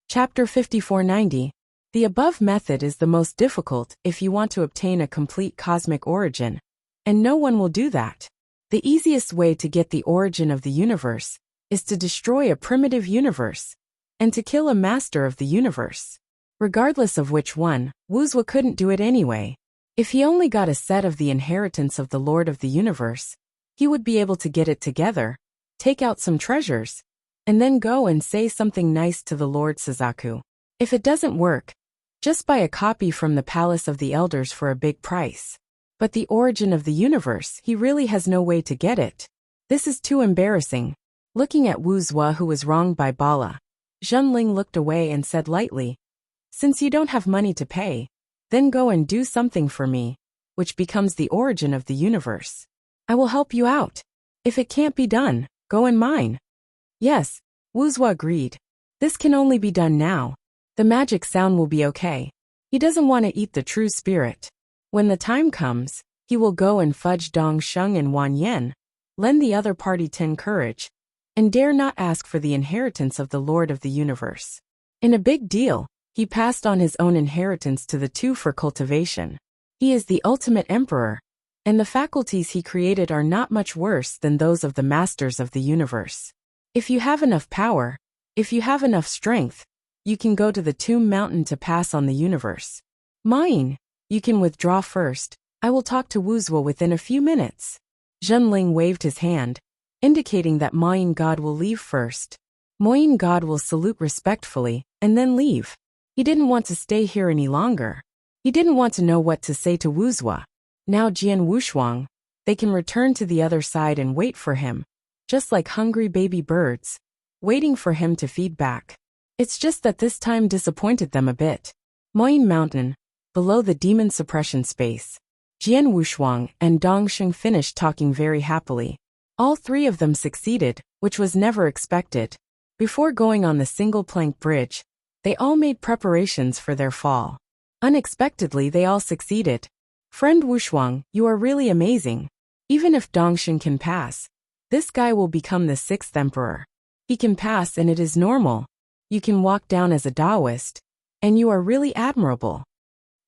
Chapter 5490. The above method is the most difficult if you want to obtain a complete cosmic origin, and no one will do that. The easiest way to get the origin of the universe is to destroy a primitive universe, and to kill a master of the universe. Regardless of which one, Wuxia couldn't do it anyway. If he only got a set of the inheritance of the Lord of the Universe, he would be able to get it together, take out some treasures, and then go and say something nice to the Lord Suzaku. If it doesn't work, just buy a copy from the Palace of the Elders for a big price. But the origin of the universe, he really has no way to get it. This is too embarrassing. Looking at Wuxia, who was wronged by Bala, Zhenling looked away and said lightly, "Since you don't have money to pay, then go and do something for me, which becomes the origin of the universe. I will help you out. If it can't be done, go and mine." Yes, Wuxia agreed. This can only be done now. The magic sound will be okay. He doesn't want to eat the true spirit. When the time comes, he will go and fudge Dong Sheng and Wan Yan, lend the other party 10 courage, and dare not ask for the inheritance of the Lord of the Universe. In a big deal, he passed on his own inheritance to the two for cultivation. He is the ultimate emperor, and the faculties he created are not much worse than those of the masters of the universe. If you have enough power, if you have enough strength, you can go to the Tomb Mountain to pass on the universe. Mine, you can withdraw first. I will talk to Wuxia within a few minutes. Zhenling waved his hand, indicating that Moyin God will leave first. Moyin God will salute respectfully, and then leave. He didn't want to stay here any longer. He didn't want to know what to say to Wuxia. Now Jian Wushuang, they can return to the other side and wait for him, just like hungry baby birds, waiting for him to feed back. It's just that this time disappointed them a bit. Moyin Mountain, below the demon suppression space. Jian Wushuang and Dong Sheng finished talking very happily. All three of them succeeded, which was never expected. Before going on the single-plank bridge, they all made preparations for their fall. Unexpectedly, they all succeeded. Friend Wushuang, you are really amazing. Even if Dongsheng can pass, this guy will become the 6th emperor. He can pass and it is normal. You can walk down as a Taoist, and you are really admirable.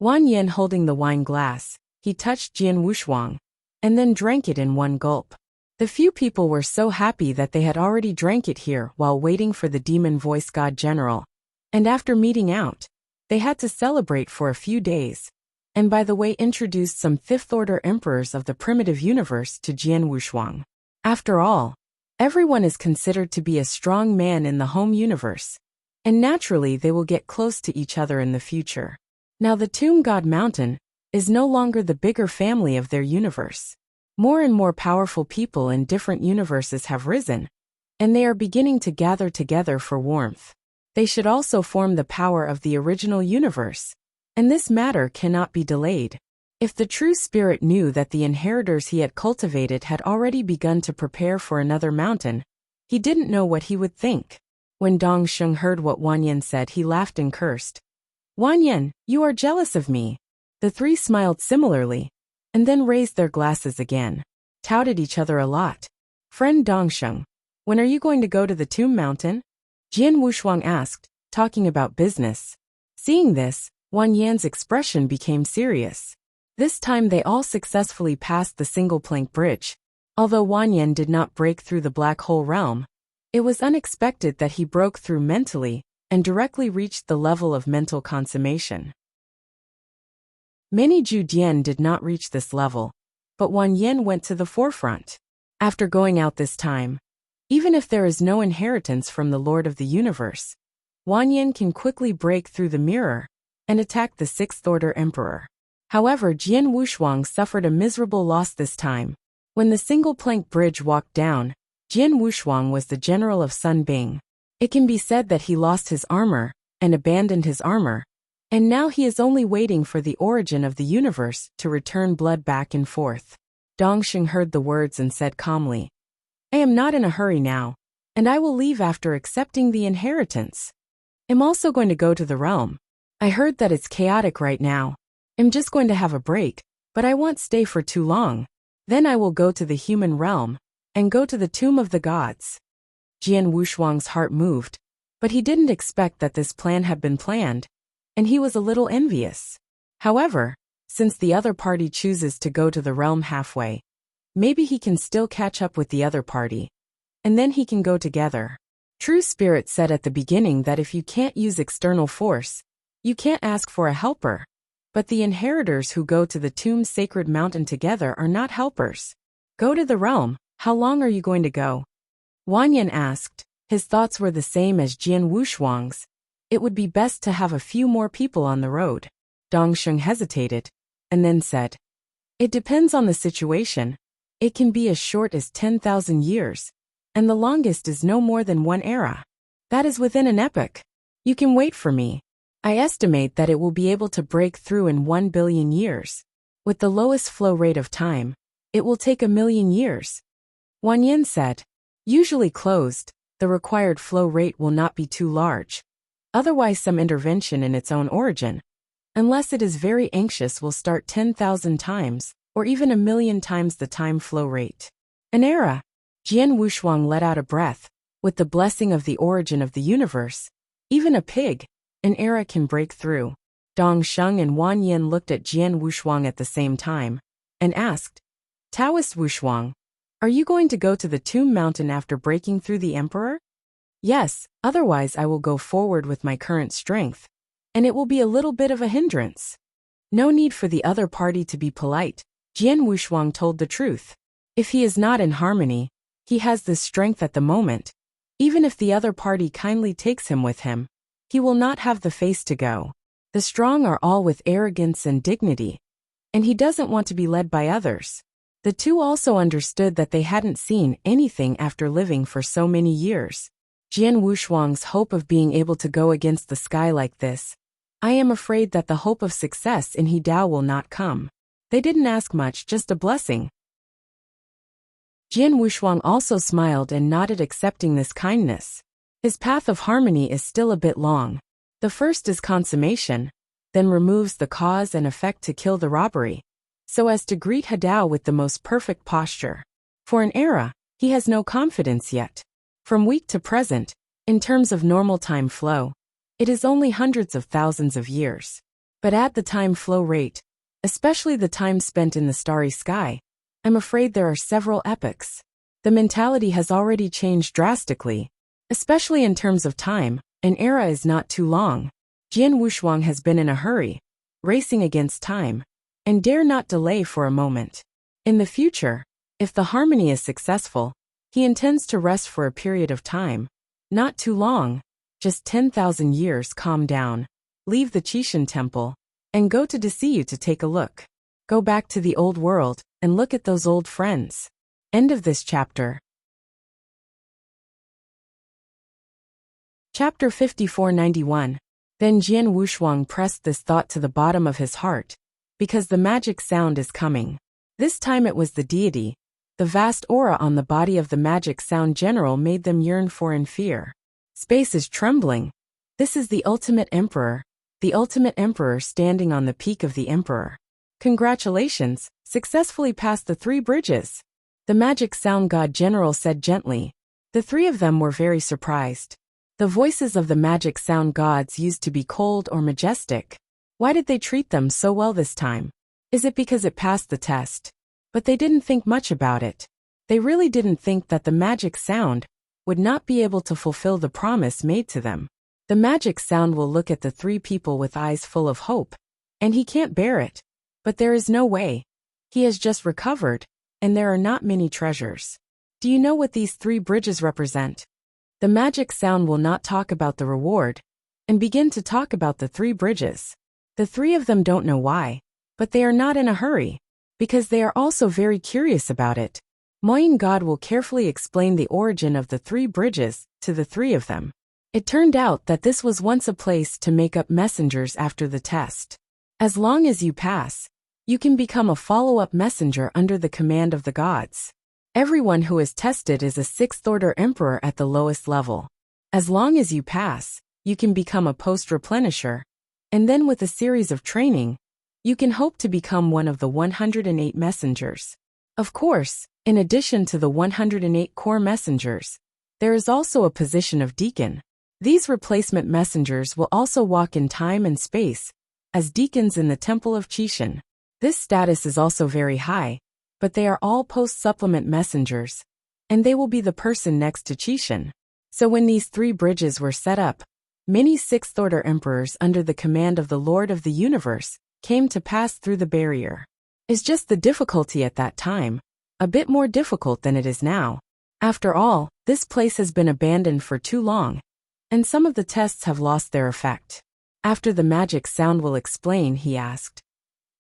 Wan Yan holding the wine glass, he touched Jian Wushuang, and then drank it in one gulp. The few people were so happy that they had already drank it here while waiting for the demon voice god general. And after meeting out, they had to celebrate for a few days, and by the way introduced some 5th-order emperors of the primitive universe to Jian Wushuang. After all, everyone is considered to be a strong man in the home universe, and naturally they will get close to each other in the future. Now the Tomb God Mountain is no longer the bigger family of their universe. More and more powerful people in different universes have risen, and they are beginning to gather together for warmth. They should also form the power of the original universe, and this matter cannot be delayed. If the true spirit knew that the inheritors he had cultivated had already begun to prepare for another mountain, he didn't know what he would think. When Dong Sheng heard what Wan Yan said, he laughed and cursed. "Wan Yan, you are jealous of me." The three smiled similarly, and then raised their glasses again, touted each other a lot. "Friend Dongsheng, when are you going to go to the Tomb Mountain?" Jian Wushuang asked, talking about business. Seeing this, Wan Yan's expression became serious. This time they all successfully passed the single-plank bridge. Although Wan Yan did not break through the black hole realm, it was unexpected that he broke through mentally and directly reached the level of mental consummation. Many Zhu Dian did not reach this level, but Wan Yan went to the forefront. After going out this time, even if there is no inheritance from the Lord of the Universe, Wan Yan can quickly break through the mirror and attack the 6th-order emperor. However, Jian Wushuang suffered a miserable loss this time. When the single-plank bridge walked down, Jian Wushuang was the general of Sun Bing. It can be said that he lost his armor and abandoned his armor, and now he is only waiting for the origin of the universe to return blood back and forth. Dongsheng heard the words and said calmly, "I am not in a hurry now, and I will leave after accepting the inheritance. I'm also going to go to the realm. I heard that it's chaotic right now. I'm just going to have a break, but I won't stay for too long. Then I will go to the human realm and go to the Tomb of the Gods." Jian Wushuang's heart moved. But he didn't expect that this plan had been planned, and he was a little envious. However, since the other party chooses to go to the realm halfway, maybe he can still catch up with the other party, and then he can go together. True Spirit said at the beginning that if you can't use external force, you can't ask for a helper. But the inheritors who go to the tomb's sacred mountain together are not helpers. Go to the realm, how long are you going to go? Wanyan asked. His thoughts were the same as Jian Wushuang's. It would be best to have a few more people on the road. Dongsheng hesitated, and then said, It depends on the situation. It can be as short as 10,000 years, and the longest is no more than 1 era. That is within an epoch. You can wait for me. I estimate that it will be able to break through in 1 billion years. With the lowest flow rate of time, it will take 1,000,000 years. Wang Yin said, Usually closed, the required flow rate will not be too large. Otherwise some intervention in its own origin, unless it is very anxious, will start 10,000 times, or even 1,000,000 times the time flow rate. An era. Jian Wushuang let out a breath. With the blessing of the origin of the universe, even a pig, an era can break through. Dongsheng and Wan Yin looked at Jian Wushuang at the same time, and asked, Taoist Wushuang, are you going to go to the tomb mountain after breaking through the emperor? Yes, otherwise I will go forward with my current strength, and it will be a little bit of a hindrance. No need for the other party to be polite. Jian Wushuang told the truth. If he is not in harmony, he has this strength at the moment. Even if the other party kindly takes him with him, he will not have the face to go. The strong are all with arrogance and dignity, and he doesn't want to be led by others. The two also understood that they hadn't seen anything after living for so many years. Jian Wushuang's hope of being able to go against the sky like this. I am afraid that the hope of success in He Dao will not come. They didn't ask much, just a blessing. Jian Wushuang also smiled and nodded, accepting this kindness. His path of harmony is still a bit long. The first is consummation, then removes the cause and effect to kill the robbery, so as to greet He Dao with the most perfect posture. For an era, he has no confidence yet. From week to present, in terms of normal time flow, it is only hundreds of thousands of years. But at the time flow rate, especially the time spent in the starry sky, I'm afraid there are several epochs. The mentality has already changed drastically, especially in terms of time. An era is not too long. Jian Wushuang has been in a hurry, racing against time, and dare not delay for a moment. In the future, if the harmony is successful, he intends to rest for a period of time. Not too long, just 10,000 years. Calm down, leave the Qishan temple, and go to Desiyu to take a look. Go back to the old world, and look at those old friends. End of this chapter. Chapter 5491. Then Jian Wushuang pressed this thought to the bottom of his heart, because the magic sound is coming. This time it was the deity. The vast aura on the body of the magic sound general made them yearn for in fear. Space is trembling. This is the ultimate emperor standing on the peak of the emperor. Congratulations, successfully passed the 3 bridges. The magic sound god general said gently. The 3 of them were very surprised. The voices of the magic sound gods used to be cold or majestic. Why did they treat them so well this time? Is it because it passed the test? But they didn't think much about it. They really didn't think that the magic sound would not be able to fulfill the promise made to them. The magic sound will look at the 3 people with eyes full of hope, and he can't bear it. But there is no way. He has just recovered, and there are not many treasures. Do you know what these 3 bridges represent? The magic sound will not talk about the reward, and begin to talk about the 3 bridges. The 3 of them don't know why, but they are not in a hurry, because they are also very curious about it. Moyin God will carefully explain the origin of the 3 bridges to the 3 of them. It turned out that this was once a place to make up messengers after the test. As long as you pass, you can become a follow-up messenger under the command of the gods. Everyone who is tested is a 6th-order emperor at the lowest level. As long as you pass, you can become a post-replenisher, and then with a series of training, you can hope to become one of the 108 messengers. Of course, in addition to the 108 core messengers, there is also a position of deacon. These replacement messengers will also walk in time and space as deacons in the Temple of Qishan. This status is also very high, but they are all post-supplement messengers, and they will be the person next to Qishan. So when these 3 bridges were set up, many Sixth-order emperors under the command of the Lord of the Universe came to pass through the barrier. It's just the difficulty at that time, a bit more difficult than it is now. After all, this place has been abandoned for too long, and some of the tests have lost their effect. After the magic sound will explain, he asked,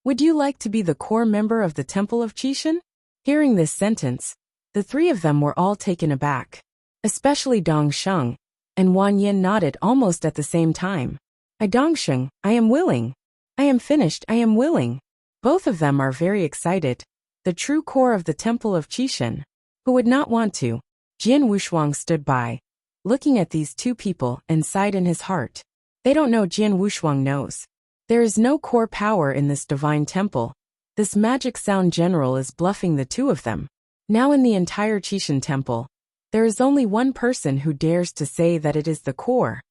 "Would you like to be the core member of the Temple of Qishan?" Hearing this sentence, the 3 of them were all taken aback. Especially Dongsheng and Wan Yin nodded almost at the same time. Dongsheng, I am willing. I am finished, I am willing. Both of them are very excited. The true core of the Temple of Qishan. Who would not want to? Jian Wushuang stood by, looking at these 2 people, and sighed in his heart. They don't know. Jian Wushuang knows. There is no core power in this divine temple. This magic sound general is bluffing the 2 of them. Now in the entire Qishan temple, there is only one person who dares to say that it is the core,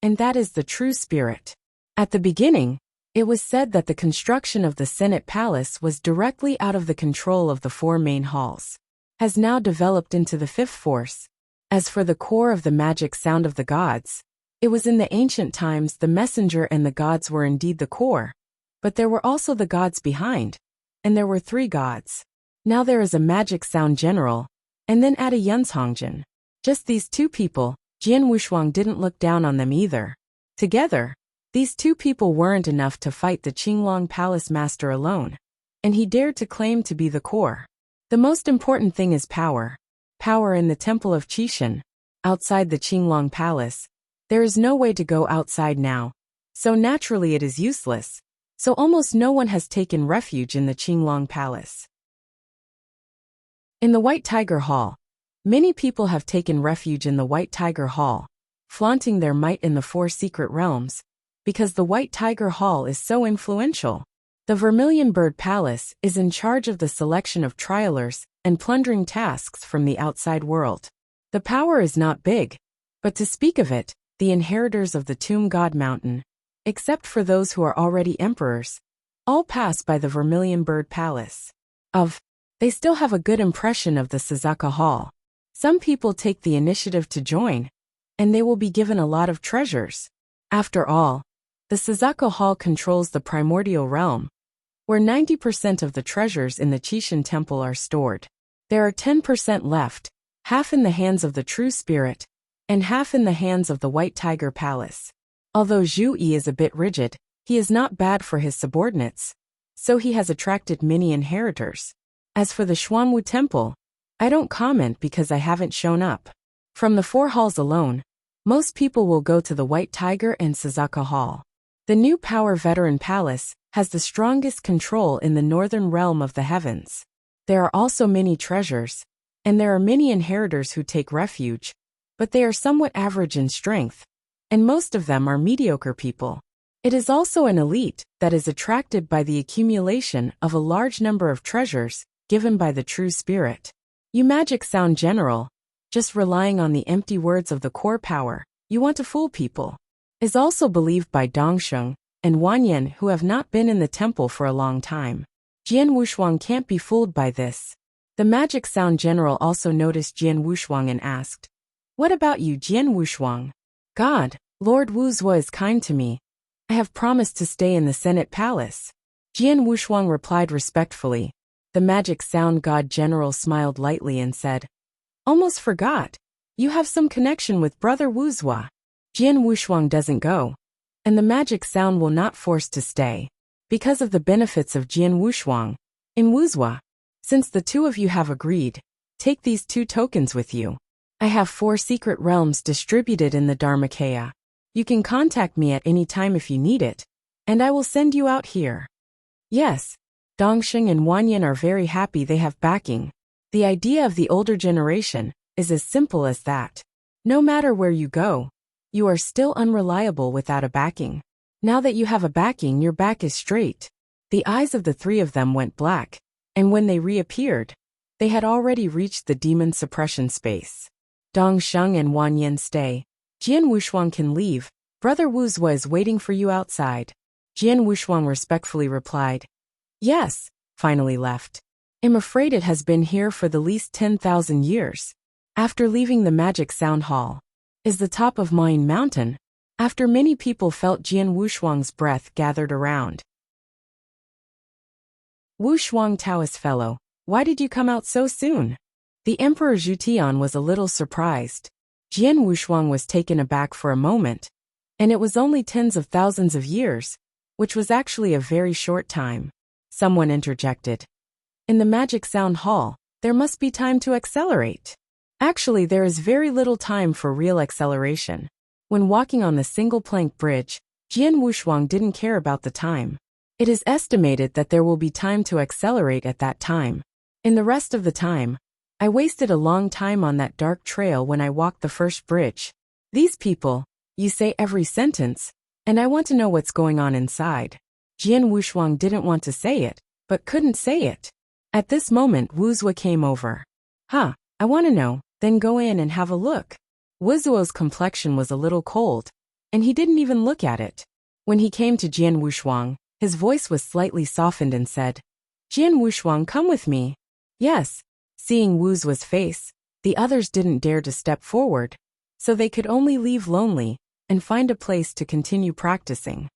and that is the true spirit. At the beginning, it was said that the construction of the Senate Palace was directly out of the control of the 4 main halls, has now developed into the 5th force. As for the core of the magic sound of the gods, it was in the ancient times the messenger and the gods were indeed the core, but there were also the gods behind, and there were 3 gods. Now there is a magic sound general, and then add a Yunzhongjin. Just these 2 people. Jian Wushuang didn't look down on them either. Together, these 2 people weren't enough to fight the Qinglong Palace Master alone, and he dared to claim to be the core. The most important thing is power. Power in the Temple of Qishan. Outside the Qinglong Palace, there is no way to go outside now, so naturally it is useless. So almost no one has taken refuge in the Qinglong Palace. In the White Tiger Hall, many people have taken refuge in the White Tiger Hall, flaunting their might in the 4 secret realms, because the White Tiger Hall is so influential. The Vermilion Bird Palace is in charge of the selection of trialers and plundering tasks from the outside world. The power is not big, but to speak of it, the inheritors of the Tomb God Mountain, except for those who are already emperors, all pass by the Vermilion Bird Palace. They still have a good impression of the Sazaka Hall. Some people take the initiative to join, and they will be given a lot of treasures. After all, the Sazaka Hall controls the primordial realm, where 90% of the treasures in the Qishan temple are stored. There are 10% left, half in the hands of the true spirit, and half in the hands of the White Tiger Palace. Although Zhu Yi is a bit rigid, he is not bad for his subordinates, so he has attracted many inheritors. As for the Xuanwu Temple, I don't comment because I haven't shown up. From the 4 halls alone, most people will go to the White Tiger and Sazaka Hall. The new Power Veteran Palace has the strongest control in the northern realm of the heavens. There are also many treasures, and there are many inheritors who take refuge, but they are somewhat average in strength, and most of them are mediocre people. It is also an elite that is attracted by the accumulation of a large number of treasures given by the true spirit. You magic sound general, just relying on the empty words of the core power, you want to fool people, is also believed by Dongsheng and Wanyan who have not been in the temple for a long time. Jian Wushuang can't be fooled by this. The magic sound general also noticed Jian Wushuang and asked, "What about you, Jian Wushuang?" "God, Lord Wuzhua is kind to me. I have promised to stay in the Senate Palace." Jian Wushuang replied respectfully. The magic sound god general smiled lightly and said, "Almost forgot. You have some connection with Brother Wuzhua." Jian Wushuang doesn't go, and the magic sound will not force to stay, because of the benefits of Jian Wushuang in Wuzhua. Since the 2 of you have agreed, take these 2 tokens with you. I have 4 secret realms distributed in the Dharmakaya. You can contact me at any time if you need it, and I will send you out here. Yes, Dongsheng and Wanyan are very happy they have backing. The idea of the older generation is as simple as that. No matter where you go, you are still unreliable without a backing. Now that you have a backing, your back is straight. The eyes of the 3 of them went black, and when they reappeared, they had already reached the demon suppression space. Dongsheng and Wanyan stay, Jian Wushuang can leave. Brother Wuxia is waiting for you outside. Jian Wushuang respectfully replied. Yes, finally left. I'm afraid it has been here for the least 10,000 years. After leaving the magic sound hall, is the top of Mine Mountain. After many people felt Jian Wushuang's breath gathered around. Wushuang Taoist fellow, why did you come out so soon? The Emperor Zhu Tian was a little surprised. Jian Wushuang was taken aback for a moment, and it was only tens of thousands of years, which was actually a very short time. Someone interjected. In the magic sound hall, there must be time to accelerate. Actually, there is very little time for real acceleration. When walking on the single plank bridge, Jian Wushuang didn't care about the time. It is estimated that there will be time to accelerate at that time. In the rest of the time, I wasted a long time on that dark trail when I walked the first bridge. These people, you say every sentence, and I want to know what's going on inside. Jian Wushuang didn't want to say it, but couldn't say it. At this moment Wuxia came over. I want to know, then go in and have a look. Wuxia's complexion was a little cold, and he didn't even look at it. When he came to Jian Wushuang, his voice was slightly softened and said, Jian Wushuang, come with me. Yes. Seeing Wuxia's face, the others didn't dare to step forward, so they could only leave lonely and find a place to continue practicing.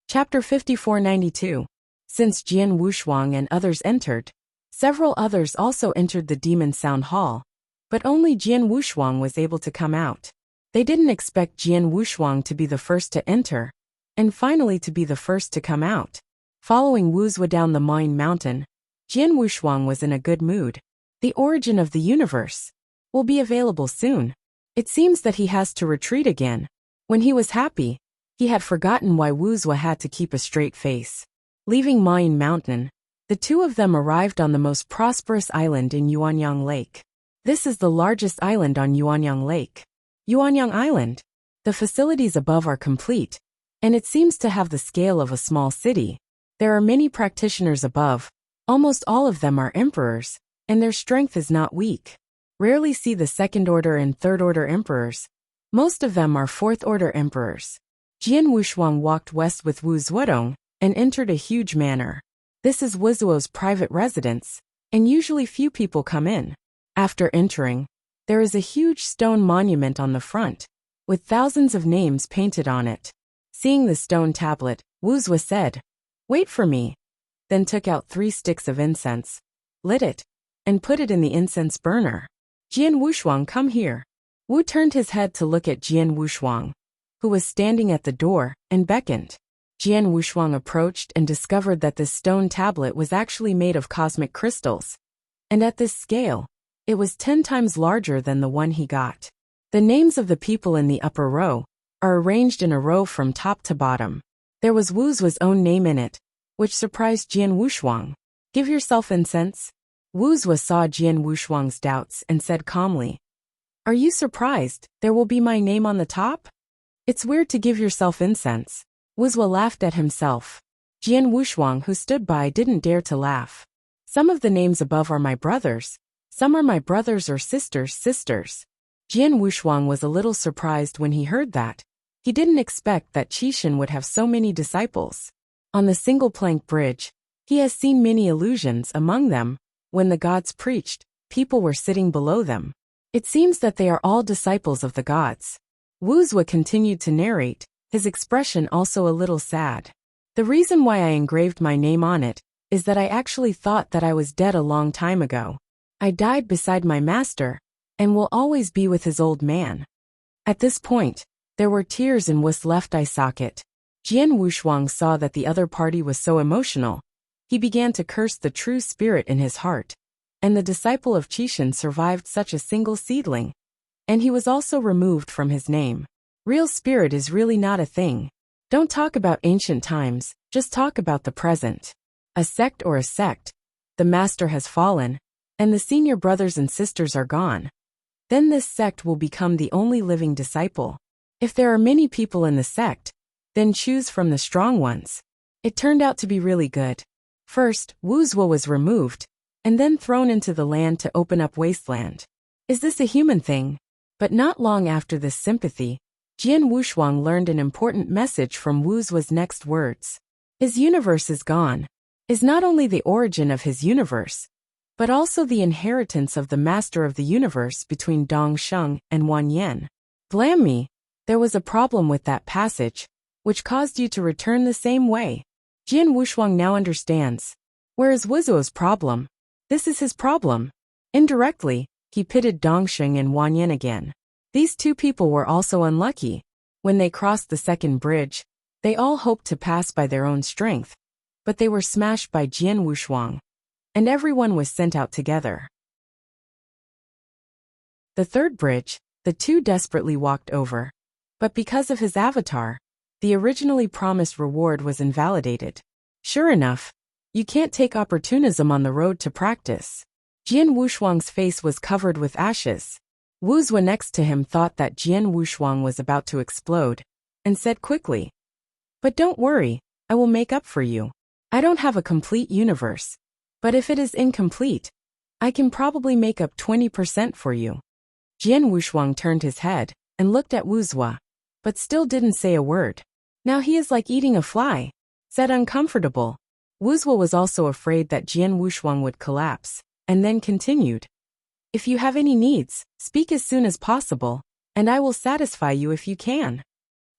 Chapter 5492. Since Jian Wushuang and others entered, several others also entered the Demon Sound Hall, but only Jian Wushuang was able to come out. They didn't expect Jian Wushuang to be the first to enter, and finally to be the first to come out. Following Wuxia down the Mine Mountain, Jian Wushuang was in a good mood. The origin of the universe will be available soon. It seems that he has to retreat again. When he was happy, he had forgotten why Wuxia had to keep a straight face. Leaving Mine Mountain, the two of them arrived on the most prosperous island in Yuanyang Lake. This is the largest island on Yuanyang Lake. Yuanyang Island. The facilities above are complete, and it seems to have the scale of a small city. There are many practitioners above. Almost all of them are emperors, and their strength is not weak. Rarely see the second-order and third-order emperors. Most of them are fourth-order emperors. Jian Wushuang walked west with Wu Zuodong and entered a huge manor. This is Wuxia's private residence, and usually few people come in. After entering, there is a huge stone monument on the front, with thousands of names painted on it. Seeing the stone tablet, Wuxia said, Wait for me. Then took out 3 sticks of incense, lit it, and put it in the incense burner. Jian Wushuang, come here. Wu turned his head to look at Jian Wushuang, who was standing at the door, and beckoned. Jian Wushuang approached and discovered that this stone tablet was actually made of cosmic crystals. And at this scale, it was 10 times larger than the one he got. The names of the people in the upper row are arranged in a row from top to bottom. There was Wuxia's own name in it, which surprised Jian Wushuang. Give yourself incense. Wuxia saw Jian Wushuang's doubts and said calmly, Are you surprised? There will be my name on the top? It's weird to give yourself incense. Wuxia laughed at himself. Jian Wushuang, who stood by, didn't dare to laugh. Some of the names above are my brothers. Some are my brothers or sisters. Jian Wushuang was a little surprised when he heard that. He didn't expect that Qishan would have so many disciples. On the single plank bridge, he has seen many illusions. Among them, when the gods preached, people were sitting below them. It seems that they are all disciples of the gods. Wuxia continued to narrate, his expression also a little sad. The reason why I engraved my name on it is that I actually thought that I was dead a long time ago. I died beside my master, and will always be with his old man. At this point, there were tears in Wu's left eye socket. Jian Wushuang saw that the other party was so emotional. He began to curse the true spirit in his heart. And the disciple of Qishan survived such a single seedling. And he was also removed from his name. Real spirit is really not a thing. Don't talk about ancient times, just talk about the present. A sect, the master has fallen, and the senior brothers and sisters are gone. Then this sect will become the only living disciple. If there are many people in the sect, then choose from the strong ones. It turned out to be really good. First, Wuxia was removed, and then thrown into the land to open up wasteland. Is this a human thing? But not long after this sympathy, Jian Wushuang learned an important message from Wu Zuo's next words. His universe is gone. Is not only the origin of his universe, but also the inheritance of the master of the universe between Dong Sheng and Wan Yan. Blam me, there was a problem with that passage, which caused you to return the same way. Jian Wushuang now understands. Where is Wu Zuo's problem? This is his problem. Indirectly, he pitted Dong Sheng and Wan Yan again. These two people were also unlucky. When they crossed the second bridge, they all hoped to pass by their own strength, but they were smashed by Jian Wushuang, and everyone was sent out together. The third bridge, the two desperately walked over, but because of his avatar, the originally promised reward was invalidated. Sure enough, you can't take opportunism on the road to practice. Jian Wushuang's face was covered with ashes. Wu Zuo next to him thought that Jian Wushuang was about to explode, and said quickly, "But don't worry, I will make up for you. I don't have a complete universe, but if it is incomplete, I can probably make up 20% for you." Jian Wushuang turned his head and looked at Wu Zuo, but still didn't say a word. Now he is like eating a fly, said uncomfortable. Wu Zuo was also afraid that Jian Wushuang would collapse, and then continued. "If you have any needs, speak as soon as possible, and I will satisfy you if you can."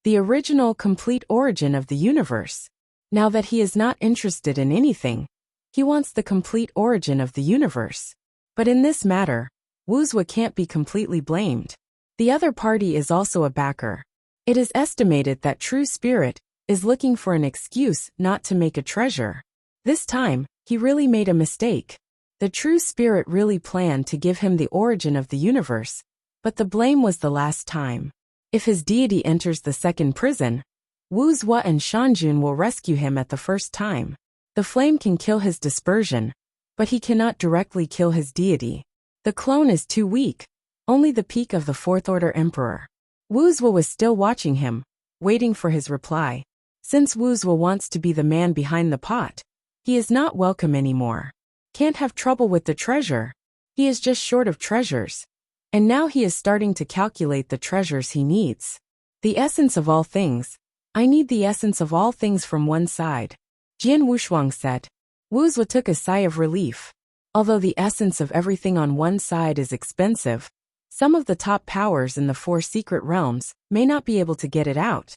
The original complete origin of the universe. Now that he is not interested in anything, he wants the complete origin of the universe. But in this matter, Wu Zuo can't be completely blamed. The other party is also a backer. It is estimated that True Spirit is looking for an excuse not to make a treasure. This time, he really made a mistake. The True Spirit really planned to give him the origin of the universe, but the blame was the last time. If his deity enters the second prison, Wu Zuo and Shanjun will rescue him at the first time. The flame can kill his dispersion, but he cannot directly kill his deity. The clone is too weak, only the peak of the Fourth Order Emperor. Wu Zuo was still watching him, waiting for his reply. Since Wu Zuo wants to be the man behind the pot, he is not welcome anymore. Can't have trouble with the treasure. He is just short of treasures. And now he is starting to calculate the treasures he needs. The essence of all things. I need the essence of all things from one side. Jian Wushuang said. Wu Zuo took a sigh of relief. Although the essence of everything on one side is expensive, some of the top powers in the four secret realms may not be able to get it out.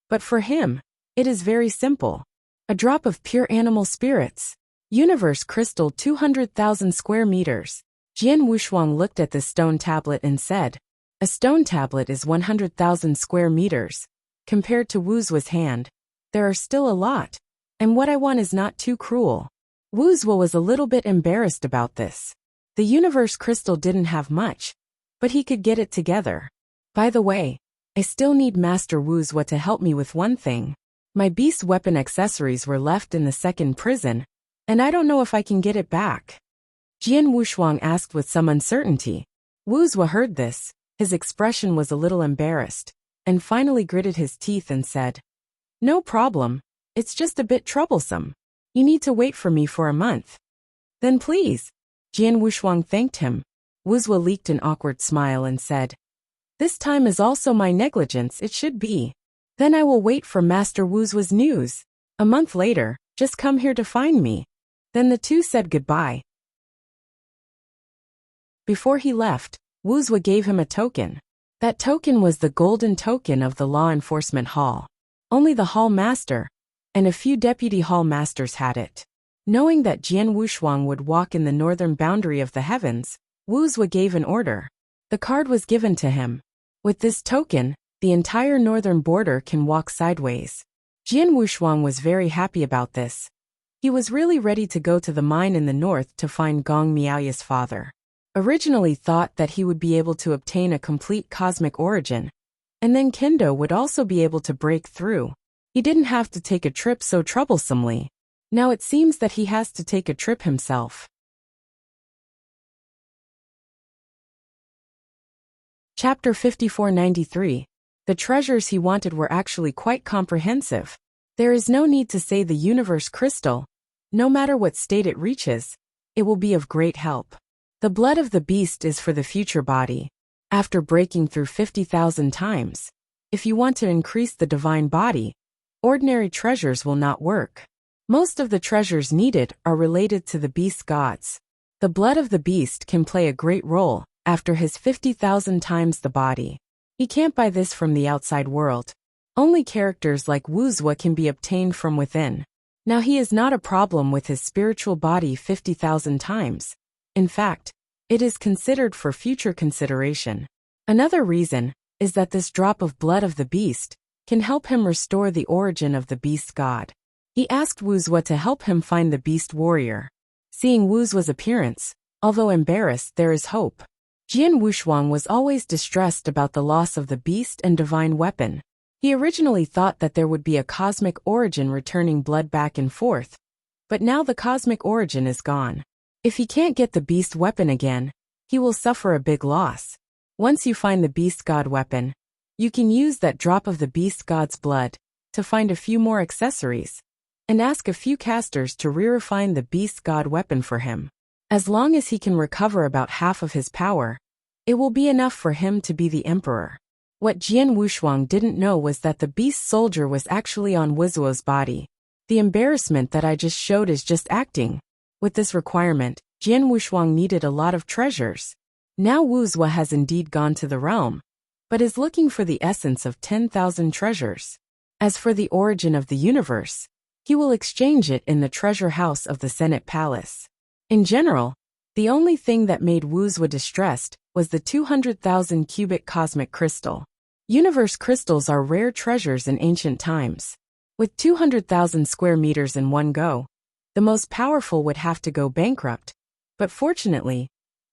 But for him, it is very simple. A drop of pure animal spirits. Universe crystal 200,000 square meters. Jian Wushuang looked at the stone tablet and said, "A stone tablet is 100,000 square meters. Compared to Wu Zuo's hand, there are still a lot. And what I want is not too cruel." Wu Zuo was a little bit embarrassed about this. The universe crystal didn't have much, but he could get it together. By the way, I still need Master Wu Zuo to help me with one thing. My beast weapon accessories were left in the second prison, and I don't know if I can get it back. Jian Wushuang asked with some uncertainty. Wu Zuo heard this. His expression was a little embarrassed, and finally gritted his teeth and said, "No problem. It's just a bit troublesome. You need to wait for me for a month." "Then please." Jian Wushuang thanked him. Wu Zuo leaked an awkward smile and said, "This time is also my negligence, it should be. Then I will wait for Master Wu Zuo's news. A month later, just come here to find me." Then the two said goodbye. Before he left, Wu Zuo gave him a token. That token was the golden token of the law enforcement hall. Only the hall master and a few deputy hall masters had it. Knowing that Jian Wushuang would walk in the northern boundary of the heavens, Wu Zuo gave an order. The card was given to him. With this token, the entire northern border can walk sideways. Jian Wushuang was very happy about this. He was really ready to go to the mine in the north to find Gong Miaoya's father. Originally thought that he would be able to obtain a complete cosmic origin, and then Kendo would also be able to break through. He didn't have to take a trip so troublesomely. Now it seems that he has to take a trip himself. Chapter 5493. The treasures he wanted were actually quite comprehensive. There is no need to say the universe crystal. No matter what state it reaches, it will be of great help. The blood of the beast is for the future body. After breaking through 50,000 times, if you want to increase the divine body, ordinary treasures will not work. Most of the treasures needed are related to the beast gods. The blood of the beast can play a great role after his 50,000 times the body. He can't buy this from the outside world. Only characters like Wuxia can be obtained from within. Now he is not a problem with his spiritual body 50,000 times. In fact, it is considered for future consideration. Another reason is that this drop of blood of the beast can help him restore the origin of the beast god. He asked Wuxia to help him find the beast warrior. Seeing Wuxia's appearance, although embarrassed, there is hope. Jian Wushuang was always distressed about the loss of the beast and divine weapon. He originally thought that there would be a cosmic origin returning blood back and forth, but now the cosmic origin is gone. If he can't get the beast weapon again, he will suffer a big loss. Once you find the beast god weapon, you can use that drop of the beast god's blood to find a few more accessories and ask a few casters to re-refine the beast god weapon for him. As long as he can recover about half of his power, it will be enough for him to be the emperor. What Jian Wushuang didn't know was that the beast soldier was actually on Wuxia's body. The embarrassment that I just showed is just acting. With this requirement, Jian Wushuang needed a lot of treasures. Now Wuxia has indeed gone to the realm, but is looking for the essence of 10,000 treasures. As for the origin of the universe, he will exchange it in the treasure house of the Senate Palace. In general, the only thing that made Wuxia distressed was the 200,000 cubic cosmic crystal. Universe crystals are rare treasures in ancient times. With 200,000 square meters in one go, the most powerful would have to go bankrupt. But fortunately,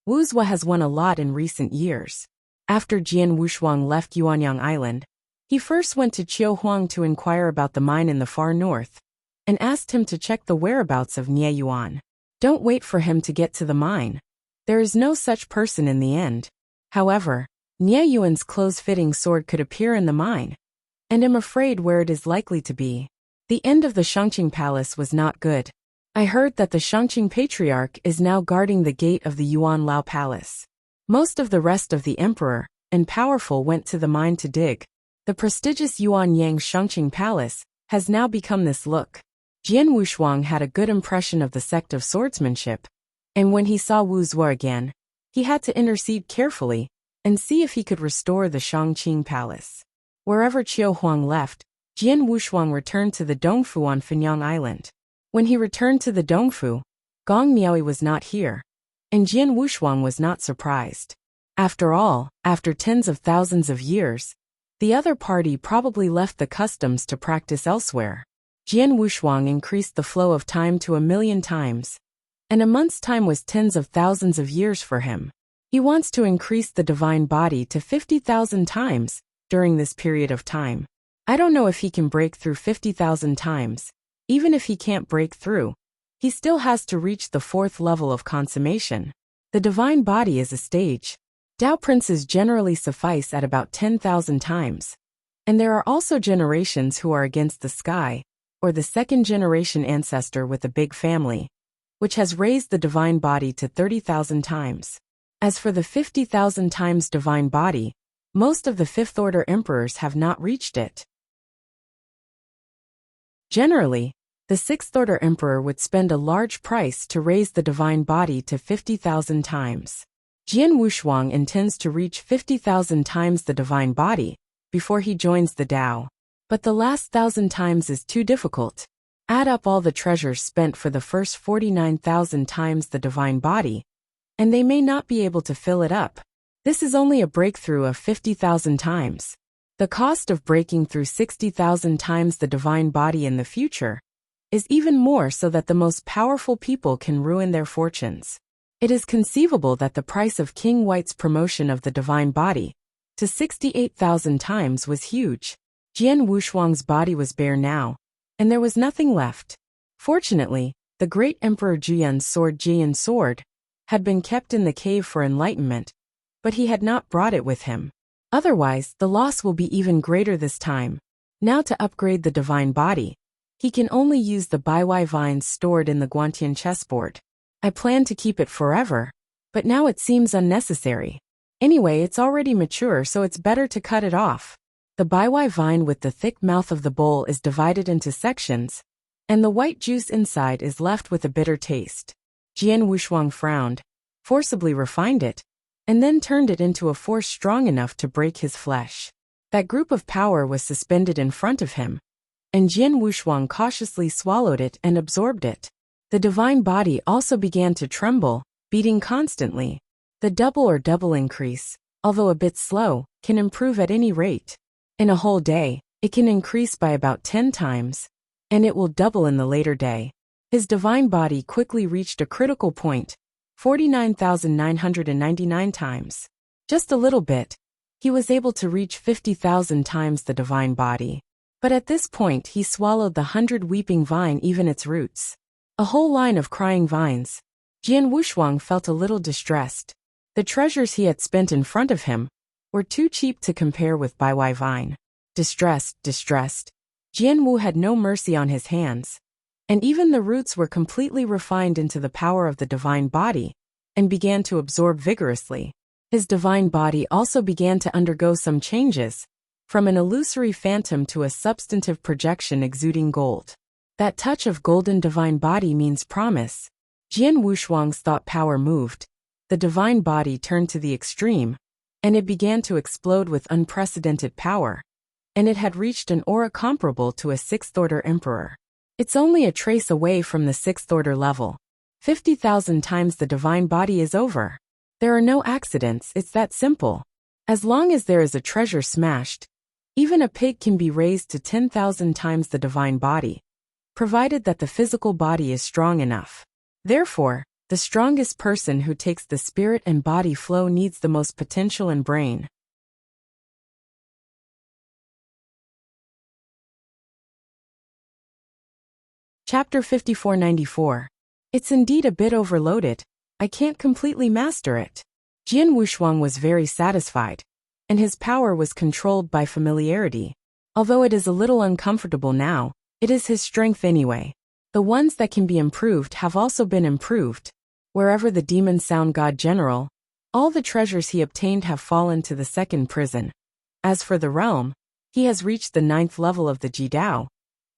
Wuxia has won a lot in recent years. After Jian Wushuang left Yuanyang Island, he first went to Qiuhuang to inquire about the mine in the far north, and asked him to check the whereabouts of Nie Yuan. Don't wait for him to get to the mine. There is no such person in the end. However, Nie Yuan's close-fitting sword could appear in the mine, and am afraid where it is likely to be. The end of the Shangqing Palace was not good. I heard that the Shangqing Patriarch is now guarding the gate of the Yuan Lao Palace. Most of the rest of the emperor and powerful went to the mine to dig. The prestigious Yuan Yang Shangqing Palace has now become this look. Jian Wushuang had a good impression of the sect of swordsmanship, and when he saw Wuxia again, he had to intercede carefully and see if he could restore the Shangqing Palace. Wherever Qiuhuang left, Jian Wushuang returned to the Dongfu on Fenyang Island. When he returned to the Dongfu, Gong Miaoi was not here, and Jian Wushuang was not surprised. After all, after tens of thousands of years, the other party probably left the customs to practice elsewhere. Jian Wushuang increased the flow of time to 1,000,000 times, and a month's time was tens of thousands of years for him. He wants to increase the divine body to 50,000 times during this period of time. I don't know if he can break through 50,000 times. Even if he can't break through, he still has to reach the 4th level of consummation. The divine body is a stage. Tao princes generally suffice at about 10,000 times. And there are also generations who are against the sky, or the second generation ancestor with a big family, which has raised the divine body to 30,000 times. As for the 50,000 times divine body, most of the fifth-order emperors have not reached it. Generally, the sixth-order emperor would spend a large price to raise the divine body to 50,000 times. Jian Wushuang intends to reach 50,000 times the divine body before he joins the Tao. But the last 1,000 times is too difficult. Add up all the treasures spent for the first 49,000 times the divine body, and they may not be able to fill it up. This is only a breakthrough of 50,000 times. The cost of breaking through 60,000 times the divine body in the future is even more, so that the most powerful people can ruin their fortunes. It is conceivable that the price of King White's promotion of the divine body to 68,000 times was huge. Jian Wushuang's body was bare now, and there was nothing left. Fortunately, the great Emperor Zhuyun's sword Jian sword had been kept in the cave for enlightenment, but he had not brought it with him. Otherwise, the loss will be even greater this time. Now, to upgrade the divine body, he can only use the Baiwai vines stored in the Guantian chessboard. I plan to keep it forever, But now it seems unnecessary. Anyway, it's already mature, so it's better to cut it off. The baiwai vine with the thick mouth of the bowl is divided into sections, and the white juice inside is left with a bitter taste. Jian Wushuang frowned, forcibly refined it, and then turned it into a force strong enough to break his flesh. That group of power was suspended in front of him, and Jian Wushuang cautiously swallowed it and absorbed it. The divine body also began to tremble, beating constantly. The double increase, although a bit slow, can improve at any rate. In a whole day, it can increase by about 10 times, and it will double in the later day. His divine body quickly reached a critical point, 49,999 times. Just a little bit, he was able to reach 50,000 times the divine body. But at this point he swallowed the 100 weeping vine, even its roots. A whole line of crying vines. Jian Wushuang felt a little distressed. The treasures he had spent in front of him were too cheap to compare with baiwai vine. Distressed. Jian Wu had no mercy on his hands, and even the roots were completely refined into the power of the divine body, and began to absorb vigorously. His divine body also began to undergo some changes, from an illusory phantom to a substantive projection exuding gold. That touch of golden divine body means promise. Jian Wushuang's thought power moved. The divine body turned to the extreme, and it began to explode with unprecedented power. And it had reached an aura comparable to a 6th-order emperor. It's only a trace away from the 6th-order level. 50,000 times the divine body is over. There are no accidents, it's that simple. As long as there is a treasure smashed, even a pig can be raised to 10,000 times the divine body, provided that the physical body is strong enough. Therefore, the strongest person who takes the spirit and body flow needs the most potential and brain. Chapter 5494. It's indeed a bit overloaded. I can't completely master it. Jian Wushuang was very satisfied, and his power was controlled by familiarity. Although it is a little uncomfortable now, it is his strength anyway. The ones that can be improved have also been improved. Wherever the demon sound god general, all the treasures he obtained have fallen to the 2nd prison. As for the realm, he has reached the 9th level of the Jidao,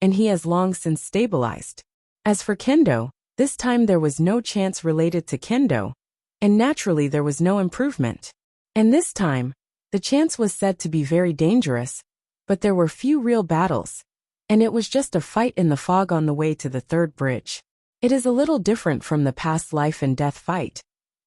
and he has long since stabilized. As for kendo, this time there was no chance related to kendo, and naturally there was no improvement. And this time, the chance was said to be very dangerous, but there were few real battles, and it was just a fight in the fog on the way to the 3rd bridge. It is a little different from the past life and death fight,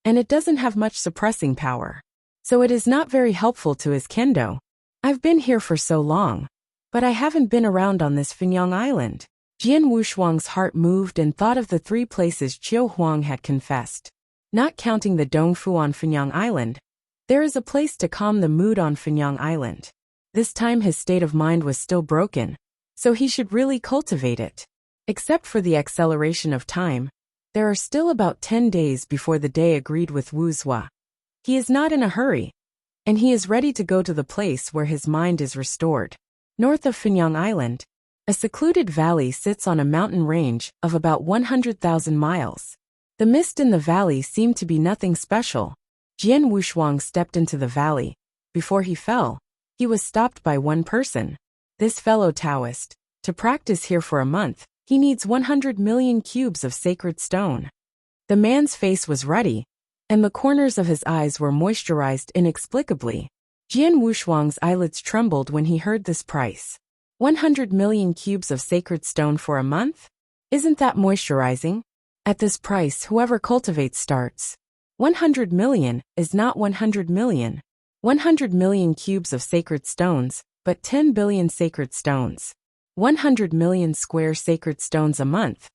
and it doesn't have much suppressing power. So it is not very helpful to his kendo. I've been here for so long, but I haven't been around on this Finyang Island. Jian Wushuang's heart moved and thought of the 3 places Qiu Huang had confessed. Not counting the Dongfu on Finyang Island, there is a place to calm the mood on Finyang Island. This time his state of mind was still broken, so he should really cultivate it. Except for the acceleration of time, there are still about 10 days before the day agreed with Wuxia. He is not in a hurry, and he is ready to go to the place where his mind is restored. North of Finyang Island, a secluded valley sits on a mountain range of about 100,000 miles. The mist in the valley seemed to be nothing special. Jian Wushuang stepped into the valley. Before he fell, he was stopped by one person. This fellow Taoist, to practice here for a month, he needs 100 million cubes of sacred stone. The man's face was ruddy, and the corners of his eyes were moisturized inexplicably. Jian Wushuang's eyelids trembled when he heard this price. 100 million cubes of sacred stone for a month? Isn't that moisturizing? At this price, whoever cultivates starts. 100 million is not 100 million. 100 million cubes of sacred stones, but 10 billion sacred stones. 100 million square sacred stones a month.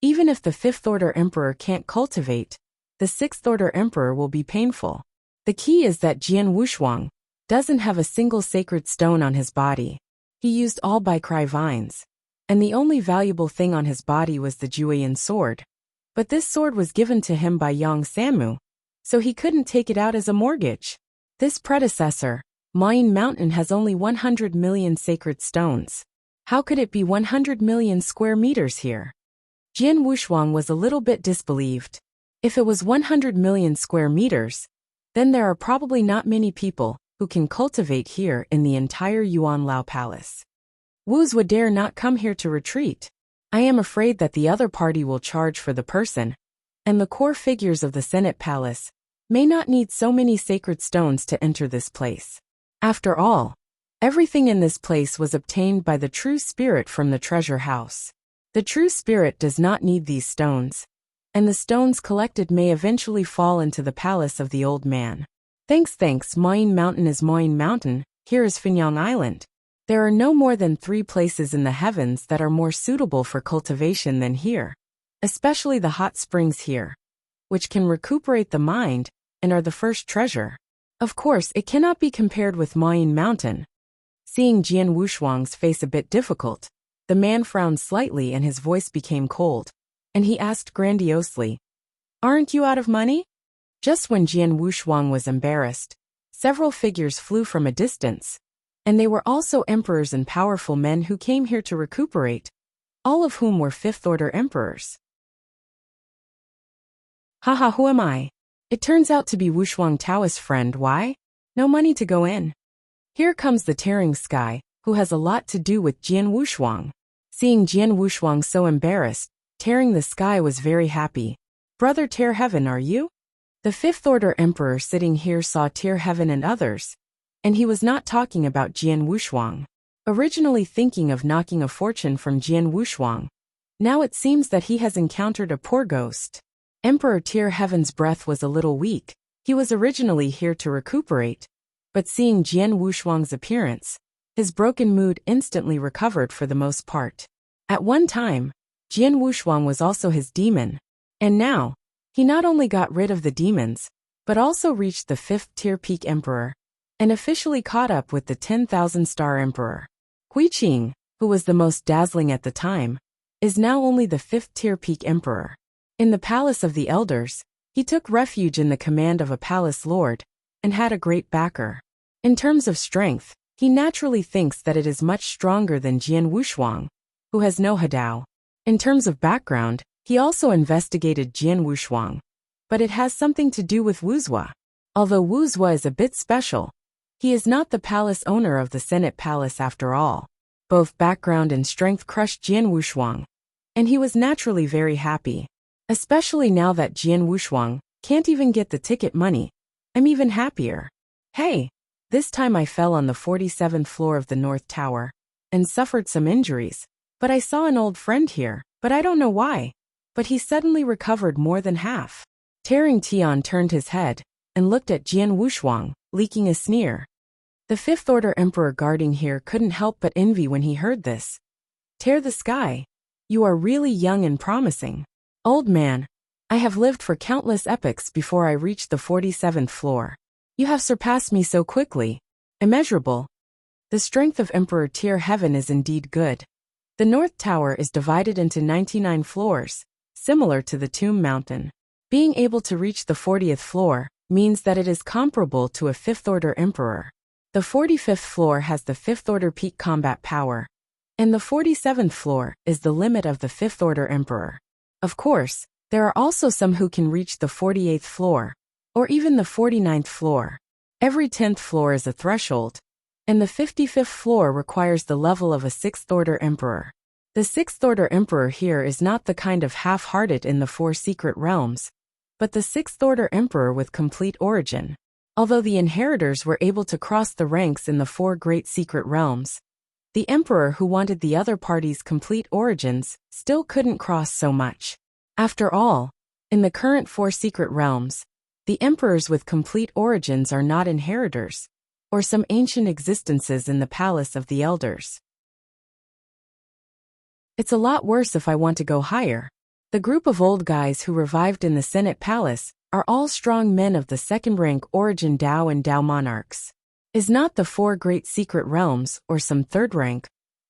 Even if the 5th-order emperor can't cultivate, the 6th-order emperor will be painful. The key is that Jian Wushuang doesn't have a single sacred stone on his body. He used all Baikrai vines, and the only valuable thing on his body was the Jueyan sword. But this sword was given to him by Yang Samu, so he couldn't take it out as a mortgage. This predecessor, Mayin Mountain, has only 100 million sacred stones. How could it be 100 million square meters here? Jian Wushuang was a little bit disbelieved. If it was 100 million square meters, then there are probably not many people who can cultivate here in the entire Yuanlao Palace. Wuxia dare not come here to retreat. I am afraid that the other party will charge for the person, and the core figures of the Senate Palace may not need so many sacred stones to enter this place. After all, everything in this place was obtained by the true spirit from the treasure house. The true spirit does not need these stones, and the stones collected may eventually fall into the palace of the old man. Thanks, Moying Mountain is Moying Mountain, here is Finyang Island. There are no more than 3 places in the heavens that are more suitable for cultivation than here, especially the hot springs here, which can recuperate the mind and are the first treasure. Of course, it cannot be compared with Moying Mountain. Seeing Jian Wushuang's face a bit difficult, the man frowned slightly and his voice became cold, and he asked grandiosely, "Aren't you out of money?" Just when Jian Wushuang was embarrassed, several figures flew from a distance, and they were also emperors and powerful men who came here to recuperate, all of whom were fifth-order emperors. Haha, who am I? It turns out to be Wushuang Taoist friend. Why? No money to go in. Here comes the tearing sky, who has a lot to do with Jian Wushuang. Seeing Jian Wushuang so embarrassed, tearing the sky was very happy. Brother Tear Heaven, are you? The fifth-order emperor sitting here saw Tear Heaven and others, and he was not talking about Jian Wushuang. Originally thinking of knocking a fortune from Jian Wushuang, now it seems that he has encountered a poor ghost. Emperor Tear Heaven's breath was a little weak. He was originally here to recuperate, but seeing Jian Wushuang's appearance, his broken mood instantly recovered for the most part. At one time, Jian Wushuang was also his demon, and now, he not only got rid of the demons, but also reached the 5th-tier peak emperor, and officially caught up with the 10,000-star emperor. Huiqing, who was the most dazzling at the time, is now only the 5th-tier peak emperor. In the palace of the elders, he took refuge in the command of a palace lord, and had a great backer. In terms of strength, he naturally thinks that it is much stronger than Jian Wushuang, who has no hadao. In terms of background, he also investigated Jian Wushuang, but it has something to do with Wuxia. Although Wuxia is a bit special, he is not the palace owner of the Senate Palace after all. Both background and strength crushed Jian Wushuang, and he was naturally very happy. Especially now that Jian Wushuang can't even get the ticket money, I'm even happier. Hey, this time I fell on the 47th floor of the North Tower, and suffered some injuries, but I saw an old friend here, but I don't know why. But he suddenly recovered more than half. Tearing Tian turned his head, and looked at Jian Wushuang, leaking a sneer. The 5th-order emperor guarding here couldn't help but envy when he heard this. Tear the sky. You are really young and promising. Old man, I have lived for countless epochs before I reached the 47th floor. You have surpassed me so quickly. Immeasurable. The strength of Emperor Tear Heaven is indeed good. The North Tower is divided into 99 floors, similar to the Tomb Mountain. Being able to reach the 40th floor means that it is comparable to a 5th-order emperor. The 45th floor has the 5th-order peak combat power, and the 47th floor is the limit of the 5th-order emperor. Of course, there are also some who can reach the 48th floor, or even the 49th floor. Every 10th floor is a threshold, and the 55th floor requires the level of a 6th-order emperor. The 6th-order emperor here is not the kind of half-hearted in the 4 secret realms, but the 6th-order emperor with complete origin. Although the inheritors were able to cross the ranks in the 4 great secret realms, the emperor who wanted the other party's complete origins still couldn't cross so much. After all, in the current 4 secret realms, the emperors with complete origins are not inheritors, or some ancient existences in the palace of the elders. It's a lot worse if I want to go higher. The group of old guys who revived in the Senate Palace are all strong men of the 2nd-rank origin Dao and Dao monarchs. Is not the 4 great secret realms, or some 3rd rank,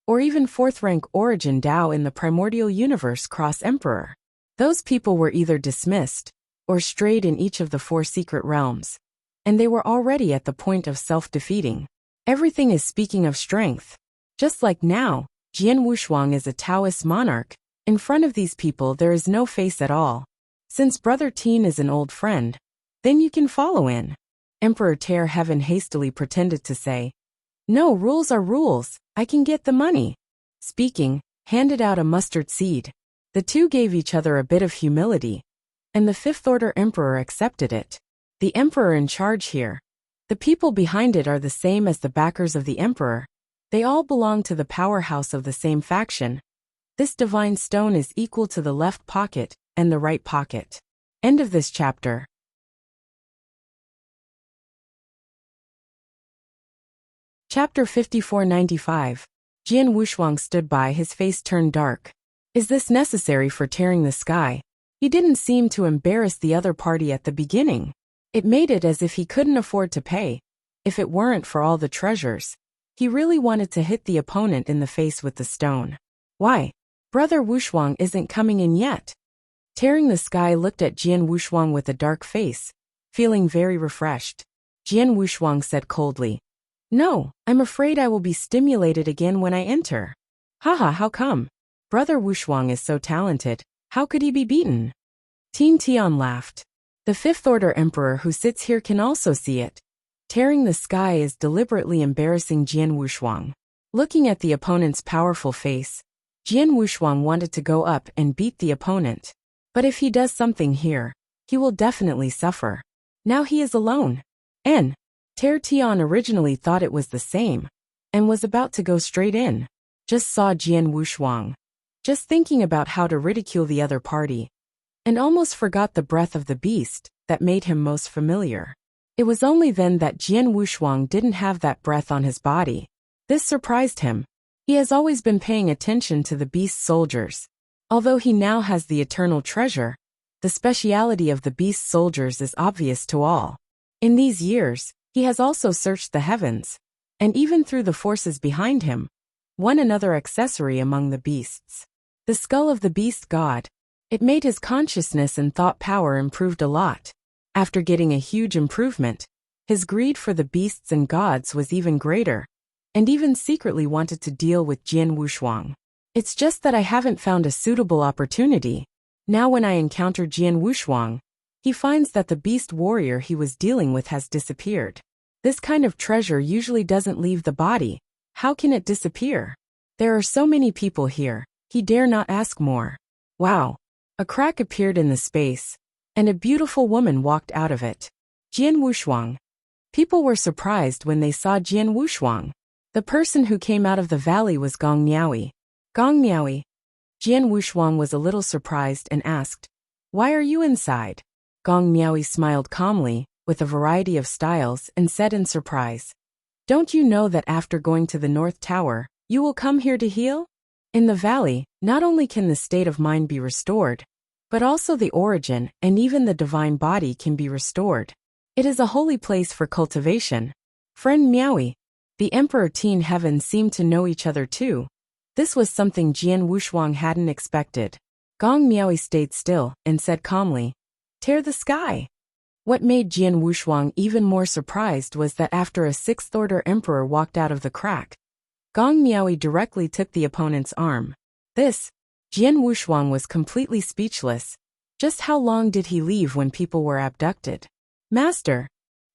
or even 4th-rank origin Dao in the primordial universe cross emperor? Those people were either dismissed, or strayed in each of the 4 secret realms, and they were already at the point of self-defeating. Everything is speaking of strength. Just like now, Jian Wushuang is a Taoist monarch. In front of these people there is no face at all. Since Brother Teen is an old friend, then you can follow in. Emperor Tear Heaven hastily pretended to say, "No, rules are rules, I can get the money." Speaking, handed out a mustard seed. The two gave each other a bit of humility, and the Fifth Order Emperor accepted it. The Emperor in charge here. The people behind it are the same as the backers of the Emperor. They all belong to the powerhouse of the same faction. This divine stone is equal to the left pocket and the right pocket. End of this chapter. Chapter 5495. Jian Wushuang stood by, his face turned dark. Is this necessary for tearing the sky? He didn't seem to embarrass the other party at the beginning. It made it as if he couldn't afford to pay. If it weren't for all the treasures. He really wanted to hit the opponent in the face with the stone. Why? Brother Wushuang isn't coming in yet. Tearing the Sky looked at Jian Wushuang with a dark face, feeling very refreshed. Jian Wushuang said coldly, "No, I'm afraid I will be stimulated again when I enter." Haha, how come? Brother Wushuang is so talented, how could he be beaten? Teen Tian laughed. The Fifth Order Emperor who sits here can also see it. Tearing the Sky is deliberately embarrassing Jian Wushuang. Looking at the opponent's powerful face, Jian Wushuang wanted to go up and beat the opponent. But if he does something here, he will definitely suffer. Now he is alone. Tear Tian originally thought it was the same, and was about to go straight in. Just saw Jian Wushuang. Just thinking about how to ridicule the other party. And almost forgot the breath of the beast that made him most familiar. It was only then that Jian Wushuang didn't have that breath on his body. This surprised him. He has always been paying attention to the beast's soldiers. Although he now has the eternal treasure, the speciality of the beast's soldiers is obvious to all. In these years, he has also searched the heavens, and even through the forces behind him, one another accessory among the beasts. The skull of the beast god. It made his consciousness and thought power improved a lot. After getting a huge improvement, his greed for the beasts and gods was even greater, and even secretly wanted to deal with Jian Wushuang. It's just that I haven't found a suitable opportunity. Now when I encounter Jian Wushuang, he finds that the beast warrior he was dealing with has disappeared. This kind of treasure usually doesn't leave the body. How can it disappear? There are so many people here, he dare not ask more. Wow! A crack appeared in the space, and a beautiful woman walked out of it. Jian Wushuang. People were surprised when they saw Jian Wushuang. The person who came out of the valley was Gong Miaoyi. Gong Miaoyi. Jian Wushuang was a little surprised and asked, "Why are you inside?" Gong Miaoyi smiled calmly, with a variety of styles, and said in surprise, "Don't you know that after going to the North Tower, you will come here to heal? In the valley, not only can the state of mind be restored, but also the origin and even the divine body can be restored. It is a holy place for cultivation." Friend Miaoyi. The Emperor Teen Heaven seemed to know each other too. This was something Jian Wushuang hadn't expected. Gong Miaoyi stayed still and said calmly, "Tear the sky." What made Jian Wushuang even more surprised was that after a Sixth Order Emperor walked out of the crack, Gong Miaoyi directly took the opponent's arm. Jian Wushuang was completely speechless. Just how long did he leave when people were abducted? "Master."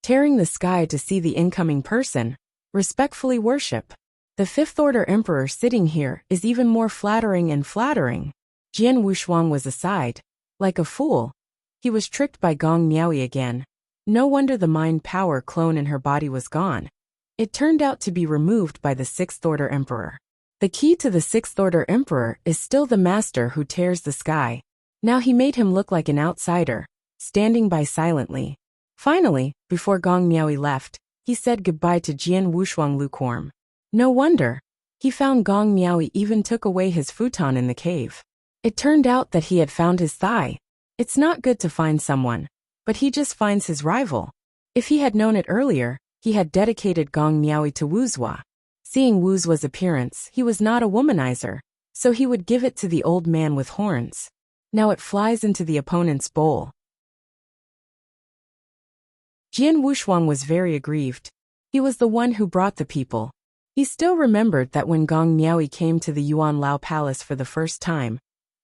Tearing the sky to see the incoming person. Respectfully worship. The Fifth Order Emperor sitting here is even more flattering and flattering. Jian Wushuang was aside. Like a fool. He was tricked by Gong Miaoyi again. No wonder the mind power clone in her body was gone. It turned out to be removed by the Sixth Order Emperor. The key to the Sixth Order Emperor is still the master who tears the sky. Now he made him look like an outsider, standing by silently. Finally, before Gong Miaoyi left, he said goodbye to Jian Wushuang lukewarm. No wonder. He found Gong Miaoyi even took away his futon in the cave. It turned out that he had found his thigh. It's not good to find someone, but he just finds his rival. If he had known it earlier, he had dedicated Gong Miaoyi to Wuxia. Seeing Wuxia's appearance, he was not a womanizer, so he would give it to the old man with horns. Now it flies into the opponent's bowl. Jian Wushuang was very aggrieved. He was the one who brought the people. He still remembered that when Gong Miaoyi came to the Yuan Lao Palace for the first time,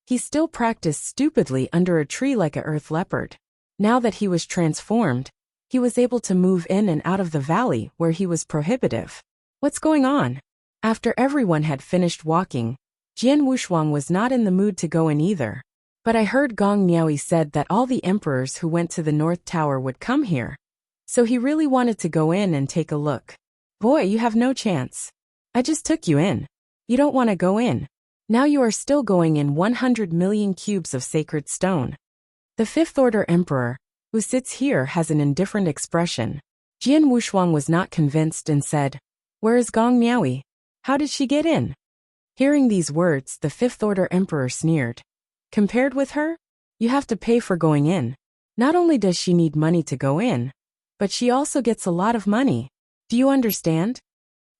He still practiced stupidly under a tree like a earth leopard. Now that he was transformed, he was able to move in and out of the valley where he was prohibitive. What's going on? After everyone had finished walking, Jian Wushuang was not in the mood to go in either. But I heard Gong Niaoyi said that all the emperors who went to the North Tower would come here. So he really wanted to go in and take a look. Boy, you have no chance. I just took you in. You don't want to go in. Now you are still going in 100 million cubes of sacred stone. The Fifth Order Emperor, who sits here, has an indifferent expression. Jian Wushuang was not convinced and said, "Where is Gong Niaoyi? How did she get in?" Hearing these words, the Fifth Order Emperor sneered. Compared with her? You have to pay for going in. Not only does she need money to go in, but she also gets a lot of money. Do you understand?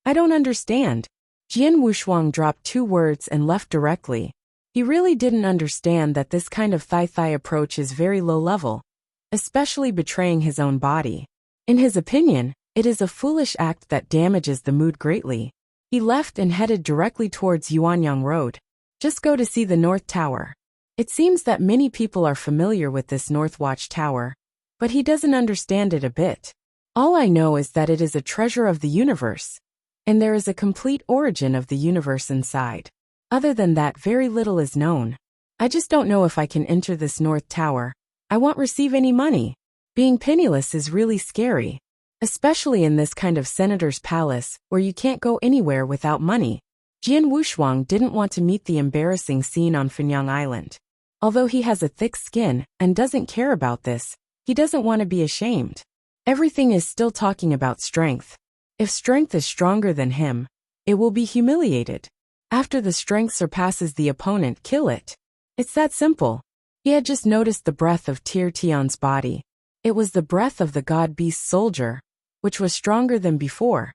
I don't understand. Jian Wushuang dropped 2 words and left directly. He really didn't understand that this kind of thigh approach is very low level, especially betraying his own body. In his opinion, it is a foolish act that damages the mood greatly. He left and headed directly towards Yuanyang Road. Just go to see the North Tower. It seems that many people are familiar with this North Watch Tower, but he doesn't understand it a bit. All I know is that it is a treasure of the universe, and there is a complete origin of the universe inside. Other than that, very little is known. I just don't know if I can enter this North Tower. I won't receive any money. Being penniless is really scary, especially in this kind of senator's palace where you can't go anywhere without money. Jian Wushuang didn't want to meet the embarrassing scene on Fenyang Island. Although he has a thick skin and doesn't care about this, he doesn't want to be ashamed. Everything is still talking about strength. If strength is stronger than him, it will be humiliated. After the strength surpasses the opponent, kill it. It's that simple. He had just noticed the breath of Tir Tian's body. It was the breath of the god-beast soldier, which was stronger than before,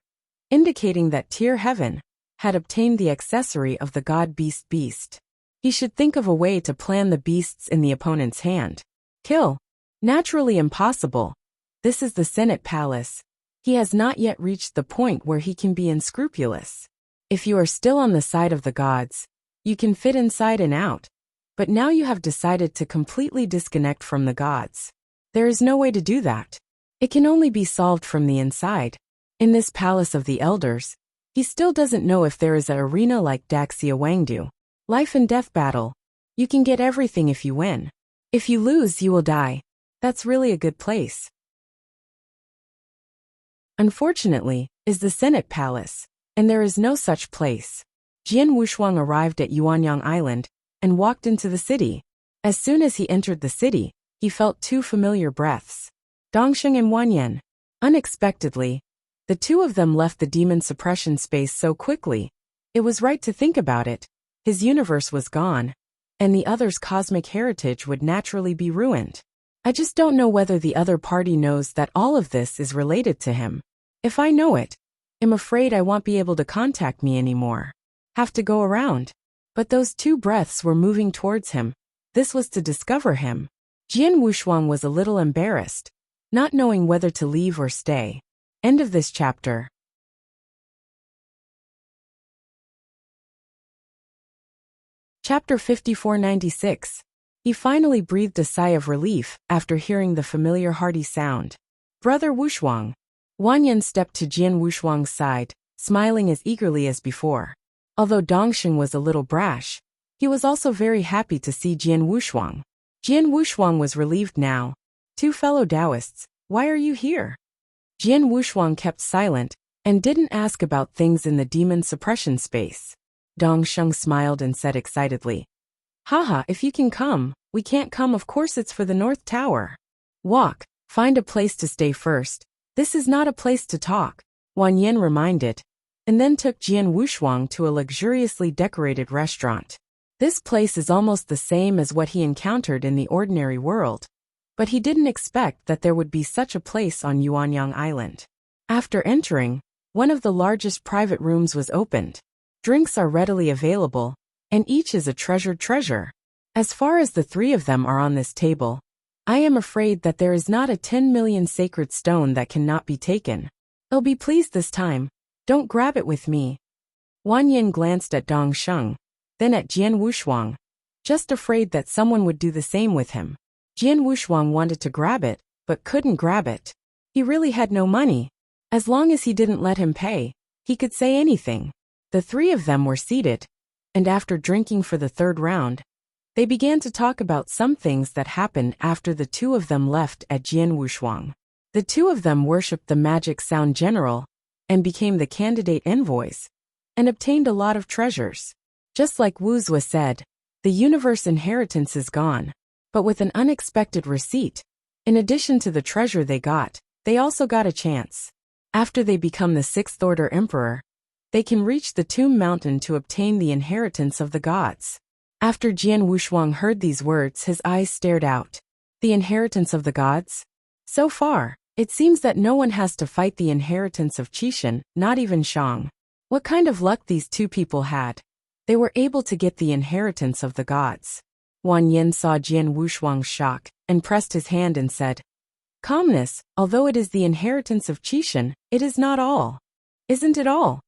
indicating that Tir Heaven had obtained the accessory of the god-beast beast. He should think of a way to plan the beasts in the opponent's hand. Kill. Naturally impossible. This is the Senate Palace. He has not yet reached the point where he can be unscrupulous. If you are still on the side of the gods, you can fit inside and out. But now you have decided to completely disconnect from the gods. There is no way to do that. It can only be solved from the inside. In this Palace of the Elders, he still doesn't know if there is an arena like Daxia Wangdu. Life and death battle. You can get everything if you win. If you lose, you will die. That's really a good place. Unfortunately, is the Senate Palace, and there is no such place. Jian Wushuang arrived at Yuanyang Island and walked into the city. As soon as he entered the city, he felt 2 familiar breaths. Dongsheng and Wanyan. Unexpectedly, the 2 of them left the demon suppression space so quickly. It was right to think about it. His universe was gone, and the other's cosmic heritage would naturally be ruined. I just don't know whether the other party knows that all of this is related to him. If I know it, I'm afraid I won't be able to contact me anymore. Have to go around. But those 2 breaths were moving towards him. This was to discover him. Jian Wushuang was a little embarrassed, not knowing whether to leave or stay. End of this chapter. Chapter 5496. He finally breathed a sigh of relief after hearing the familiar hearty sound. Brother Wushuang. Wanyan stepped to Jian Wushuang's side, smiling as eagerly as before. Although Dongsheng was a little brash, he was also very happy to see Jian Wushuang. Jian Wushuang was relieved now. 2 fellow Taoists, why are you here? Jian Wushuang kept silent and didn't ask about things in the demon suppression space. Dongsheng smiled and said excitedly, "Haha, if you can come, we can't come, of course it's for the North Tower. Walk, find a place to stay first. This is not a place to talk," Wan Yin reminded, and then took Jian Wushuang to a luxuriously decorated restaurant. This place is almost the same as what he encountered in the ordinary world, but he didn't expect that there would be such a place on Yuanyang Island. After entering, one of the largest private rooms was opened. Drinks are readily available, and each is a treasured treasure. As far as the 3 of them are on this table, I am afraid that there is not a 10 million sacred stone that cannot be taken. I'll be pleased this time. Don't grab it with me. Wan Yin glanced at Dongsheng, then at Jian Wushuang. just afraid that someone would do the same with him. Jian Wushuang wanted to grab it, but couldn't grab it. He really had no money. As long as he didn't let him pay, he could say anything. The three of them were seated, and after drinking for the third round, they began to talk about some things that happened after the two of them left at Jian Wushuang. The two of them worshipped the magic sound general and became the candidate envoys and obtained a lot of treasures. Just like Wuxia said, the universe inheritance is gone, but with an unexpected receipt. In addition to the treasure they got, they also got a chance. After they become the Sixth Order Emperor, they can reach the Tomb Mountain to obtain the inheritance of the gods. After Jian Wushuang heard these words, his eyes stared out. The inheritance of the gods? So far, it seems that no one has to fight the inheritance of Qishan, not even Shang. What kind of luck these two people had? They were able to get the inheritance of the gods. Wang Yin saw Jian Wushuang's shock and pressed his hand and said, "Calmness, although it is the inheritance of Qishan, it is not all. Isn't it all?"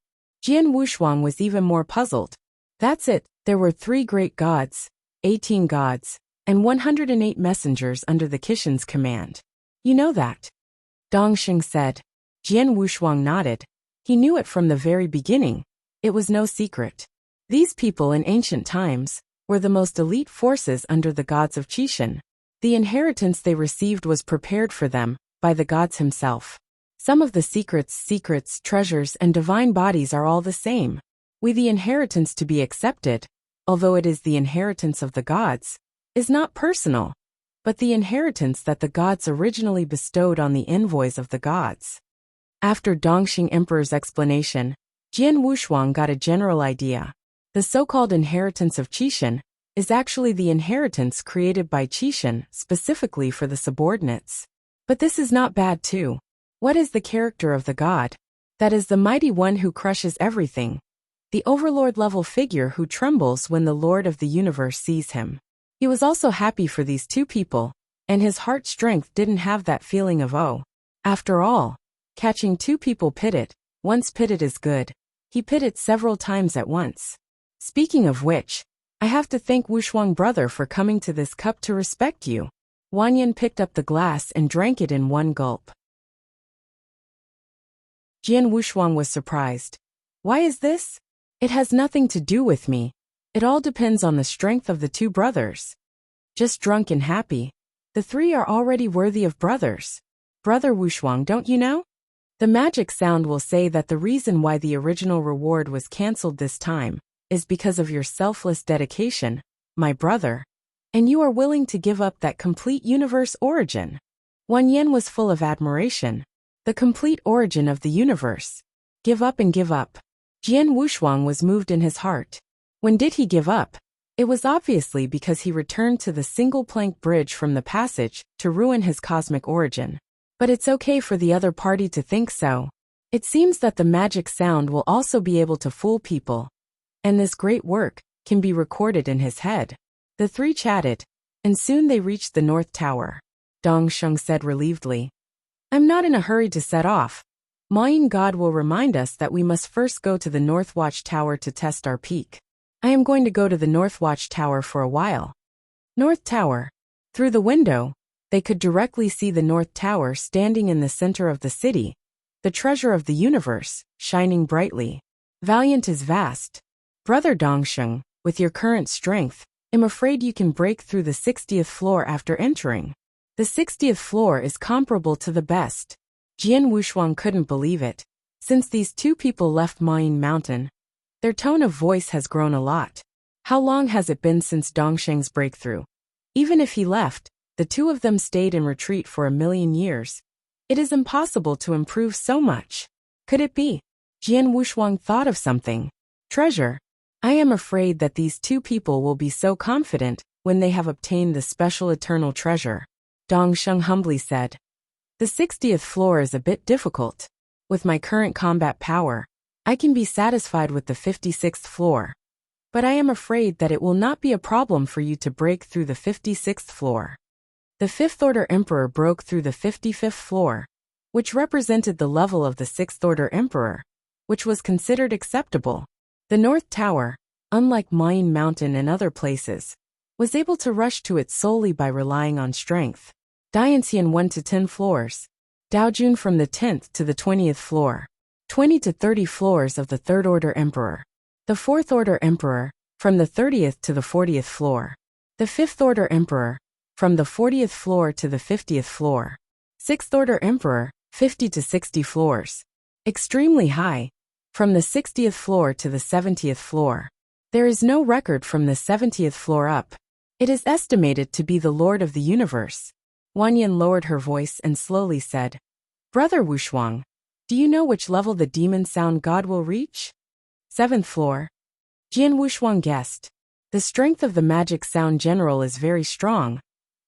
Jian Wushuang was even more puzzled. That's it, there were 3 great gods, 18 gods, and 108 messengers under the Qishan's command. You know that? Dongxing said. Jian Wushuang nodded. He knew it from the very beginning. It was no secret. These people in ancient times were the most elite forces under the gods of Qishan. The inheritance they received was prepared for them by the gods himself. Some of the secrets, treasures, and divine bodies are all the same. The inheritance to be accepted, although it is the inheritance of the gods, is not personal, but the inheritance that the gods originally bestowed on the envoys of the gods. After Dongxing Emperor's explanation, Jian Wushuang got a general idea. The so-called inheritance of Qishan is actually the inheritance created by Qishan specifically for the subordinates. But this is not bad too. What is the character of the god? That is the mighty one who crushes everything. The overlord-level figure who trembles when the Lord of the universe sees him. He was also happy for these two people, and his heart strength didn't have that feeling of oh. After all, catching two people pitted, once pitted is good. He pitted several times at once. Speaking of which, I have to thank Wushuang brother for coming to this cup to respect you. Wang Yin picked up the glass and drank it in one gulp. Jian Wushuang was surprised. Why is this? It has nothing to do with me. It all depends on the strength of the two brothers. Just drunk and happy. The three are already worthy of brothers. Brother Wushuang, don't you know? The magic sound will say that the reason why the original reward was cancelled this time is because of your selfless dedication, my brother. And you are willing to give up that complete universe origin. Wang Yin was full of admiration. The complete origin of the universe. Give up and give up. Jian Wushuang was moved in his heart. When did he give up? It was obviously because he returned to the single-plank bridge from the passage to ruin his cosmic origin. But it's okay for the other party to think so. It seems that the magic sound will also be able to fool people. And this great work can be recorded in his head. The three chatted, and soon they reached the North Tower. Dongsheng said relievedly, I'm not in a hurry to set off. Mayan God will remind us that we must first go to the North Watch Tower to test our peak. I am going to go to the North Watch Tower for a while. North Tower. Through the window, they could directly see the North Tower standing in the center of the city, the treasure of the universe, shining brightly. Valiant is vast. Brother Dongsheng, with your current strength, I'm afraid you can break through the 60th floor after entering. The 60th floor is comparable to the best. Jian Wushuang couldn't believe it. Since these two people left Mayan Mountain, their tone of voice has grown a lot. How long has it been since Dongsheng's breakthrough? Even if he left, the two of them stayed in retreat for 1,000,000 years. It is impossible to improve so much. Could it be? Jian Wushuang thought of something. Treasure. I am afraid that these two people will be so confident when they have obtained the special eternal treasure. Dongsheng humbly said. The 60th floor is a bit difficult. With my current combat power, I can be satisfied with the 56th floor. But I am afraid that it will not be a problem for you to break through the 56th floor. The Fifth Order Emperor broke through the 55th floor, which represented the level of the Sixth Order Emperor, which was considered acceptable. The North Tower, unlike Mayan Mountain and other places, was able to rush to it solely by relying on strength. Dianxian 1 to 10 floors. Daojun from the 10th to the 20th floor. 20 to 30 floors of the Third Order Emperor. The Fourth Order Emperor, from the 30th to the 40th floor. The Fifth Order Emperor, from the 40th floor to the 50th floor. Sixth Order Emperor, 50 to 60 floors. Extremely high, from the 60th floor to the 70th floor. There is no record from the 70th floor up. It is estimated to be the Lord of the Universe. Wanyan lowered her voice and slowly said, Brother Wushuang, do you know which level the demon sound god will reach? 7th floor. Jian Wushuang guessed. The strength of the magic sound general is very strong,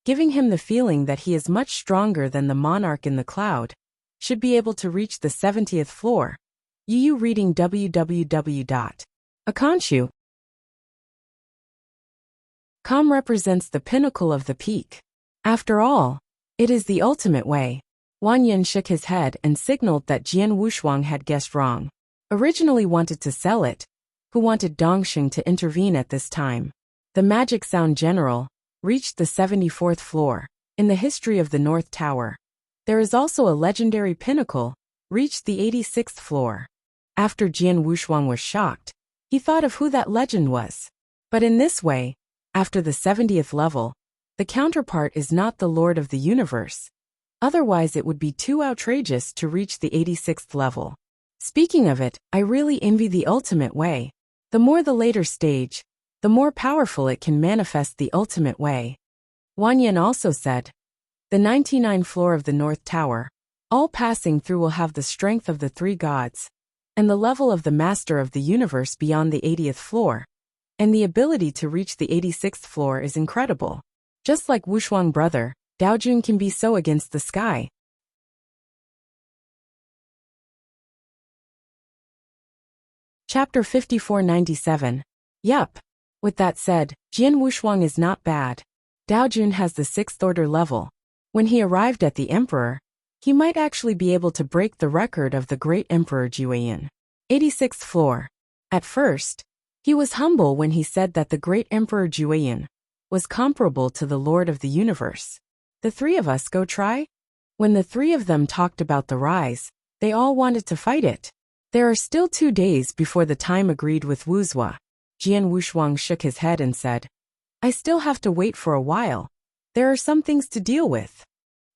giving him the feeling that he is much stronger than the monarch in the cloud, should be able to reach the 70th floor. Yu reading www.akanshu.com represents the pinnacle of the peak. After all, it is the ultimate way. Wanyan shook his head and signaled that Jian Wushuang had guessed wrong. Originally wanted to sell it, who wanted Dongxing to intervene at this time. The magic sound general reached the 74th floor. In the history of the North Tower, there is also a legendary pinnacle, reached the 86th floor. After Jian Wushuang was shocked, he thought of who that legend was. But in this way, after the 70th level, the counterpart is not the Lord of the Universe. Otherwise it would be too outrageous to reach the 86th level. Speaking of it, I really envy the ultimate way. The more the later stage, the more powerful it can manifest the ultimate way. Wanyan also said, the 99th floor of the North Tower, all passing through will have the strength of the three gods, and the level of the Master of the Universe beyond the 80th floor, and the ability to reach the 86th floor is incredible. Just like Wushuang brother, Daojun can be so against the sky. Chapter 5497. Yup. With that said, Jian Wushuang is not bad. Daojun has the 6th order level. When he arrived at the Emperor, he might actually be able to break the record of the great Emperor Jueyan. 86th floor. At first, he was humble when he said that the great Emperor Jueyan was comparable to the Lord of the Universe. The three of us go try? When the three of them talked about the rise, they all wanted to fight it. There are still 2 days before the time agreed with Wuxia. Jian Wushuang shook his head and said, I still have to wait for a while. There are some things to deal with.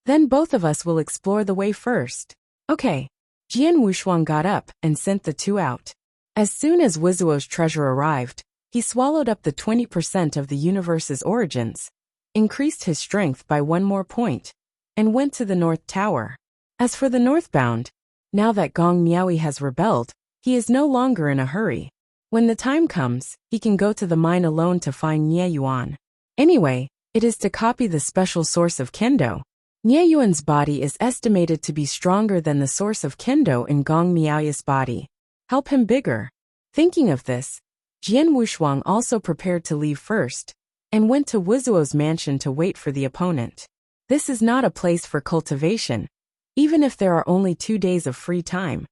Then both of us will explore the way first. Okay. Jian Wushuang got up and sent the two out. As soon as Wuxia's treasure arrived, he swallowed up the 20% of the universe's origins, increased his strength by 1 more point, and went to the North Tower. As for the northbound, now that Gong Miaoyi has rebelled, he is no longer in a hurry. When the time comes, he can go to the mine alone to find Nie Yuan. Anyway, it is to copy the special source of Kendo. Nie Yuan's body is estimated to be stronger than the source of Kendo in Gong Miaoyi's body. Help him bigger. Thinking of this, Jian Wushuang also prepared to leave first, and went to Wuxia's mansion to wait for the opponent. This is not a place for cultivation, even if there are only 2 days of free time.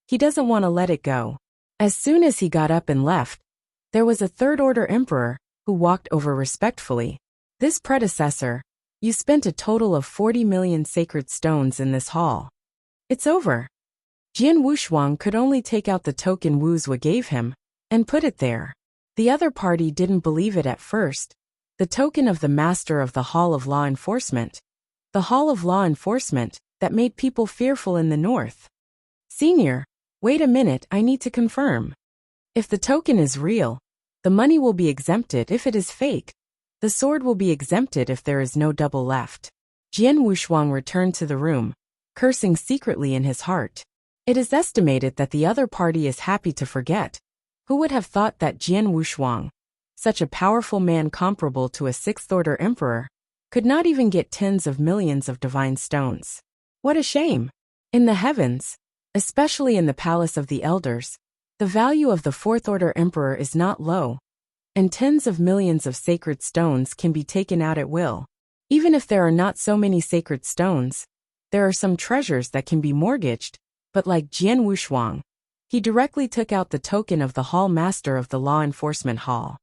He doesn't want to let it go. As soon as he got up and left, there was a third order emperor who walked over respectfully. This predecessor, you spent a total of 40 million sacred stones in this hall. It's over. Jian Wushuang could only take out the token Wuxia gave him and put it there. The other party didn't believe it at first. The token of the master of the Hall of Law Enforcement. The Hall of Law Enforcement that made people fearful in the north. Senior, wait a minute, I need to confirm. If the token is real, the money will be exempted. If it is fake, the sword will be exempted if there is no double left. Jian Wushuang returned to the room, cursing secretly in his heart. It is estimated that the other party is happy to forget. Who would have thought that Jian Wushuang, such a powerful man comparable to a 6th order emperor, could not even get tens of millions of divine stones? What a shame! In the heavens, especially in the palace of the elders, the value of the 4th order emperor is not low, and tens of millions of sacred stones can be taken out at will. Even if there are not so many sacred stones, there are some treasures that can be mortgaged, but like Jian Wushuang, he directly took out the token of the hall master of the law enforcement hall.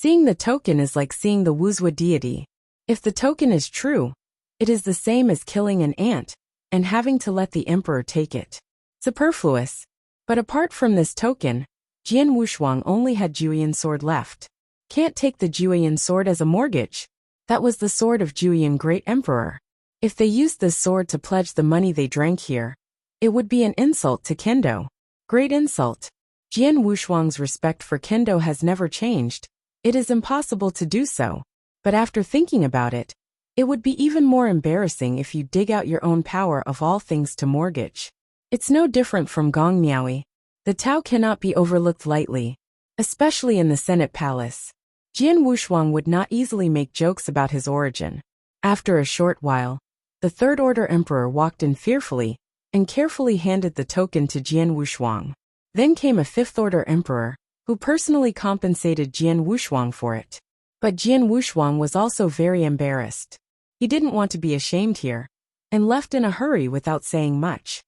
Seeing the token is like seeing the Wuxia deity. If the token is true, it is the same as killing an ant and having to let the emperor take it. Superfluous. But apart from this token, Jian Wushuang only had Juyin sword left. Can't take the Juyin sword as a mortgage. That was the sword of Juyin Great Emperor. If they used this sword to pledge the money they drank here, it would be an insult to Kendo. Great insult. Jian Wushuang's respect for Kendo has never changed. It is impossible to do so. But after thinking about it, it would be even more embarrassing if you dig out your own power of all things to mortgage. It's no different from Gong Miaoi. The Tao cannot be overlooked lightly, especially in the Senate Palace. Jian Wushuang would not easily make jokes about his origin. After a short while, the Third Order Emperor walked in fearfully and carefully handed the token to Jian Wushuang. Then came a Fifth Order Emperor, who personally compensated Jian Wushuang for it. But Jian Wushuang was also very embarrassed. He didn't want to be ashamed here, and left in a hurry without saying much.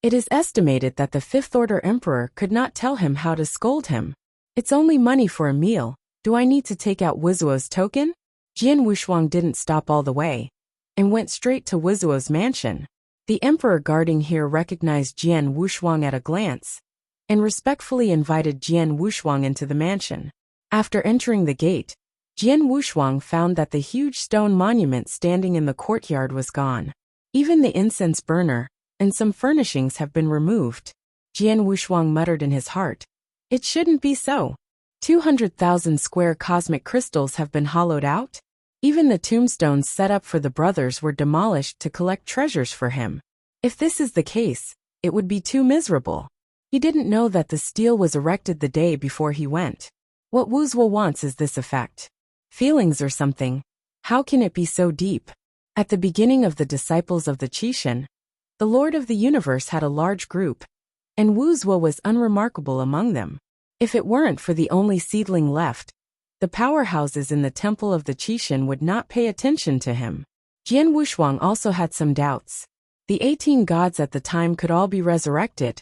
It is estimated that the Fifth Order Emperor could not tell him how to scold him. It's only money for a meal. Do I need to take out Wuzuo's token? Jian Wushuang didn't stop all the way, and went straight to Wuzuo's mansion. The emperor guarding here recognized Jian Wushuang at a glance, and respectfully invited Jian Wushuang into the mansion. After entering the gate, Jian Wushuang found that the huge stone monument standing in the courtyard was gone. Even the incense burner and some furnishings have been removed. Jian Wushuang muttered in his heart, "It shouldn't be so. 200,000 square cosmic crystals have been hollowed out? Even the tombstones set up for the brothers were demolished to collect treasures for him. If this is the case, it would be too miserable." He didn't know that the stele was erected the day before he went. What Wuzuo wants is this effect. Feelings or something. How can it be so deep? At the beginning of the disciples of the Qixin, the Lord of the Universe had a large group, and Wuzuo was unremarkable among them. If it weren't for the only seedling left, the powerhouses in the temple of the Qixin would not pay attention to him. Jian Wushuang also had some doubts. The 18 gods at the time could all be resurrected,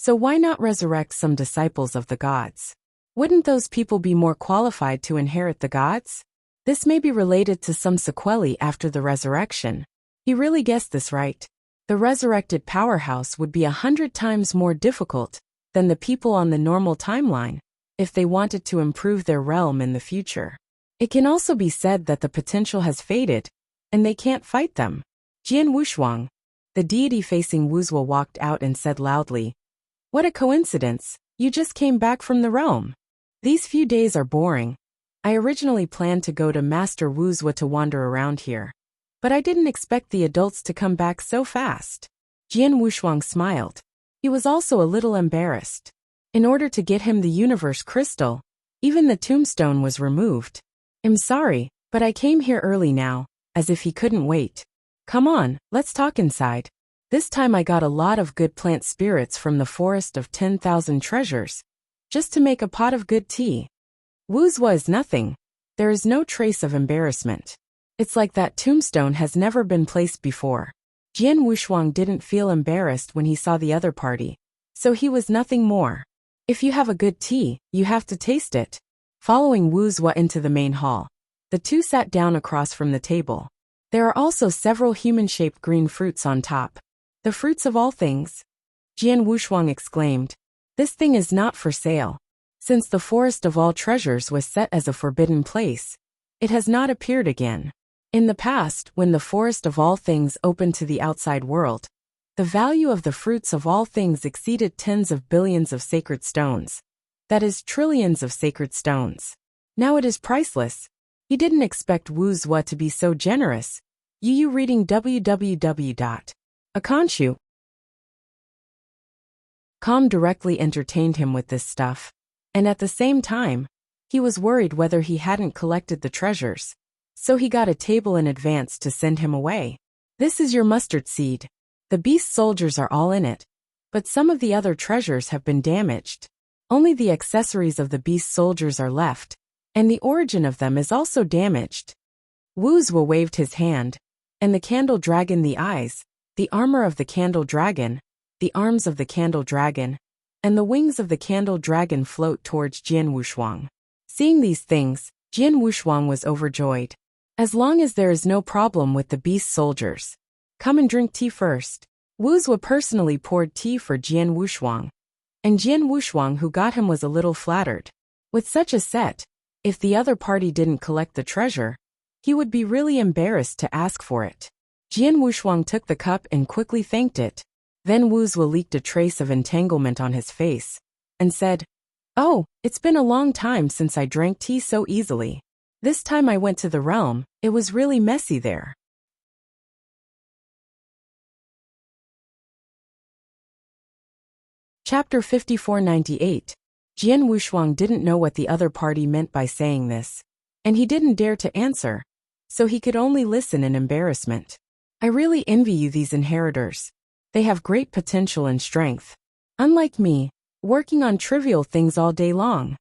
so why not resurrect some disciples of the gods? Wouldn't those people be more qualified to inherit the gods? This may be related to some sequelae after the resurrection. He really guessed this right. The resurrected powerhouse would be 100 times more difficult than the people on the normal timeline if they wanted to improve their realm in the future. It can also be said that the potential has faded, and they can't fight them. Jian Wushuang, the deity facing Wuzuo, walked out and said loudly, "What a coincidence, you just came back from the realm. These few days are boring. I originally planned to go to Master Wuzuo to wander around here, but I didn't expect the adults to come back so fast." Jian Wushuang smiled. He was also a little embarrassed. In order to get him the universe crystal, even the tombstone was removed. "I'm sorry, but I came here early now," as if he couldn't wait. "Come on, let's talk inside. This time I got a lot of good plant spirits from the forest of 10,000 treasures, just to make a pot of good tea." Wuzuo is nothing. There is no trace of embarrassment. It's like that tombstone has never been placed before. Jian Wushuang didn't feel embarrassed when he saw the other party, so he was nothing more. If you have a good tea, you have to taste it. Following Wuzuo into the main hall, the two sat down across from the table. There are also several human-shaped green fruits on top. "The fruits of all things," Jian Wushuang exclaimed. "This thing is not for sale. Since the forest of all treasures was set as a forbidden place, it has not appeared again. In the past, when the forest of all things opened to the outside world, the value of the fruits of all things exceeded tens of billions of sacred stones. That is, trillions of sacred stones. Now it is priceless." He didn't expect Wuzuo to be so generous. Yu reading www.akanshu.com directly entertained him with this stuff. And at the same time, he was worried whether he hadn't collected the treasures. So he got a table in advance to send him away. "This is your mustard seed. The beast soldiers are all in it, but some of the other treasures have been damaged. Only the accessories of the beast soldiers are left, and the origin of them is also damaged." Wuzuo waved his hand, and the candle dragon, the eyes, the armor of the candle dragon, the arms of the candle dragon, and the wings of the candle dragon float towards Jian Wushuang. Seeing these things, Jian Wushuang was overjoyed. As long as there is no problem with the beast soldiers. Come and drink tea first. Wuxia personally poured tea for Jian Wushuang. And Jian Wushuang who got him was a little flattered. With such a set, if the other party didn't collect the treasure, he would be really embarrassed to ask for it. Jian Wushuang took the cup and quickly thanked it. Then Wuxia leaked a trace of entanglement on his face, and said, "Oh, it's been a long time since I drank tea so easily. This time I went to the realm, it was really messy there." Chapter 5498. Jian Wushuang didn't know what the other party meant by saying this, and he didn't dare to answer, so he could only listen in embarrassment. I really envy you these inheritors. They have great potential and strength. Unlike me, working on trivial things all day long.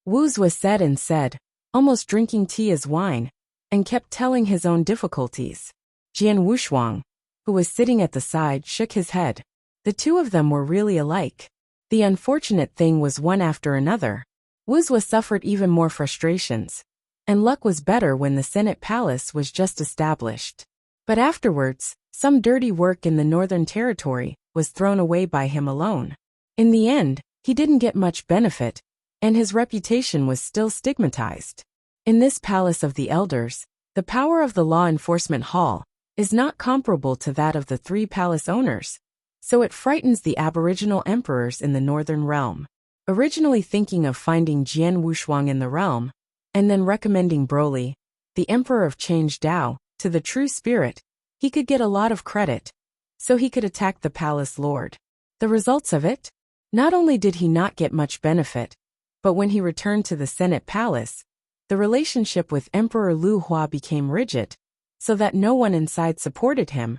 Wuxia said and said, almost drinking tea as wine, and kept telling his own difficulties. Jian Wushuang, who was sitting at the side, shook his head. The two of them were really alike. The unfortunate thing was one after another. Wuxia suffered even more frustrations, and luck was better when the Senate Palace was just established. But afterwards, some dirty work in the Northern Territory was thrown away by him alone. In the end, he didn't get much benefit, and his reputation was still stigmatized. In this Palace of the Elders, the power of the Law Enforcement Hall is not comparable to that of the three palace owners, so it frightens the aboriginal emperors in the Northern Realm. Originally thinking of finding Jian Wushuang in the realm, and then recommending Broly, the Emperor of Change Dao, to the true spirit, he could get a lot of credit, so he could attack the palace lord. The results of it? Not only did he not get much benefit, but when he returned to the Senate Palace, the relationship with Emperor Lu Hua became rigid, so that no one inside supported him,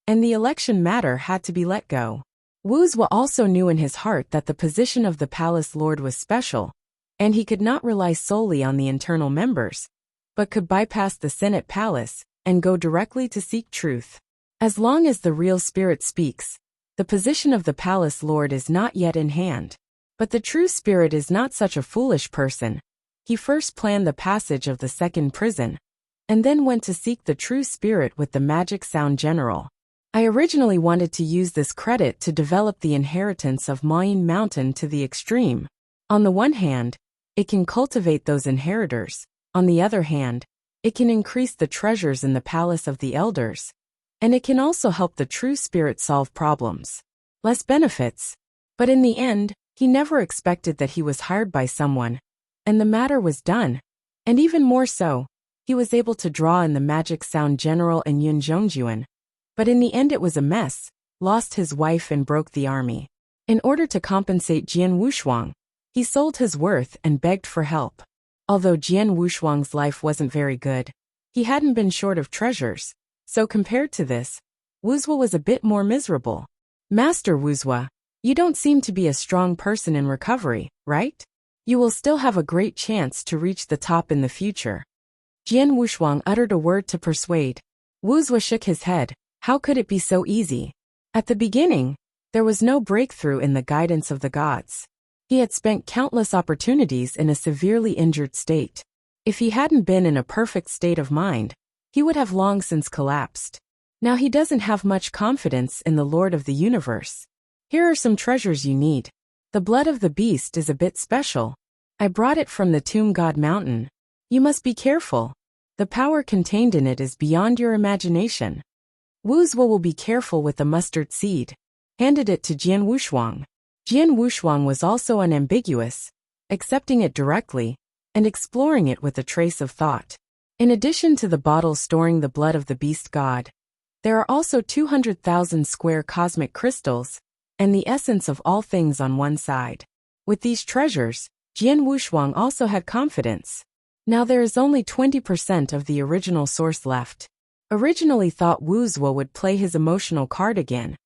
and the election matter had to be let go. Wuxia also knew in his heart that the position of the palace lord was special, and he could not rely solely on the internal members, but could bypass the Senate Palace and go directly to seek truth. As long as the real spirit speaks, the position of the palace lord is not yet in hand. But the true spirit is not such a foolish person. He first planned the passage of the second prison, and then went to seek the true spirit with the magic sound general. I originally wanted to use this credit to develop the inheritance of Mayin Mountain to the extreme. On the one hand, it can cultivate those inheritors. On the other hand, it can increase the treasures in the Palace of the Elders, and it can also help the true spirit solve problems. Less benefits. But in the end, he never expected that he was hired by someone, and the matter was done. And even more so, he was able to draw in the magic sound general and Yun Zhongjuan. But in the end it was a mess, lost his wife and broke the army. In order to compensate Jian Wushuang, he sold his worth and begged for help. Although Jian Wushuang's life wasn't very good, he hadn't been short of treasures, so compared to this, Wuxia was a bit more miserable. Master Wuxia, you don't seem to be a strong person in recovery, right? You will still have a great chance to reach the top in the future. Jian Wushuang uttered a word to persuade. Wuxia shook his head. How could it be so easy? At the beginning, there was no breakthrough in the guidance of the gods. He had spent countless opportunities in a severely injured state. If he hadn't been in a perfect state of mind, he would have long since collapsed. Now he doesn't have much confidence in the Lord of the Universe. Here are some treasures you need. The blood of the beast is a bit special. I brought it from the Tomb God Mountain. You must be careful. The power contained in it is beyond your imagination. Wuxia will be careful with the mustard seed. Handed it to Jian Wushuang. Jian Wushuang was also unambiguous, accepting it directly, and exploring it with a trace of thought. In addition to the bottle storing the blood of the beast god, there are also 200,000 square cosmic crystals, and the essence of all things on one side. With these treasures, Jian Wushuang also had confidence. Now there is only 20% of the original source left. Originally thought Wuxia would play his emotional card again,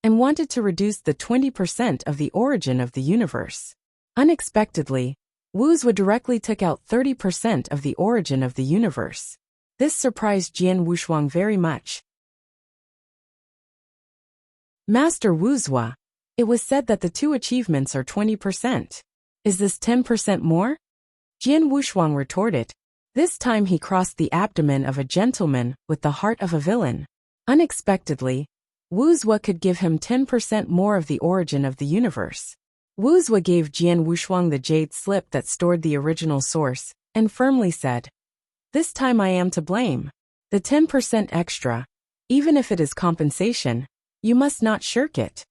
and wanted to reduce the 20% of the origin of the universe. Unexpectedly, Wuxia directly took out 30% of the origin of the universe. This surprised Jian Wushuang very much. Master Wuxia, It was said that the two achievements are 20%. Is this 10% more? Jian Wushuang retorted. This time he crossed the abdomen of a gentleman with the heart of a villain. Unexpectedly, Wu Zhuo could give him 10% more of the origin of the universe. Wu Zhuo gave Jian Wushuang the jade slip that stored the original source, and firmly said, "This time I am to blame. The 10% extra, even if it is compensation, you must not shirk it."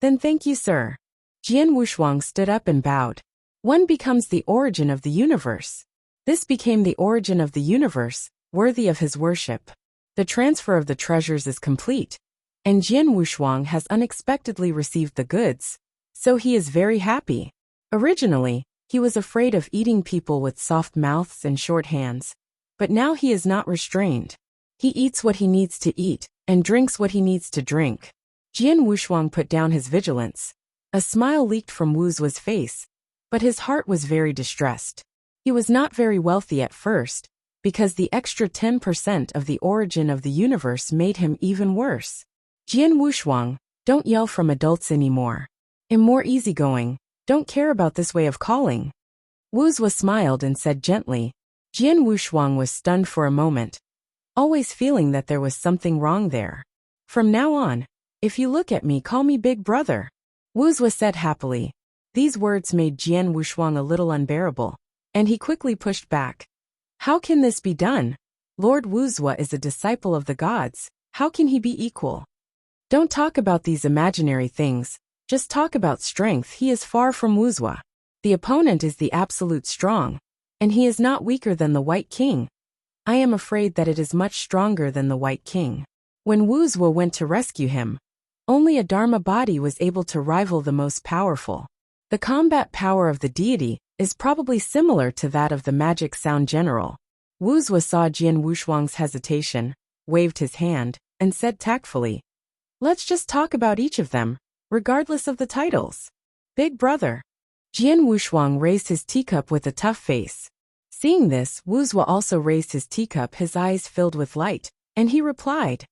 "Then thank you, sir." Jian Wushuang stood up and bowed. One becomes the origin of the universe. This became the origin of the universe, worthy of his worship. The transfer of the treasures is complete, and Jian Wushuang has unexpectedly received the goods, so he is very happy. Originally, he was afraid of eating people with soft mouths and short hands, but now he is not restrained. He eats what he needs to eat, and drinks what he needs to drink. Jian Wushuang put down his vigilance. A smile leaked from Wu Zhuo's face, but his heart was very distressed. He was not very wealthy at first, because the extra 10% of the origin of the universe made him even worse. Jian Wushuang, don't yell from adults anymore. I'm more easygoing, don't care about this way of calling. Wu Zhuo smiled and said gently. Jian Wushuang was stunned for a moment, always feeling that there was something wrong there. From now on, if you look at me, call me Big Brother. Wu Zhuo said happily. These words made Jian Wushuang a little unbearable, and he quickly pushed back. How can this be done? Lord Wu Zhuo is a disciple of the gods. How can he be equal? Don't talk about these imaginary things, just talk about strength. He is far from Wu Zhuo. The opponent is the absolute strong, and he is not weaker than the White King. I am afraid that it is much stronger than the White King. When Wu Zhuo went to rescue him, only a Dharma body was able to rival the most powerful. The combat power of the deity is probably similar to that of the magic sound general. Wu Zhuo saw Jian Wushuang's hesitation, waved his hand, and said tactfully, "Let's just talk about each of them, regardless of the titles." Big Brother. Jian Wushuang raised his teacup with a tough face. Seeing this, Wu Zhuo also raised his teacup, his eyes filled with light, and he replied,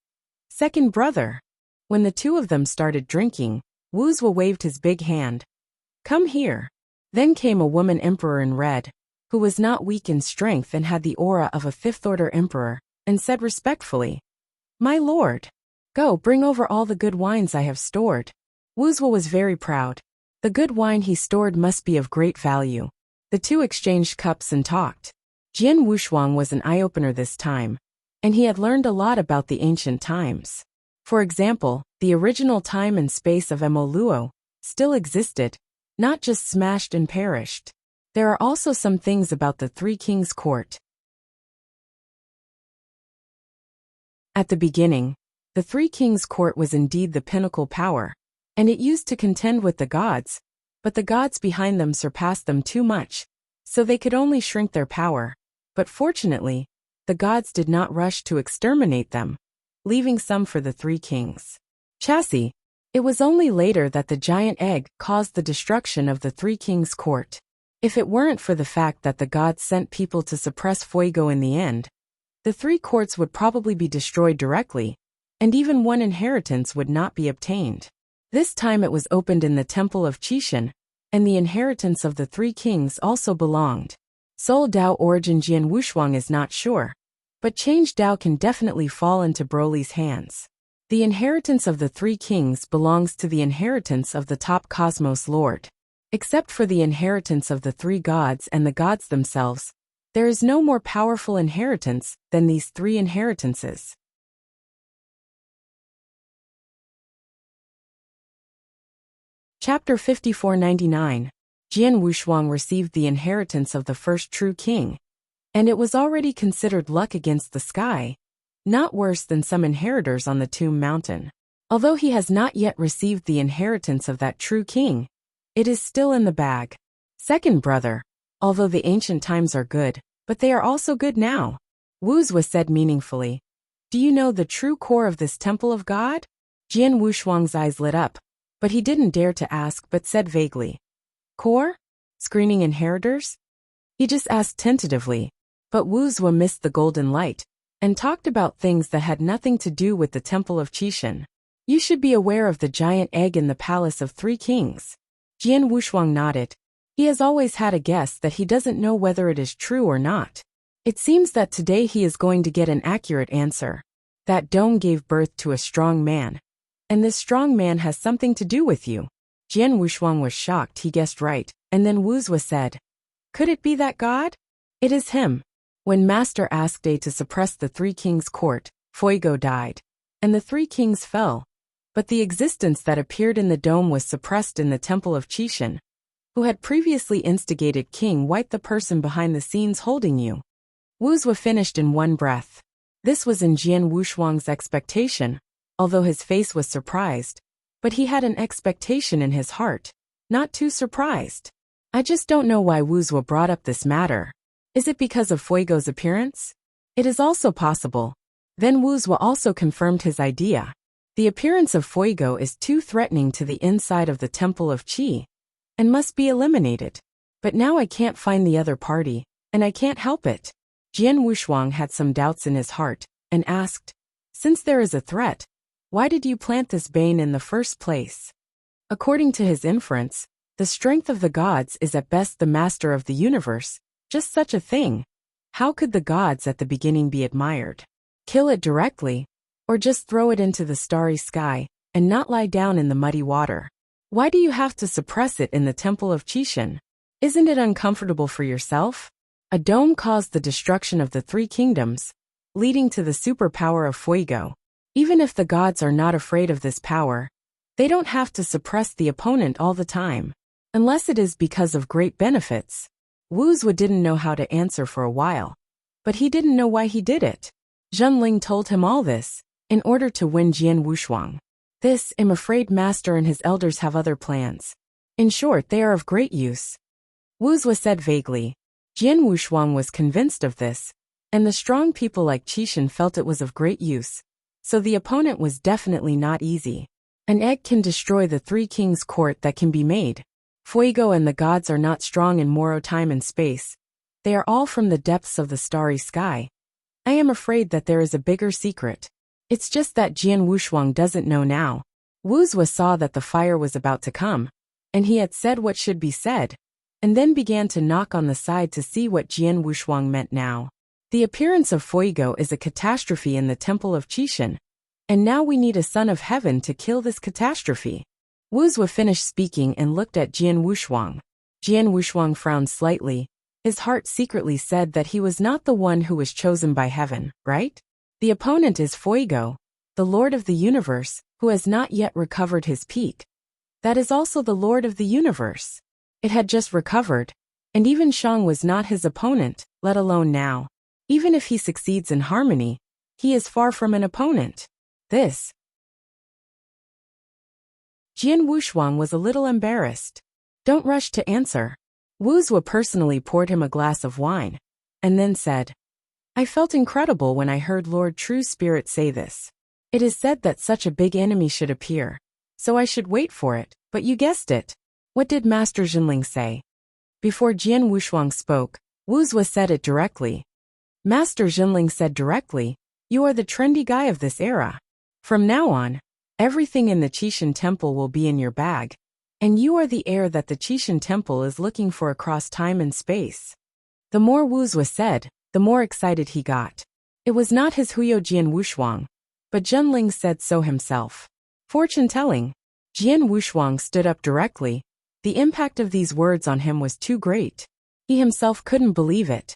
"Second Brother." When the two of them started drinking, Wu Zhuo waved his big hand. "Come here." Then came a woman emperor in red, who was not weak in strength and had the aura of a fifth-order emperor, and said respectfully, "My lord, go bring over all the good wines I have stored." Wu Zhuo was very proud. The good wine he stored must be of great value. The two exchanged cups and talked. Jian Wushuang was an eye-opener this time, and he had learned a lot about the ancient times. For example, the original time and space of Mo Luo still existed, not just smashed and perished. There are also some things about the Three Kings' Court. At the beginning, the Three Kings' Court was indeed the pinnacle power, and it used to contend with the gods, but the gods behind them surpassed them too much, so they could only shrink their power. But fortunately, the gods did not rush to exterminate them, leaving some for the Three Kings. Chassis. It was only later that the giant egg caused the destruction of the Three Kings' Court. If it weren't for the fact that the gods sent people to suppress Fuego in the end, the three courts would probably be destroyed directly, and even one inheritance would not be obtained. This time it was opened in the Temple of Qixin, and the inheritance of the Three Kings also belonged. Soul Dao origin Jian Wushuang is not sure, but Change Dao can definitely fall into Broly's hands. The inheritance of the Three Kings belongs to the inheritance of the top Cosmos Lord. Except for the inheritance of the three gods and the gods themselves, there is no more powerful inheritance than these three inheritances. Chapter 5499. Jian Wushuang received the inheritance of the first true king, and it was already considered luck against the sky, not worse than some inheritors on the Tomb Mountain. Although he has not yet received the inheritance of that true king, it is still in the bag. Second Brother. Although the ancient times are good, but they are also good now. Wu Zhuo said meaningfully. Do you know the true core of this temple of God? Jian Wushuang's eyes lit up, but he didn't dare to ask but said vaguely. Core? Screening inheritors? He just asked tentatively, but Wu Zhuo missed the golden light, and talked about things that had nothing to do with the Temple of Qixin. You should be aware of the giant egg in the palace of 3 kings. Jian Wushuang nodded. He has always had a guess that he doesn't know whether it is true or not. It seems that today he is going to get an accurate answer. That dome gave birth to a strong man. And this strong man has something to do with you. Jian Wushuang was shocked he guessed right, and then Wuxia said, "Could it be that god?" "It is him." When Master asked A to suppress the 3 kings' court, Fuego died. And the 3 kings fell. But the existence that appeared in the dome was suppressed in the temple of Qixin, who had previously instigated King White, the person behind the scenes holding you. Wuxia finished in one breath. This was in Jian Wushuang's expectation, although his face was surprised. But he had an expectation in his heart, not too surprised. I just don't know why Wuxia brought up this matter. Is it because of Fuego's appearance? It is also possible. Then Wuxia also confirmed his idea. The appearance of Fuego is too threatening to the inside of the Temple of Qi, and must be eliminated. But now I can't find the other party, and I can't help it. Jian Wushuang had some doubts in his heart, and asked, "Since there is a threat, why did you plant this bane in the first place?" According to his inference, the strength of the gods is at best the master of the universe, just such a thing. How could the gods at the beginning be admired? Kill it directly, or just throw it into the starry sky, and not lie down in the muddy water? Why do you have to suppress it in the Temple of Qixin? Isn't it uncomfortable for yourself? A dome caused the destruction of the 3 kingdoms, leading to the superpower of Fuego. Even if the gods are not afraid of this power, they don't have to suppress the opponent all the time, unless it is because of great benefits. Wuxia didn't know how to answer for a while, but he didn't know why he did it. Zhenling told him all this, in order to win Jian Wushuang. This, I'm afraid Master and his elders have other plans. In short, they are of great use. Wuxia said vaguely. Jian Wushuang was convinced of this, and the strong people like Qixin felt it was of great use. So the opponent was definitely not easy. An egg can destroy the 3 kings' court that can be made. Fuego and the gods are not strong in Moro time and space. They are all from the depths of the starry sky. I am afraid that there is a bigger secret. It's just that Jian Wushuang doesn't know now. Wuxia saw that the fire was about to come, and he had said what should be said, and then began to knock on the side to see what Jian Wushuang meant now. The appearance of Fuego is a catastrophe in the Temple of Qixin, and now we need a son of heaven to kill this catastrophe. Wuxia finished speaking and looked at Jian Wushuang. Jian Wushuang frowned slightly. His heart secretly said that he was not the one who was chosen by heaven, right? The opponent is Fuego, the Lord of the universe, who has not yet recovered his peak. That is also the Lord of the universe. It had just recovered, and even Shang was not his opponent, let alone now. Even if he succeeds in harmony, he is far from an opponent. This. Jian Wushuang was a little embarrassed. Don't rush to answer. Wuxia personally poured him a glass of wine, and then said, I felt incredible when I heard Lord True Spirit say this. It is said that such a big enemy should appear, so I should wait for it, but you guessed it. What did Master Zhenling say? Before Jian Wushuang spoke, Wuxia said it directly. Master Zhenling said directly, you are the trendy guy of this era. From now on, everything in the Qixin Temple will be in your bag, and you are the heir that the Qixin Temple is looking for across time and space. The more Wuxia said, the more excited he got. It was not his Huyo Jian Wushuang, but Zhenling said so himself. Fortune-telling. Jian Wushuang stood up directly. The impact of these words on him was too great. He himself couldn't believe it.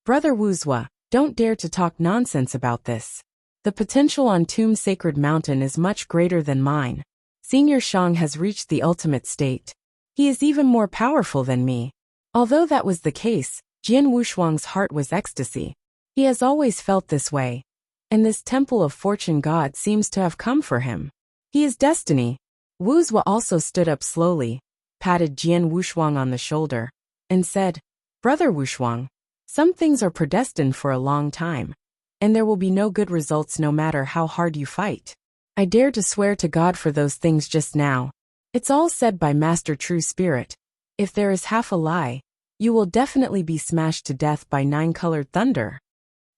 Brother Wuxia, don't dare to talk nonsense about this. The potential on Tomb Sacred Mountain is much greater than mine. Senior Shang has reached the ultimate state. He is even more powerful than me. Although that was the case, Jian Wushuang's heart was ecstasy. He has always felt this way, and this Temple of Fortune God seems to have come for him. He is destiny. Wuxia also stood up slowly, patted Jian Wushuang on the shoulder, and said, Brother Wushuang, some things are predestined for a long time, and there will be no good results no matter how hard you fight. I dare to swear to God for those things just now. It's all said by Master True Spirit. If there is half a lie, you will definitely be smashed to death by 9-colored thunder.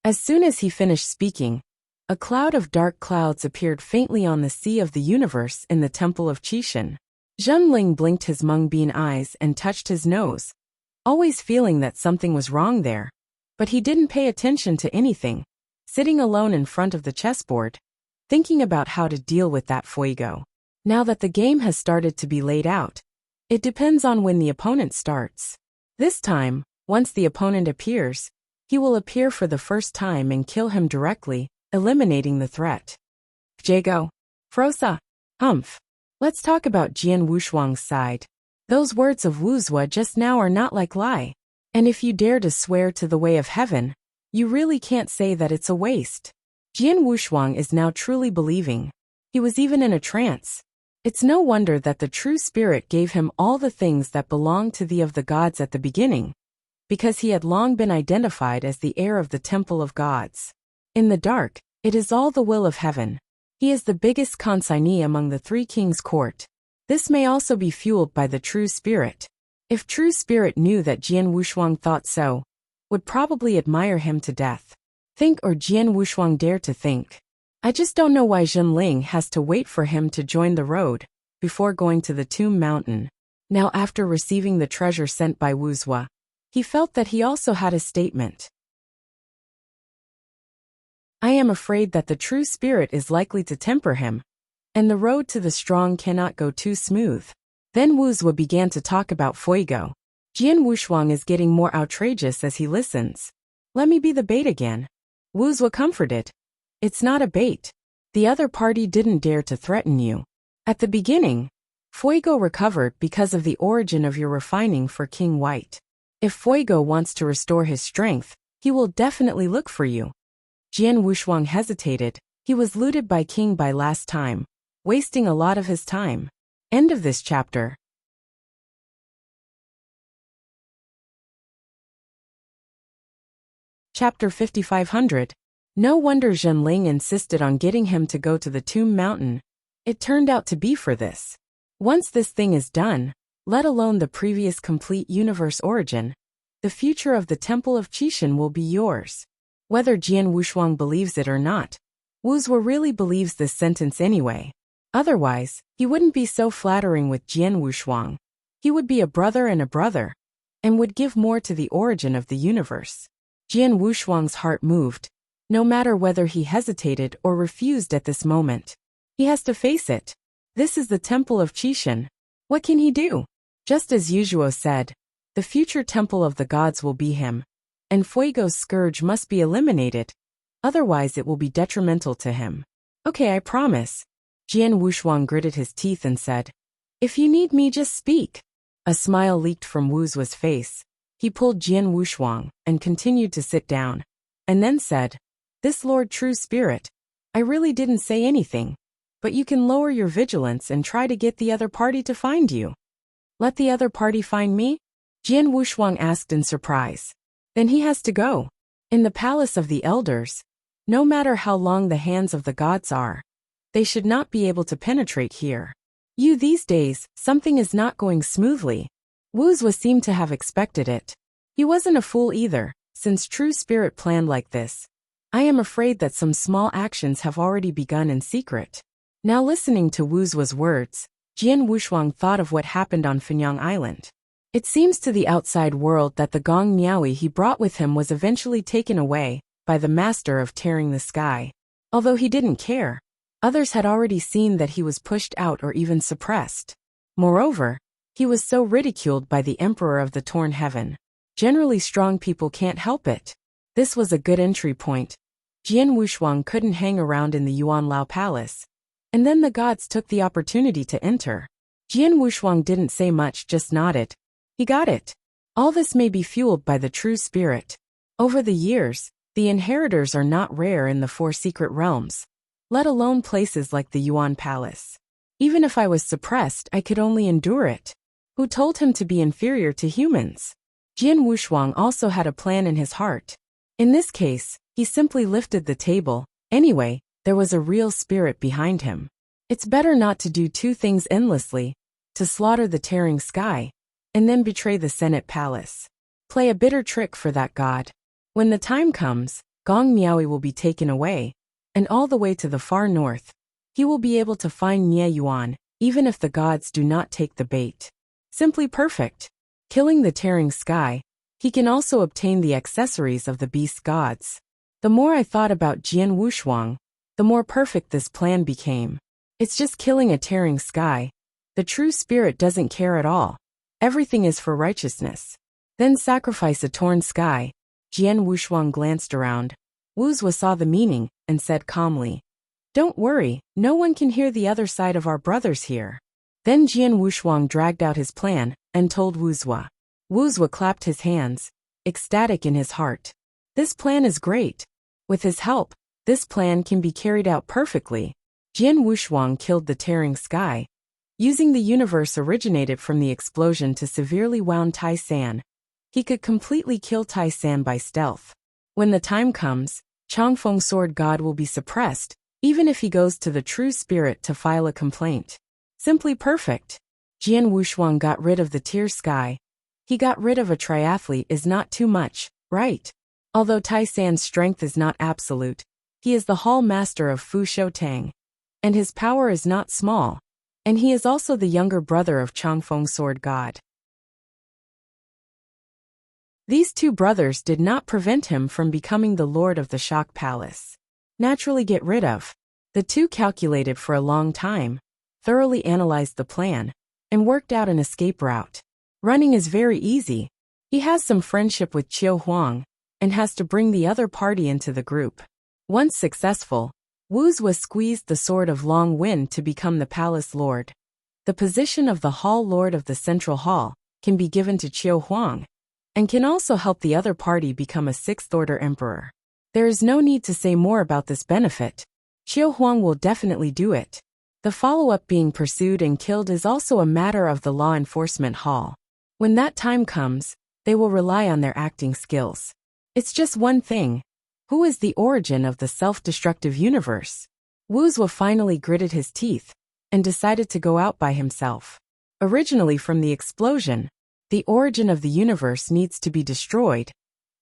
As soon as he finished speaking, A cloud of dark clouds appeared faintly on the sea of the universe in the temple of Qixin. Zhenling blinked his mung-bean eyes and touched his nose, always feeling that something was wrong there. But he didn't pay attention to anything, sitting alone in front of the chessboard, thinking about how to deal with that fuego. Now that the game has started to be laid out, it depends on when the opponent starts. This time, once the opponent appears, he will appear for the first time and kill him directly, eliminating the threat. Jago. Frosa. Humph. Let's talk about Jian Wushuang's side. Those words of Wuxia just now are not like lie. And if you dare to swear to the way of heaven, you really can't say that it's a waste. Jian Wushuang is now truly believing. He was even in a trance. It's no wonder that the true spirit gave him all the things that belonged to the of the gods at the beginning, because he had long been identified as the heir of the temple of gods. In the dark, it is all the will of heaven. He is the biggest consignee among the three kings' court. This may also be fueled by the true spirit. If true spirit knew that Jian Wushuang thought so, would probably admire him to death. Think or Jian Wushuang dare to think. I just don't know why Zhenling has to wait for him to join the road before going to the Tomb Mountain. Now after receiving the treasure sent by Wuxia, he felt that he also had a statement. I am afraid that the true spirit is likely to temper him, and the road to the strong cannot go too smooth. Then Wuxia began to talk about fuego. Jian Wushuang is getting more outrageous as he listens. Let me be the bait again. Wuxia comforted. It's not a bait. The other party didn't dare to threaten you. At the beginning, Fuego recovered because of the origin of your refining for King White. If Fuego wants to restore his strength, he will definitely look for you. Jian Wushuang hesitated. He was looted by King Bai last time, wasting a lot of his time. End of this chapter. Chapter 5500. No wonder Zhenling insisted on getting him to go to the Tomb Mountain. It turned out to be for this. Once this thing is done, let alone the previous complete universe origin, the future of the Temple of Qixin will be yours. Whether Jian Wushuang believes it or not, Wuxia really believes this sentence anyway. Otherwise, he wouldn't be so flattering with Jian Wushuang. He would be a brother, and would give more to the origin of the universe. Jian Wushuang's heart moved. No matter whether he hesitated or refused at this moment, he has to face it. This is the Temple of Qixin. What can he do? Just as Wuxia said, the future temple of the gods will be him, and Fuego's scourge must be eliminated, otherwise it will be detrimental to him. Okay, I promise. Jian Wushuang gritted his teeth and said, if you need me, just speak. A smile leaked from Wuxia's face. He pulled Jian Wushuang and continued to sit down, and then said, this Lord True Spirit, I really didn't say anything, but you can lower your vigilance and try to get the other party to find you. Let the other party find me? Jian Wushuang asked in surprise. Then he has to go. In the palace of the elders, no matter how long the hands of the gods are, they should not be able to penetrate here. These days, something is not going smoothly. Wuxia seemed to have expected it. He wasn't a fool either, since True Spirit planned like this. I am afraid that some small actions have already begun in secret. Now listening to Wuxia's words, Jian Wushuang thought of what happened on Fenyang Island. It seems to the outside world that the gong miaoi he brought with him was eventually taken away by the master of tearing the sky. Although he didn't care, others had already seen that he was pushed out or even suppressed. Moreover, he was so ridiculed by the emperor of the torn heaven. Generally strong people can't help it. This was a good entry point. Jian Wushuang couldn't hang around in the Yuanlao Palace. And then the gods took the opportunity to enter. Jian Wushuang didn't say much, just nodded. He got it. All this may be fueled by the true spirit. Over the years, the inheritors are not rare in the four secret realms, let alone places like the Yuan Palace. Even if I was suppressed, I could only endure it. Who told him to be inferior to humans? Jian Wushuang also had a plan in his heart. In this case, he simply lifted the table. Anyway, there was a real spirit behind him. It's better not to do two things endlessly, to slaughter the tearing sky, and then betray the Senate Palace. Play a bitter trick for that god. When the time comes, Gong Miaoi will be taken away, and all the way to the far north. He will be able to find Nie Yuan, even if the gods do not take the bait. Simply perfect. Killing the tearing sky, he can also obtain the accessories of the beast gods. The more I thought about Jian Wushuang, the more perfect this plan became. It's just killing a tearing sky. The true spirit doesn't care at all. Everything is for righteousness. Then sacrifice a torn sky. Jian Wushuang glanced around. Wuxia saw the meaning, and said calmly, "Don't worry, no one can hear the other side of our brothers here." Then Jian Wushuang dragged out his plan, and told Wuxia. Wuxia clapped his hands, ecstatic in his heart. This plan is great. With his help, this plan can be carried out perfectly. Jian Wushuang killed the tearing sky. Using the universe originated from the explosion to severely wound Tai San. He could completely kill Tai San by stealth. When the time comes, Changfeng Sword God will be suppressed, even if he goes to the true spirit to file a complaint. Simply perfect. Jian Wushuang got rid of the tear sky. He got rid of a triathlete is not too much, right? Although Tai San's strength is not absolute, he is the hall master of Fu Shoutang. And his power is not small. And he is also the younger brother of Changfeng Sword God. These two brothers did not prevent him from becoming the lord of the Shock Palace. Naturally get rid of. The two calculated for a long time, thoroughly analyzed the plan, and worked out an escape route. Running is very easy. He has some friendship with Qiu Huang, and has to bring the other party into the group. Once successful, Wuxia squeezed the sword of Long Wind to become the palace lord. The position of the hall lord of the central hall can be given to Qiu Huang, and can also help the other party become a sixth-order emperor. There is no need to say more about this benefit. Qiu Huang will definitely do it. The follow-up being pursued and killed is also a matter of the law enforcement hall. When that time comes, they will rely on their acting skills. It's just one thing. Who is the origin of the self-destructive universe? Wuxia finally gritted his teeth, and decided to go out by himself. Originally from the explosion, the origin of the universe needs to be destroyed,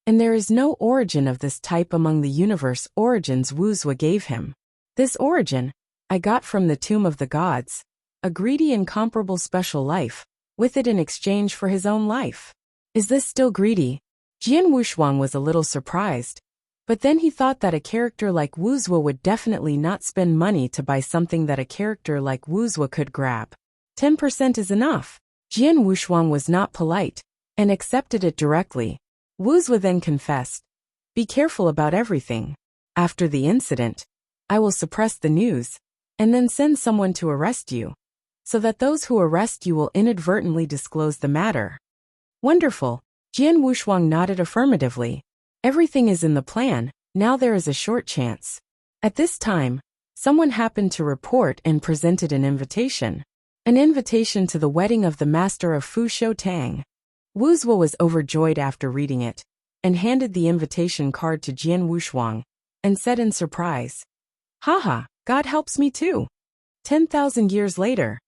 and there is no origin of this type among the universe origins Wuxia gave him. This origin, I got from the tomb of the gods, a greedy incomparable special life, with it in exchange for his own life. Is this still greedy? Jian Wushuang was a little surprised, but then he thought that a character like Wuxia would definitely not spend money to buy something that a character like Wuxia could grab. 10% is enough. Jian Wushuang was not polite, and accepted it directly. Wuxia then confessed, "Be careful about everything. After the incident, I will suppress the news, and then send someone to arrest you, so that those who arrest you will inadvertently disclose the matter." Wonderful. Jian Wushuang nodded affirmatively. Everything is in the plan, now there is a short chance. At this time, someone happened to report and presented an invitation. An invitation to the wedding of the master of Fu Shoutang. Wuxia was overjoyed after reading it, and handed the invitation card to Jian Wushuang, and said in surprise, "Haha, God helps me too." 10,000 years later,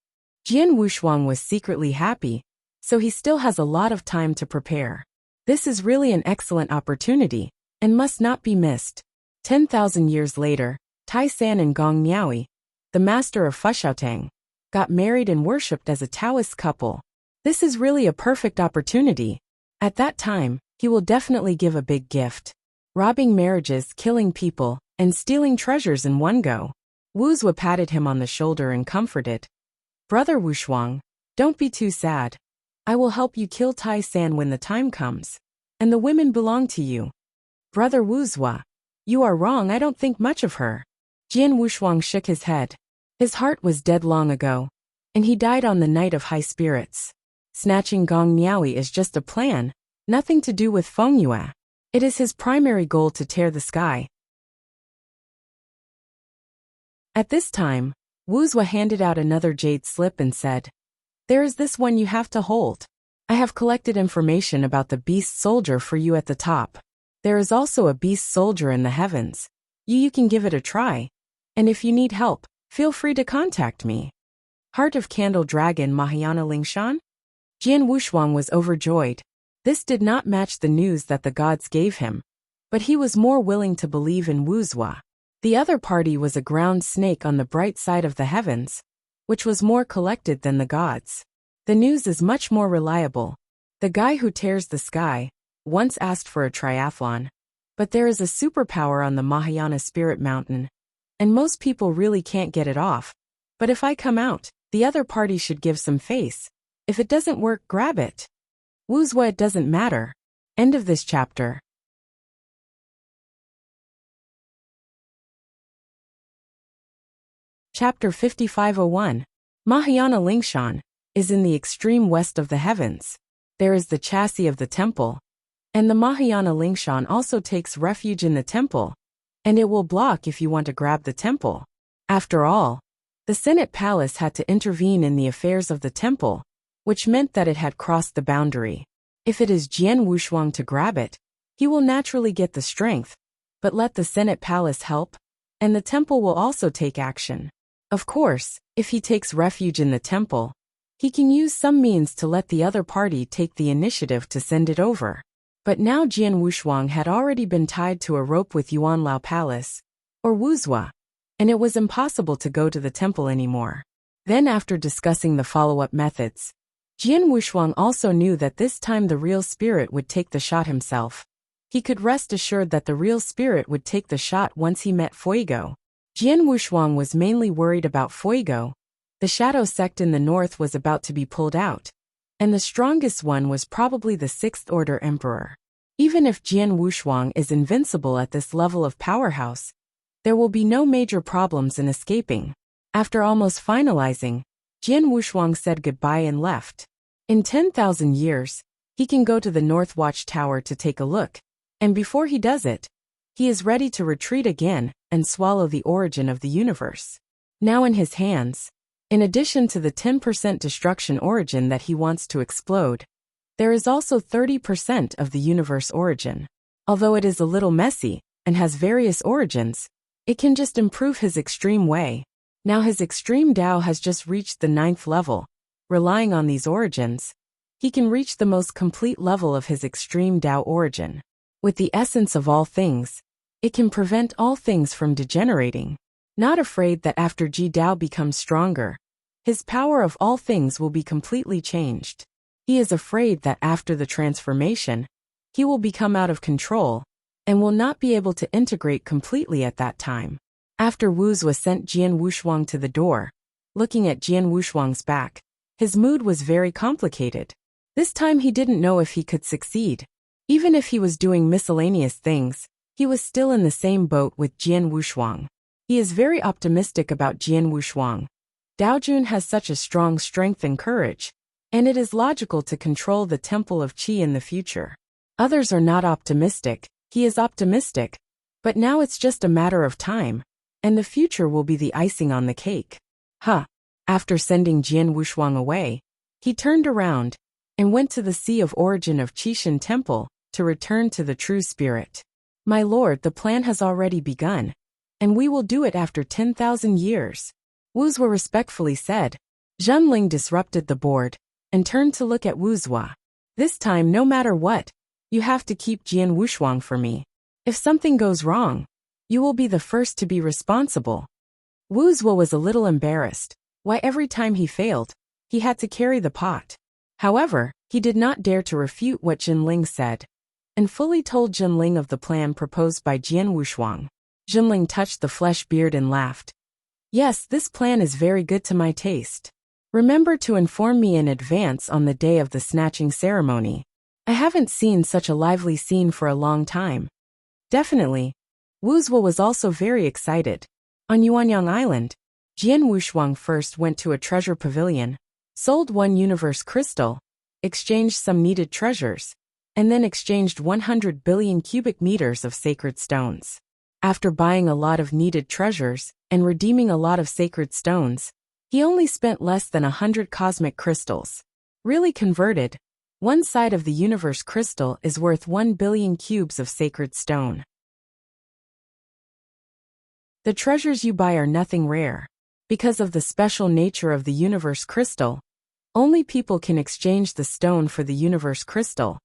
Jian Wushuang was secretly happy, so he still has a lot of time to prepare. This is really an excellent opportunity, and must not be missed. 10,000 years later, Tai San and Gong Miaoi, the master of Fushaotang, got married and worshipped as a Taoist couple. This is really a perfect opportunity. At that time, he will definitely give a big gift. Robbing marriages, killing people, and stealing treasures in one go. Wuxia patted him on the shoulder and comforted. "Brother Wushuang, don't be too sad. I will help you kill Tai San when the time comes. And the women belong to you." "Brother Wuxia, you are wrong, I don't think much of her." Jian Wushuang shook his head. His heart was dead long ago, and he died on the night of high spirits. Snatching Gong Miaoi is just a plan, nothing to do with Feng Yue. It is his primary goal to tear the sky. At this time, Wuxia handed out another jade slip and said, "There is this one you have to hold. I have collected information about the beast soldier for you at the top. There is also a beast soldier in the heavens. You can give it a try. And if you need help, feel free to contact me." Heart of Candle Dragon Mahayana Lingshan? Jian Wushuang was overjoyed. This did not match the news that the gods gave him, but he was more willing to believe in Wuxia. The other party was a ground snake on the bright side of the heavens, which was more collected than the gods. The news is much more reliable. The guy who tears the sky once asked for a triathlon. But there is a superpower on the Mahayana Spirit Mountain, and most people really can't get it off. But if I come out, the other party should give some face. If it doesn't work, grab it. Wuxia, it doesn't matter. End of this chapter. Chapter 5501. Mahayana Lingshan is in the extreme west of the heavens. There is the chassis of the temple, and the Mahayana Lingshan also takes refuge in the temple, and it will block if you want to grab the temple. After all, the Senate Palace had to intervene in the affairs of the temple, which meant that it had crossed the boundary. If it is Jian Wushuang to grab it, he will naturally get the strength, but let the Senate Palace help, and the temple will also take action. Of course, if he takes refuge in the temple, he can use some means to let the other party take the initiative to send it over. But now Jian Wushuang had already been tied to a rope with Yuanlao Palace, or Wuxia, and it was impossible to go to the temple anymore. Then after discussing the follow-up methods, Jian Wushuang also knew that this time the real spirit would take the shot himself. He could rest assured that the real spirit would take the shot once he met Fuego. Jian Wushuang was mainly worried about Fuego. The shadow sect in the north was about to be pulled out, and the strongest one was probably the Sixth Order Emperor. Even if Jian Wushuang is invincible at this level of powerhouse, there will be no major problems in escaping. After almost finalizing, Jian Wushuang said goodbye and left. In 10,000 years, he can go to the North Watch Tower to take a look, and before he does it, he is ready to retreat again and swallow the origin of the universe. Now in his hands, in addition to the 10% destruction origin that he wants to explode, there is also 30% of the universe origin. Although it is a little messy and has various origins, it can just improve his extreme way. Now his extreme Tao has just reached the 9th level. Relying on these origins, he can reach the most complete level of his extreme Tao origin. With the essence of all things, it can prevent all things from degenerating. Not afraid that after Ji Dao becomes stronger, his power of all things will be completely changed. He is afraid that after the transformation, he will become out of control and will not be able to integrate completely at that time. After Wuxia sent Jian Wushuang to the door, looking at Jian Wushuang's back, his mood was very complicated. This time he didn't know if he could succeed. Even if he was doing miscellaneous things, he was still in the same boat with Jian Wushuang. He is very optimistic about Jian Wushuang. Daojun has such a strong strength and courage, and it is logical to control the Temple of Qi in the future. Others are not optimistic. He is optimistic, but now it's just a matter of time, and the future will be the icing on the cake. After sending Jian Wushuang away, he turned around and went to the Sea of Origin of Qishan Temple to return to the true spirit. My lord, the plan has already begun, and we will do it after 10,000 years. Wuxia respectfully said. Zhenling disrupted the board and turned to look at Wuxia. This time, no matter what, you have to keep Jian Wushuang for me. If something goes wrong, you will be the first to be responsible. Wuxia was a little embarrassed. Why every time he failed, he had to carry the pot. However, he did not dare to refute what Zhenling said, and fully told Zhenling of the plan proposed by Jian Wushuang. Zhenling touched the flesh beard and laughed. Yes, this plan is very good to my taste. Remember to inform me in advance on the day of the snatching ceremony. I haven't seen such a lively scene for a long time. Definitely. Wuxia was also very excited. On Yuanyang Island, Jian Wushuang first went to a treasure pavilion, sold 1 universe crystal, exchanged some needed treasures, and then exchanged 100 billion cubic meters of sacred stones. After buying a lot of needed treasures and redeeming a lot of sacred stones, he only spent less than 100 cosmic crystals. Really converted, one side of the universe crystal is worth 1 billion cubes of sacred stone. The treasures you buy are nothing rare. Because of the special nature of the universe crystal, only people can exchange the stone for the universe crystal,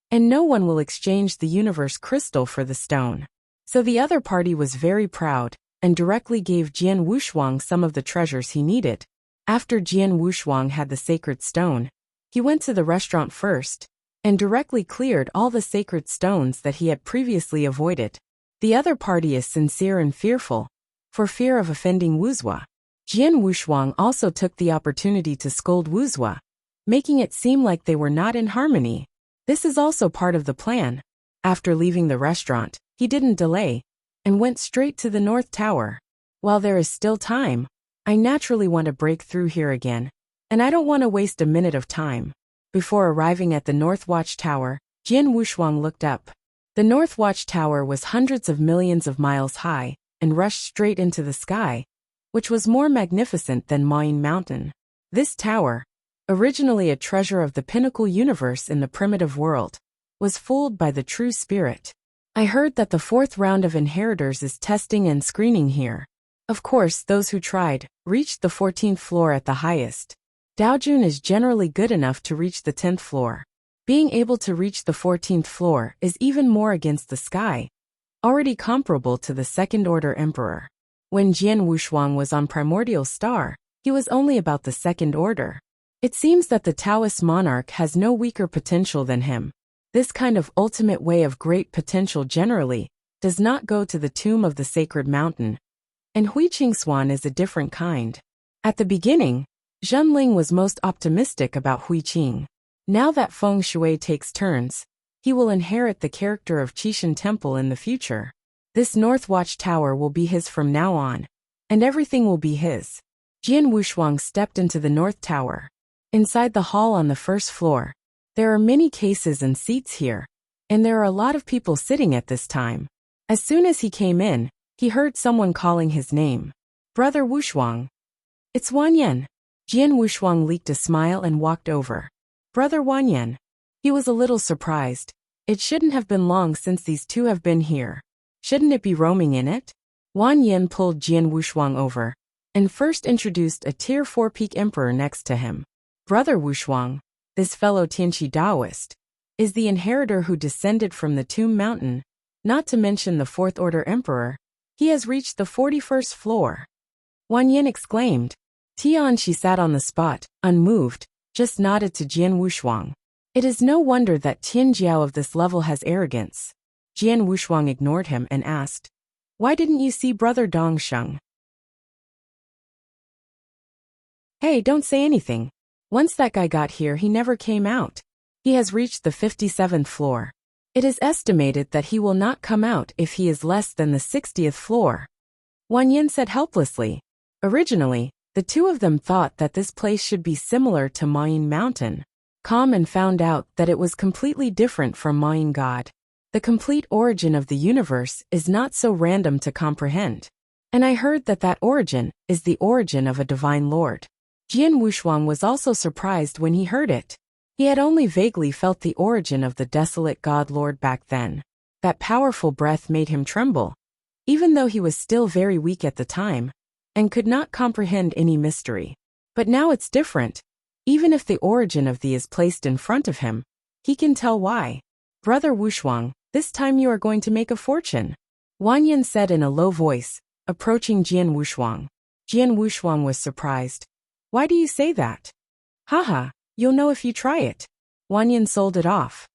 and no one will exchange the universe crystal for the stone. So the other party was very proud, and directly gave Jian Wushuang some of the treasures he needed. After Jian Wushuang had the sacred stone, he went to the restaurant first, and directly cleared all the sacred stones that he had previously avoided. The other party is sincere and fearful, for fear of offending Wuxia. Jian Wushuang also took the opportunity to scold Wuxia, making it seem like they were not in harmony. This is also part of the plan. After leaving the restaurant, he didn't delay, and went straight to the North Tower. While there is still time, I naturally want to break through here again, and I don't want to waste a minute of time. Before arriving at the North Watchtower, Jian Wushuang looked up. The North Watchtower was hundreds of millions of miles high, and rushed straight into the sky, which was more magnificent than Mayin Mountain. This tower, originally a treasure of the pinnacle universe in the primitive world, was fooled by the true spirit. I heard that the 4th round of inheritors is testing and screening here. Of course, those who tried reached the 14th floor at the highest. Daojun is generally good enough to reach the 10th floor. Being able to reach the 14th floor is even more against the sky, already comparable to the Second-Order Emperor. When Jian Wushuang was on Primordial Star, he was only about the Second Order. It seems that the Taoist monarch has no weaker potential than him. This kind of ultimate way of great potential generally does not go to the tomb of the sacred mountain, and Hui Qingswan is a different kind. At the beginning, Zhenling was most optimistic about Hui Qing. Now that Feng Shui takes turns, he will inherit the character of Qishan Temple in the future. This North Watchtower will be his from now on, and everything will be his. Jian Wushuang stepped into the North Tower. Inside the hall on the 1st floor, there are many cases and seats here, and there are a lot of people sitting at this time. As soon as he came in, he heard someone calling his name. Brother Wushuang. It's Wanyan. Jian Wushuang leaked a smile and walked over. Brother Wanyan. He was a little surprised. It shouldn't have been long since these two have been here. Shouldn't it be roaming in it? Wanyan pulled Jian Wushuang over, and first introduced a Tier 4 Peak Emperor next to him. Brother Wushuang, this fellow Tianqi Taoist, is the inheritor who descended from the Tomb Mountain, not to mention the 4th Order Emperor. He has reached the 41st floor. Wanyan exclaimed. Tianqi sat on the spot, unmoved, just nodded to Jian Wushuang. It is no wonder that Tianjiao of this level has arrogance. Jian Wushuang ignored him and asked, "Why didn't you see Brother Dongsheng?" Hey, don't say anything. Once that guy got here, he never came out. He has reached the 57th floor. It is estimated that he will not come out if he is less than the 60th floor. Wanyan said helplessly. Originally, the two of them thought that this place should be similar to Mayin Mountain. Calm and found out that it was completely different from Mayin God. The complete origin of the universe is not so random to comprehend. And I heard that that origin is the origin of a divine lord. Jian Wushuang was also surprised when he heard it. He had only vaguely felt the origin of the desolate god lord back then. That powerful breath made him tremble, even though he was still very weak at the time, and could not comprehend any mystery. But now it's different. Even if the origin of the is placed in front of him, he can tell why. Brother Wushuang, this time you are going to make a fortune, Wanyan said in a low voice, approaching Jian Wushuang. Jian Wushuang was surprised. Why do you say that? Haha, you'll know if you try it. Wanyan sold it off.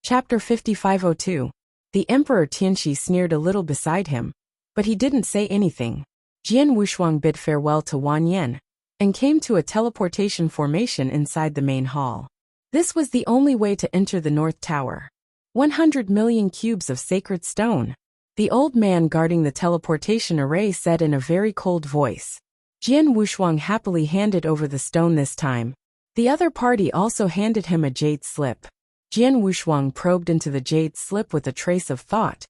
Chapter 5502. The Emperor Tianqi sneered a little beside him, but he didn't say anything. Jian Wushuang bid farewell to Wanyan, and came to a teleportation formation inside the main hall. This was the only way to enter the North Tower. 100 million cubes of sacred stone. The old man guarding the teleportation array said in a very cold voice. Jian Wushuang happily handed over the stone this time. The other party also handed him a jade slip. Jian Wushuang probed into the jade slip with a trace of thought,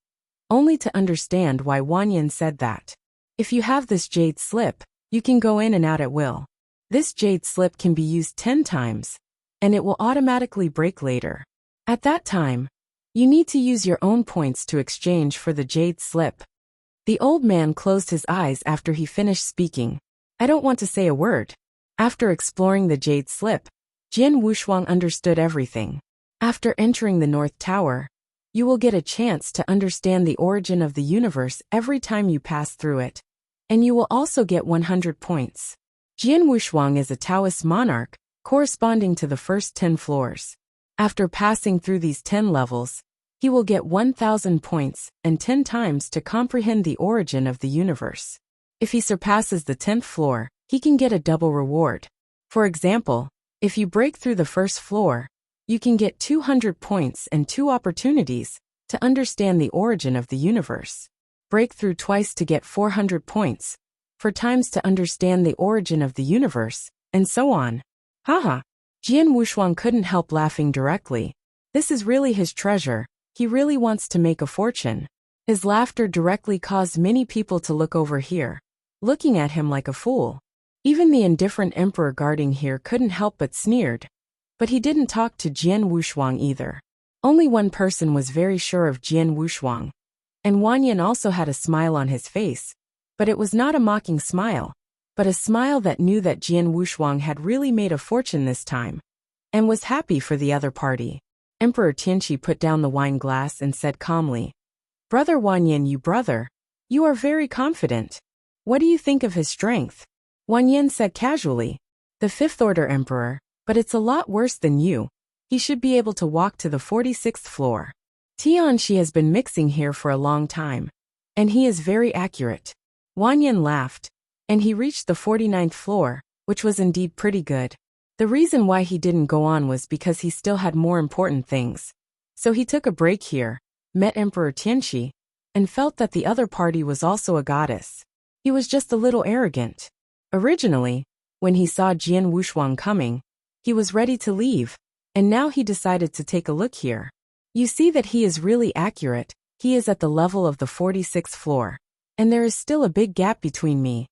only to understand why Wanyan said that. If you have this jade slip, you can go in and out at will. This jade slip can be used 10 times, and it will automatically break later. At that time, you need to use your own points to exchange for the jade slip. The old man closed his eyes after he finished speaking. I don't want to say a word. After exploring the jade slip, Jian Wushuang understood everything. After entering the North Tower, you will get a chance to understand the origin of the universe every time you pass through it, and you will also get 100 points. Jian Wushuang is a Taoist monarch, corresponding to the first 10 floors. After passing through these 10 levels, he will get 1,000 points and 10 times to comprehend the origin of the universe. If he surpasses the 10th floor, he can get a double reward. For example, if you break through the first floor, you can get 200 points and 2 opportunities to understand the origin of the universe. Break through twice to get 400 points, 4 times to understand the origin of the universe, and so on. Haha. Jian Wushuang couldn't help laughing directly. This is really his treasure. He really wants to make a fortune. His laughter directly caused many people to look over here, looking at him like a fool. Even the indifferent emperor guarding here couldn't help but sneered. But he didn't talk to Jian Wushuang either. Only one person was very sure of Jian Wushuang, and Wanyan also had a smile on his face, but it was not a mocking smile, but a smile that knew that Jian Wushuang had really made a fortune this time, and was happy for the other party. Emperor Tianqi put down the wine glass and said calmly, "Brother Wanyan, you are very confident. What do you think of his strength?" Wanyan said casually, "The 5th Order Emperor, but it's a lot worse than you. He should be able to walk to the 46th floor. Tianqi has been mixing here for a long time, and he is very accurate." Wanyan laughed, and he reached the 49th floor, which was indeed pretty good. The reason why he didn't go on was because he still had more important things. So he took a break here, met Emperor Tianqi, and felt that the other party was also a goddess. He was just a little arrogant. Originally, when he saw Jian Wushuang coming, he was ready to leave, and now he decided to take a look here. You see that he is really accurate. He is at the level of the 46th floor, and there is still a big gap between me.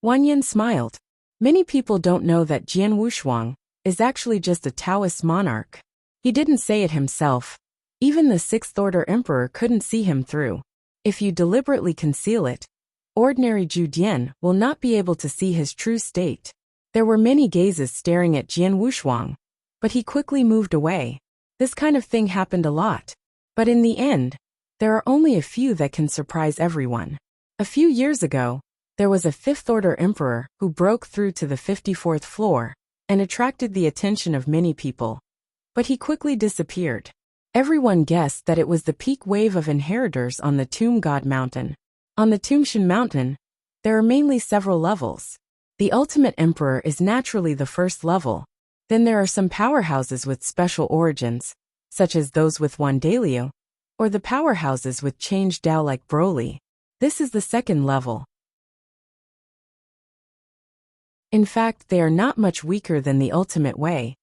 Wanyan smiled. Many people don't know that Jian Wushuang is actually just a Taoist monarch. He didn't say it himself. Even the 6th Order Emperor couldn't see him through. If you deliberately conceal it, ordinary Zhu Dian will not be able to see his true state. There were many gazes staring at Jian Wushuang, but he quickly moved away. This kind of thing happened a lot. But in the end, there are only a few that can surprise everyone. A few years ago, there was a 5th Order Emperor who broke through to the 54th floor and attracted the attention of many people. But he quickly disappeared. Everyone guessed that it was the peak wave of inheritors on the Tomb God Mountain. On the Tombshan Mountain, there are mainly several levels. The Ultimate Emperor is naturally the first level. Then there are some powerhouses with special origins, such as those with Wandalio, or the powerhouses with changed Dao like Broly. This is the second level. In fact, they are not much weaker than the Ultimate Way,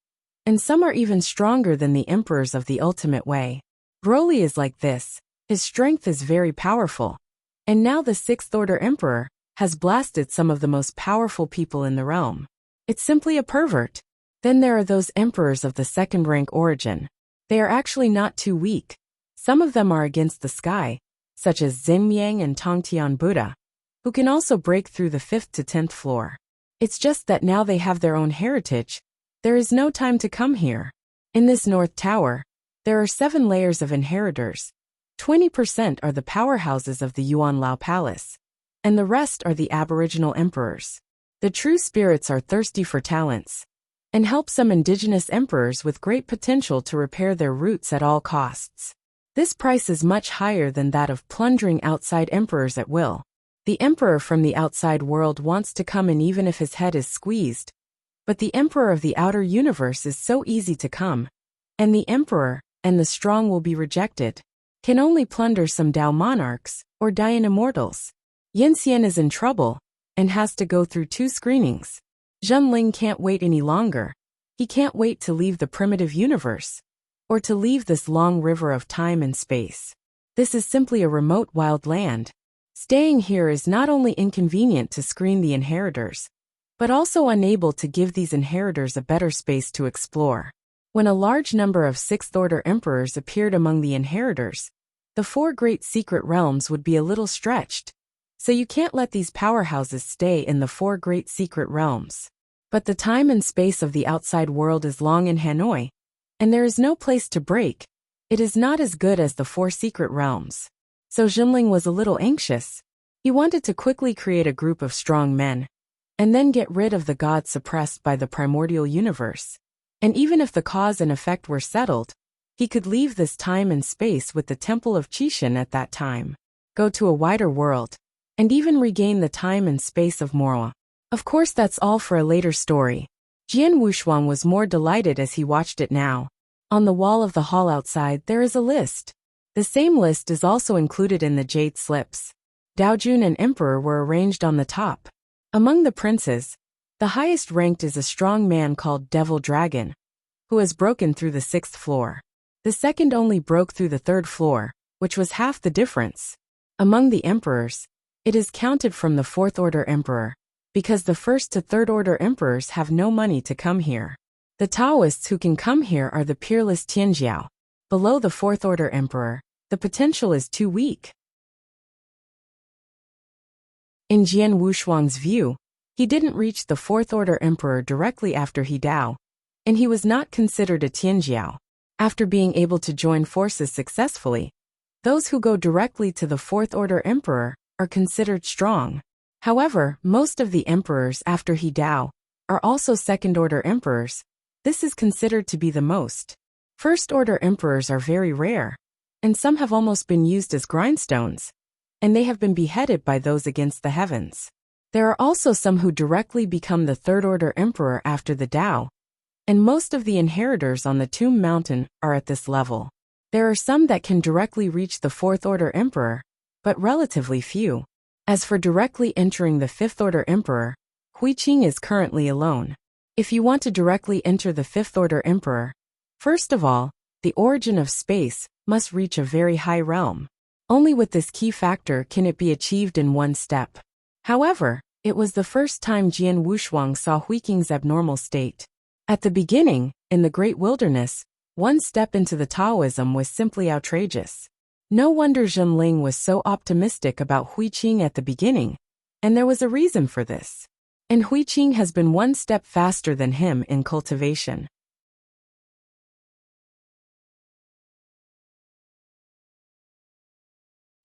and some are even stronger than the emperors of the Ultimate Way. Broly is like this. His strength is very powerful. And now the 6th Order Emperor has blasted some of the most powerful people in the realm. It's simply a pervert. Then there are those emperors of the 2nd rank origin. They are actually not too weak. Some of them are against the sky, such as Xingmiang and Tongtian Buddha, who can also break through the 5th to 10th floor. It's just that now they have their own heritage. There is no time to come here. In this North Tower, there are 7 layers of inheritors. 20% are the powerhouses of the Yuan Lao Palace, and the rest are the aboriginal emperors. The true spirits are thirsty for talents, and help some indigenous emperors with great potential to repair their roots at all costs. This price is much higher than that of plundering outside emperors at will. The emperor from the outside world wants to come in even if his head is squeezed, but the emperor of the outer universe is so easy to come, and the emperor and the strong will be rejected. Can only plunder some Dao monarchs or Dayan immortals. Yanxian is in trouble and has to go through 2 screenings. Zhenling can't wait any longer. He can't wait to leave the primitive universe, or to leave this long river of time and space. This is simply a remote wild land. Staying here is not only inconvenient to screen the inheritors, but also unable to give these inheritors a better space to explore. When a large number of 6th Order Emperors appeared among the inheritors, the 4 great secret realms would be a little stretched. So you can't let these powerhouses stay in the 4 great secret realms. But the time and space of the outside world is long in Hanoi, and there is no place to break. It is not as good as the 4 secret realms. So Jinling was a little anxious. He wanted to quickly create a group of strong men, and then get rid of the gods suppressed by the primordial universe. And even if the cause and effect were settled, he could leave this time and space with the Temple of Qixin at that time, go to a wider world, and even regain the time and space of Morwa. Of course that's all for a later story. Jian Wushuang was more delighted as he watched it now. On the wall of the hall outside there is a list. The same list is also included in the jade slips. Daojun and Emperor were arranged on the top. Among the princes, the highest ranked is a strong man called Devil Dragon, who has broken through the 6th floor. The second only broke through the 3rd floor, which was half the difference. Among the emperors, it is counted from the 4th order emperor, because the 1st to 3rd order emperors have no money to come here. The Taoists who can come here are the peerless Tianjiao. Below the 4th order emperor, the potential is too weak. In Jian Wushuang's view, he didn't reach the 4th order emperor directly after he Dao, and he was not considered a Tianjiao. After being able to join forces successfully, those who go directly to the 4th order emperor are considered strong. However, most of the emperors after he Dao are also 2nd order emperors. This is considered to be the most. 1st order emperors are very rare, and some have almost been used as grindstones, and they have been beheaded by those against the heavens. There are also some who directly become the 3rd order emperor after the Dao, and most of the inheritors on the Tomb Mountain are at this level. There are some that can directly reach the 4th order emperor, but relatively few. As for directly entering the 5th order emperor, Huiqing is currently alone. If you want to directly enter the 5th order emperor, first of all, the origin of space must reach a very high realm. Only with this key factor can it be achieved in one step. However, it was the first time Jian Wushuang saw Huiqing's abnormal state. At the beginning, in the Great Wilderness, one step into the Taoism was simply outrageous. No wonder Jinling was so optimistic about Huiqing at the beginning, and there was a reason for this. And Huiqing has been one step faster than him in cultivation.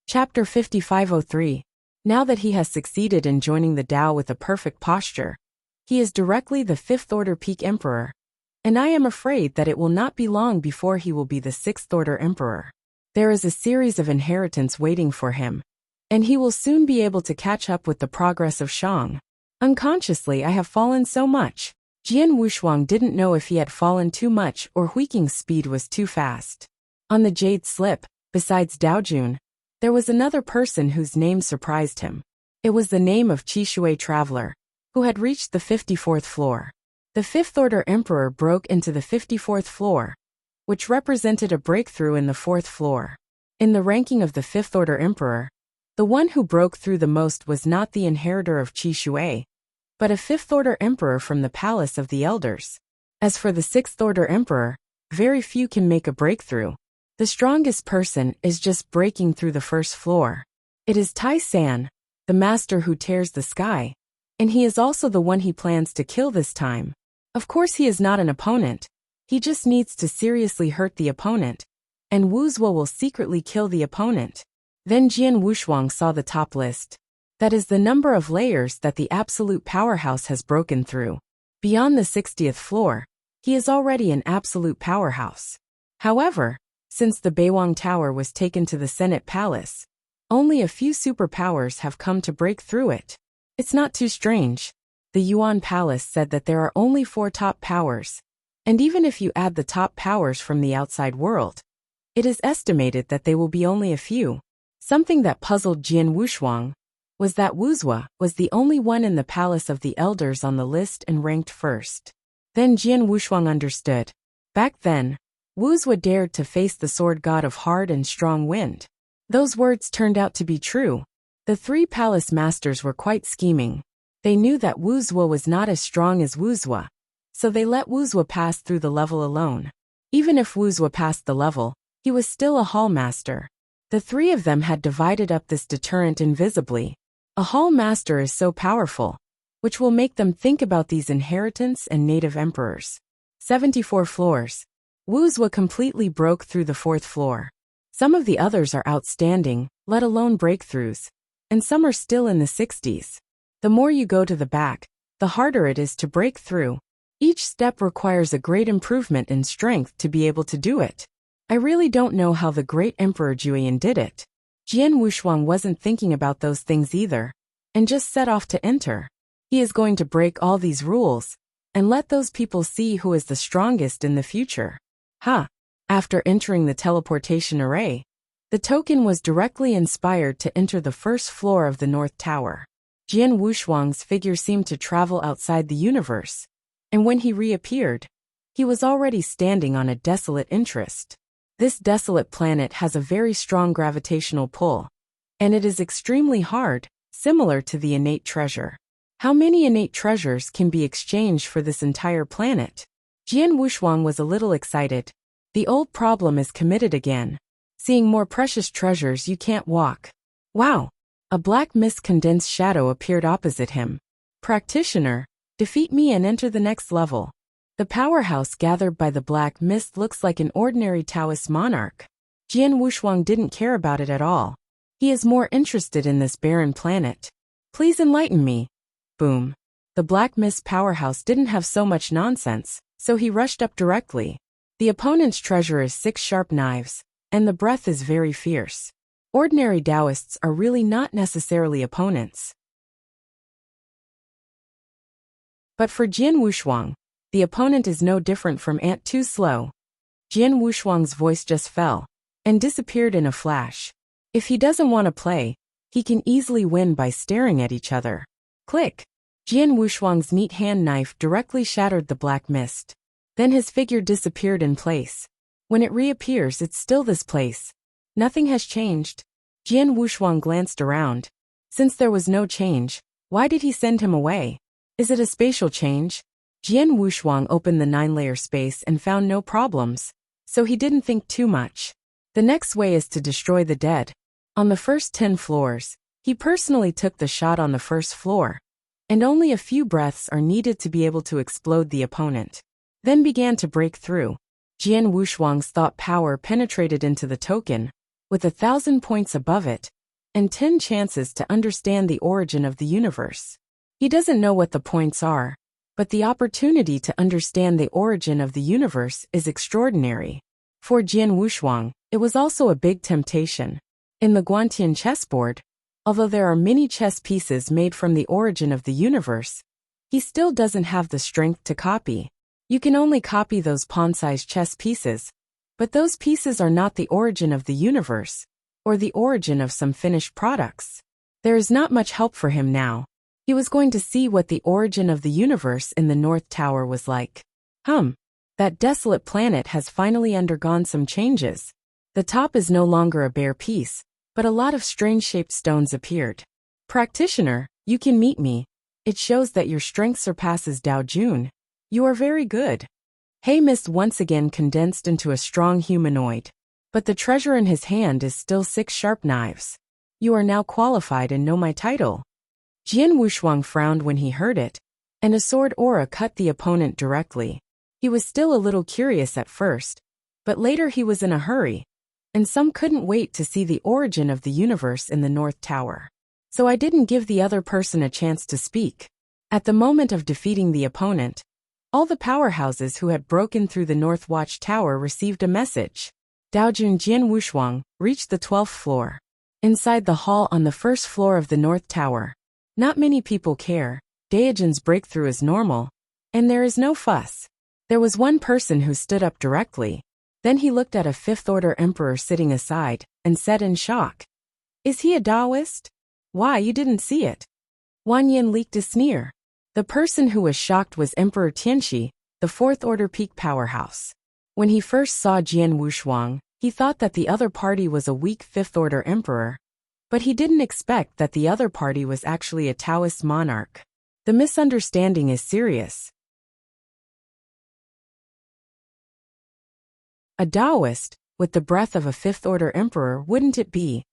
Chapter 5503. Now that he has succeeded in joining the Tao with a perfect posture, he is directly the 5th order peak emperor, and I am afraid that it will not be long before he will be the 6th order emperor. There is a series of inheritance waiting for him, and he will soon be able to catch up with the progress of Shang. Unconsciously I have fallen so much. Jian Wushuang didn't know if he had fallen too much or Huiqing's speed was too fast. On the jade slip, besides Daojun, there was another person whose name surprised him. It was the name of Qishui Traveler, who had reached the 54th floor. The 5th order emperor broke into the 54th floor, which represented a breakthrough in the 4th floor. In the ranking of the 5th order emperor, the one who broke through the most was not the inheritor of Qishui, but a 5th order emperor from the Palace of the Elders. As for the 6th order emperor, very few can make a breakthrough. The strongest person is just breaking through the 1st floor. It is Tai San, the master who tears the sky, and he is also the one he plans to kill this time. Of course he is not an opponent. He just needs to seriously hurt the opponent, and Wu Zuo will secretly kill the opponent. Then Jian Wushuang saw the top list. That is the number of layers that the absolute powerhouse has broken through. Beyond the 60th floor, he is already an absolute powerhouse. However, since the Beiwang Tower was taken to the Senate Palace, only a few superpowers have come to break through it. It's not too strange. The Yuan Palace said that there are only 4 top powers, and even if you add the top powers from the outside world, it is estimated that they will be only a few. Something that puzzled Jian Wushuang was that Wu Zuo was the only one in the Palace of the Elders on the list and ranked first. Then Jian Wushuang understood. Back then, Wu Zuo dared to face the sword god of hard and strong wind. Those words turned out to be true. The 3 palace masters were quite scheming. They knew that Wu Zuo was not as strong as Wu Zuo, so they let Wu Zuo pass through the level alone. Even if Wu Zuo passed the level, he was still a hall master. The 3 of them had divided up this deterrent invisibly. A hall master is so powerful, which will make them think about these inheritance and native emperors. 74 floors. Wuxia completely broke through the fourth floor. Some of the others are outstanding, let alone breakthroughs. And some are still in the 60s. The more you go to the back, the harder it is to break through. Each step requires a great improvement in strength to be able to do it. I really don't know how the great Emperor Julian did it. Jian Wushuang wasn't thinking about those things either, and just set off to enter. He is going to break all these rules, and let those people see who is the strongest in the future. After entering the teleportation array, the token was directly inspired to enter the first floor of the North Tower. Jian Wushuang's figure seemed to travel outside the universe, and when he reappeared, he was already standing on a desolate interest. This desolate planet has a very strong gravitational pull, and it is extremely hard, similar to the innate treasure. How many innate treasures can be exchanged for this entire planet? Jian Wushuang was a little excited. The old problem is committed again. Seeing more precious treasures you can't walk. Wow! A black mist condensed shadow appeared opposite him. Practitioner, defeat me and enter the next level. The powerhouse gathered by the black mist looks like an ordinary Taoist monarch. Jian Wushuang didn't care about it at all. He is more interested in this barren planet. Please enlighten me. Boom. The black mist powerhouse didn't have so much nonsense, so he rushed up directly. The opponent's treasure is 6 sharp knives, and the breath is very fierce. Ordinary Taoists are really not necessarily opponents. But for Jian Wushuang, the opponent is no different from Ant Too Slow. Jian Wushuang's voice just fell and disappeared in a flash. If he doesn't want to play, he can easily win by staring at each other. Click! Jian Wushuang's neat hand knife directly shattered the black mist. Then his figure disappeared in place. When it reappears, it's still this place. Nothing has changed. Jian Wushuang glanced around. Since there was no change, why did he send him away? Is it a spatial change? Jian Wushuang opened the 9-layer space and found no problems, so he didn't think too much. The next way is to destroy the dead. On the first 10 floors, he personally took the shot on the first floor, and only a few breaths are needed to be able to explode the opponent. Then began to break through. Jian Wushuang's thought power penetrated into the token, with 1,000 points above it, and 10 chances to understand the origin of the universe. He doesn't know what the points are, but the opportunity to understand the origin of the universe is extraordinary. For Jian Wushuang, it was also a big temptation. In the Guantian chessboard, although there are many chess pieces made from the origin of the universe, he still doesn't have the strength to copy. You can only copy those pawn-sized chess pieces, but those pieces are not the origin of the universe, or the origin of some finished products. There is not much help for him now. He was going to see what the origin of the universe in the North Tower was like. That desolate planet has finally undergone some changes. The top is no longer a bare piece, but a lot of strange-shaped stones appeared. Practitioner, you can meet me. It shows that your strength surpasses Dao Jun. You are very good. Hey Mist once again condensed into a strong humanoid, but the treasure in his hand is still 6 sharp knives. You are now qualified and know my title. Jian Wushuang frowned when he heard it, and a sword aura cut the opponent directly. He was still a little curious at first, but later he was in a hurry, and some couldn't wait to see the origin of the universe in the North Tower. So I didn't give the other person a chance to speak. At the moment of defeating the opponent, all the powerhouses who had broken through the North Watch Tower received a message. Daojun Jian Wushuang reached the 12th floor. Inside the hall on the first floor of the North Tower, not many people care. Daojun's breakthrough is normal, and there is no fuss. There was one person who stood up directly. Then he looked at a 5th-order emperor sitting aside, and said in shock, "Is he a Taoist? Why, you didn't see it." Wang Yin leaked a sneer. The person who was shocked was Emperor Tianxi, the 4th-order peak powerhouse. When he first saw Jian Wushuang, he thought that the other party was a weak 5th-order emperor, but he didn't expect that the other party was actually a Taoist monarch. The misunderstanding is serious. A Taoist, with the breath of a 5th-order emperor, wouldn't it be?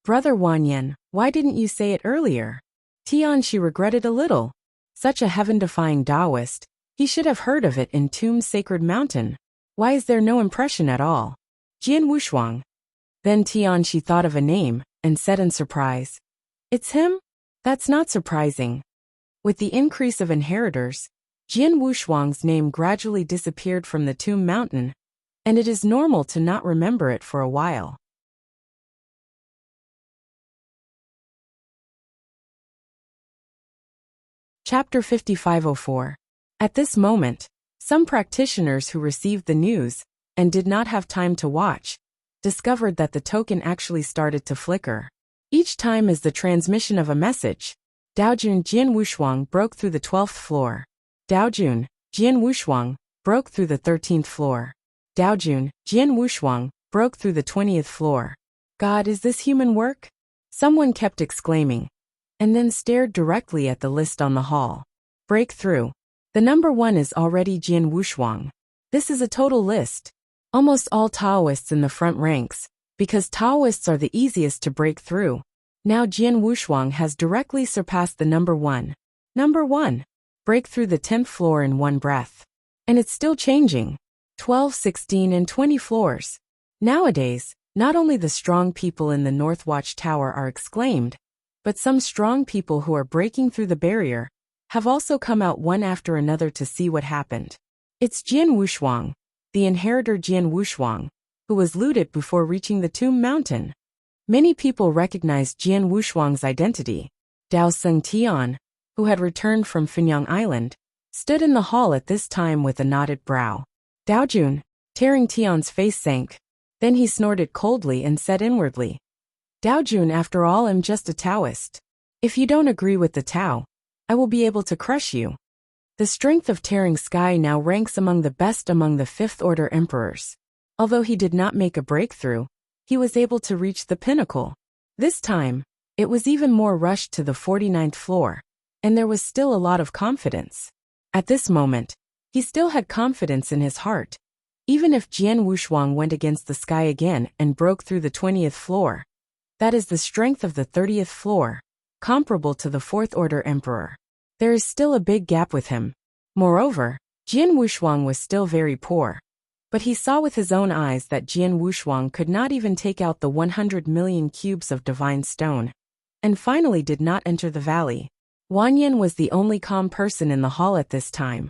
Brother Wang Yin, why didn't you say it earlier? Tianxi regretted a little. Such a heaven-defying Taoist, he should have heard of it in Tomb's Sacred Mountain. Why is there no impression at all? Jian Wushuang. Then Tianxi thought of a name and said in surprise, "It's him? That's not surprising." With the increase of inheritors, Jian Wushuang's name gradually disappeared from the Tomb Mountain, and it is normal to not remember it for a while. Chapter 5504. At this moment, some practitioners who received the news and did not have time to watch discovered that the token actually started to flicker. Each time as the transmission of a message, Daojun Jian Wushuang broke through the 12th floor. Daojun Jian Wushuang broke through the 13th floor. Daojun Jian Wushuang broke through the 20th floor. God, is this human work? Someone kept exclaiming, and then stared directly at the list on the hall. Breakthrough. The number 1 is already Jian Wushuang. This is a total list. Almost all Taoists in the front ranks, because Taoists are the easiest to break through. Now Jian Wushuang has directly surpassed the number 1. Number 1. Break through the 10th floor in one breath. And it's still changing. 12, 16, and 20 floors. Nowadays, not only the strong people in the North Watch Tower are exclaimed, but some strong people who are breaking through the barrier have also come out one after another to see what happened. It's Jian Wushuang, the inheritor Jian Wushuang, who was looted before reaching the Tomb Mountain. Many people recognized Jian Wushuang's identity. Dao Seng Tian, who had returned from Finyang Island, stood in the hall at this time with a knotted brow. Daojun, tearing Tian's face sank. Then he snorted coldly and said inwardly, "Daojun, after all, I'm just a Taoist. If you don't agree with the Tao, I will be able to crush you." The strength of Tearing Sky now ranks among the best among the Fifth Order Emperors. Although he did not make a breakthrough, he was able to reach the pinnacle. This time, it was even more rushed to the 49th floor, and there was still a lot of confidence. At this moment, he still had confidence in his heart. Even if Jian Wushuang went against the sky again and broke through the 20th floor, that is the strength of the 30th floor, comparable to the Fourth Order Emperor. There is still a big gap with him. Moreover, Jian Wushuang was still very poor. But he saw with his own eyes that Jian Wushuang could not even take out the 100 million cubes of divine stone, and finally did not enter the valley. Wanyan was the only calm person in the hall at this time,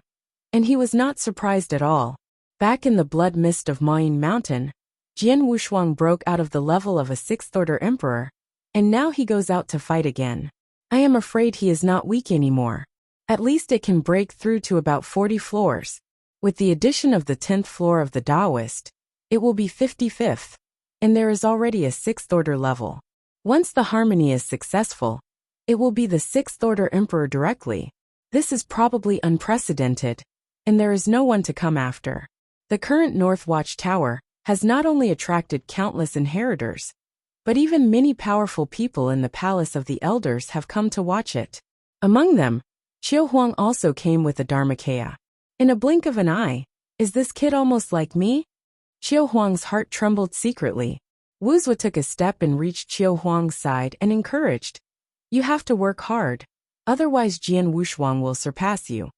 and he was not surprised at all. Back in the blood mist of Mayin Mountain, Jian Wushuang broke out of the level of a Sixth Order Emperor, and now he goes out to fight again. I am afraid he is not weak anymore. At least it can break through to about 40 floors. With the addition of the 10th floor of the Taoist, it will be 55th, and there is already a 6th order level. Once the harmony is successful, it will be the 6th order emperor directly. This is probably unprecedented, and there is no one to come after. The current North Watch Tower has not only attracted countless inheritors, but even many powerful people in the Palace of the Elders have come to watch it. Among them, Qiu Huang also came with a Dharmakaya. In a blink of an eye, is this kid almost like me? Qiu Huang's heart trembled secretly. Wuxia took a step and reached Qiu Huang's side and encouraged, "You have to work hard, otherwise Jian Wushuang will surpass you."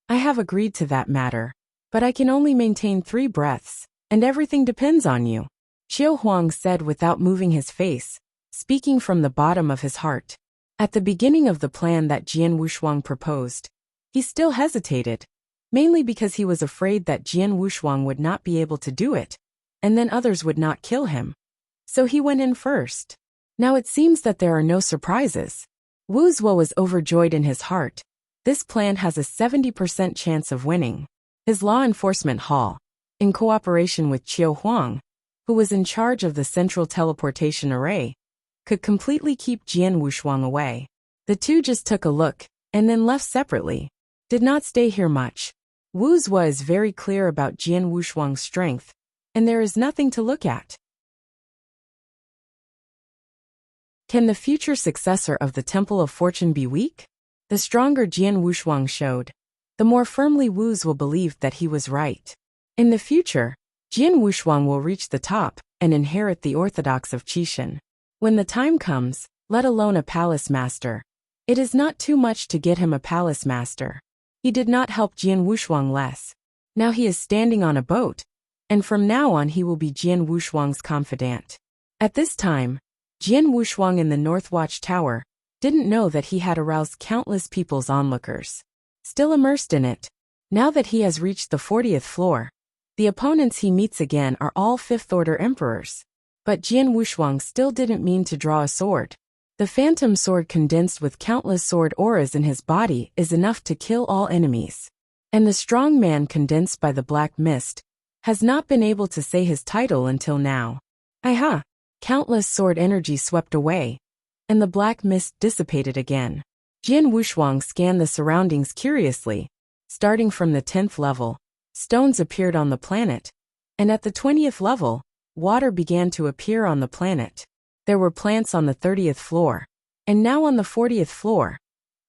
I have agreed to that matter, but I can only maintain 3 breaths, and everything depends on you, Qiu Huang said without moving his face, speaking from the bottom of his heart. At the beginning of the plan that Jian Wushuang proposed, he still hesitated, mainly because he was afraid that Jian Wushuang would not be able to do it, and then others would not kill him. So he went in first. Now it seems that there are no surprises. Wuxia was overjoyed in his heart. This plan has a 70% chance of winning. His law enforcement hall, in cooperation with Qiu Huang, who was in charge of the central teleportation array, could completely keep Jian Wushuang away. The two just took a look, and then left separately. Did not stay here much. Wuxia is very clear about Jian Wushuang's strength, and there is nothing to look at. Can the future successor of the Temple of Fortune be weak? The stronger Jian Wushuang showed, the more firmly Wuxia believed that he was right. In the future, Jian Wushuang will reach the top and inherit the orthodox of Qishan. When the time comes, let alone a palace master. It is not too much to get him a palace master. He did not help Jian Wushuang less. Now he is standing on a boat, and from now on he will be Jian Wushuang's confidant. At this time, Jian Wushuang in the North Watch Tower didn't know that he had aroused countless people's onlookers. Still immersed in it, now that he has reached the 40th floor, the opponents he meets again are all 5th-order emperors. But Jian Wushuang still didn't mean to draw a sword. The phantom sword condensed with countless sword auras in his body is enough to kill all enemies. And the strong man condensed by the black mist has not been able to say his title until now. Aha! Countless sword energy swept away, and the black mist dissipated again. Jian Wushuang scanned the surroundings curiously. Starting from the 10th level, stones appeared on the planet, and at the 20th level, water began to appear on the planet. There were plants on the 30th floor, and now on the 40th floor.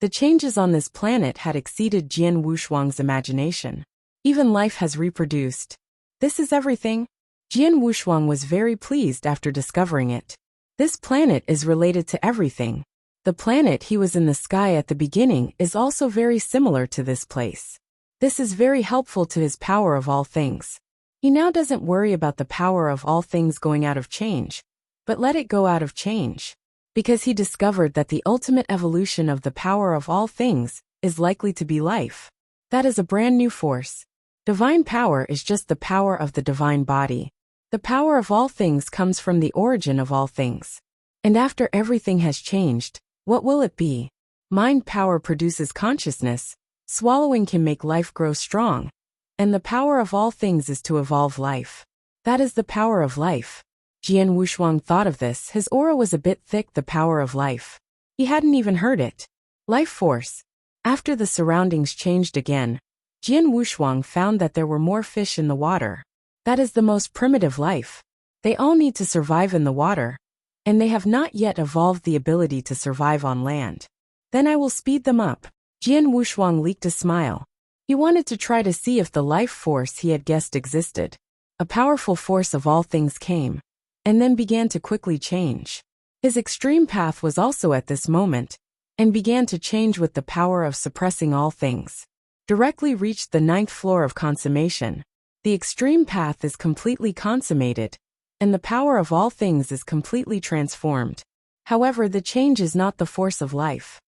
The changes on this planet had exceeded Jian Wushuang's imagination. Even life has reproduced. This is everything? Jian Wushuang was very pleased after discovering it. This planet is related to everything. The planet he was in the sky at the beginning is also very similar to this place. This is very helpful to his power of all things. He now doesn't worry about the power of all things going out of change, but let it go out of change. Because he discovered that the ultimate evolution of the power of all things is likely to be life. That is a brand new force. Divine power is just the power of the divine body. The power of all things comes from the origin of all things. And after everything has changed, what will it be? Mind power produces consciousness. Swallowing can make life grow strong. And the power of all things is to evolve life. That is the power of life. Jian Wushuang thought of this. His aura was a bit thick. The power of life. He hadn't even heard it. Life force. After the surroundings changed again, Jian Wushuang found that there were more fish in the water. That is the most primitive life. They all need to survive in the water, and they have not yet evolved the ability to survive on land. Then I will speed them up. Jian Wushuang leaked a smile. He wanted to try to see if the life force he had guessed existed. A powerful force of all things came, and then began to quickly change. His extreme path was also at this moment, and began to change with the power of suppressing all things. Directly reached the 9th floor of consummation. The extreme path is completely consummated, and the power of all things is completely transformed. However, the change is not the force of life.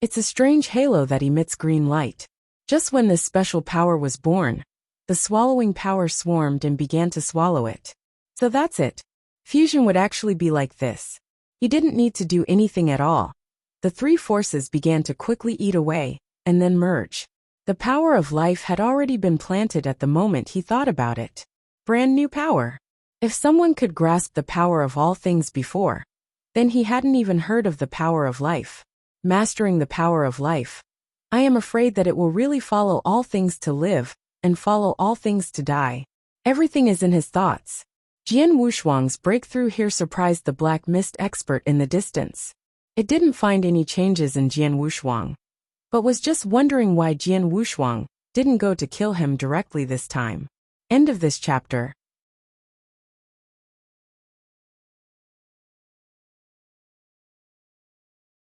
It's a strange halo that emits green light. Just when this special power was born, the swallowing power swarmed and began to swallow it. So that's it. Fusion would actually be like this. He didn't need to do anything at all. The three forces began to quickly eat away, and then merge. The power of life had already been planted at the moment he thought about it. Brand new power. If someone could grasp the power of all things before, then he hadn't even heard of the power of life. Mastering the power of life. I am afraid that it will really follow all things to live, and follow all things to die. Everything is in his thoughts. Jian Wushuang's breakthrough here surprised the black mist expert in the distance. It didn't find any changes in Jian Wushuang, but was just wondering why Jian Wushuang didn't go to kill him directly this time. End of this chapter.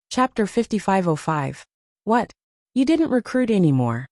Chapter 5505. What? You didn't recruit anymore.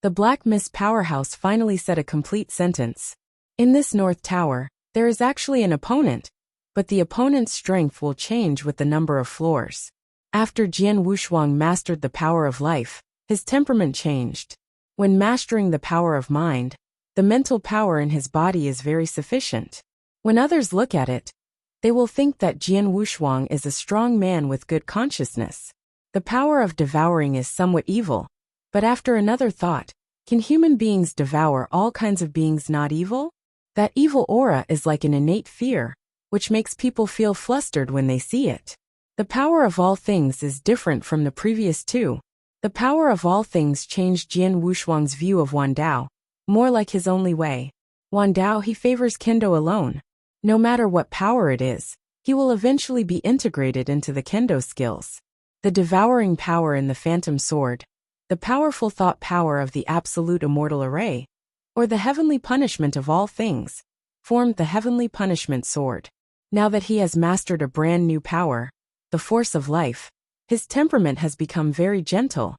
The Black Mist Powerhouse finally said a complete sentence. In this North Tower, there is actually an opponent, but the opponent's strength will change with the number of floors. After Jian Wushuang mastered the power of life, his temperament changed. When mastering the power of mind, the mental power in his body is very sufficient. When others look at it, they will think that Jian Wushuang is a strong man with good consciousness. The power of devouring is somewhat evil, but after another thought, can human beings devour all kinds of beings not evil? That evil aura is like an innate fear, which makes people feel flustered when they see it. The power of all things is different from the previous two. The power of all things changed Jian Wushuang's view of Wandao, more like his only way. Wandao he favors Kendo alone. No matter what power it is, he will eventually be integrated into the Kendo skills. The devouring power in the Phantom Sword, the powerful thought power of the Absolute Immortal Array, or the heavenly punishment of all things, formed the Heavenly Punishment Sword. Now that he has mastered a brand new power, the force of life, his temperament has become very gentle.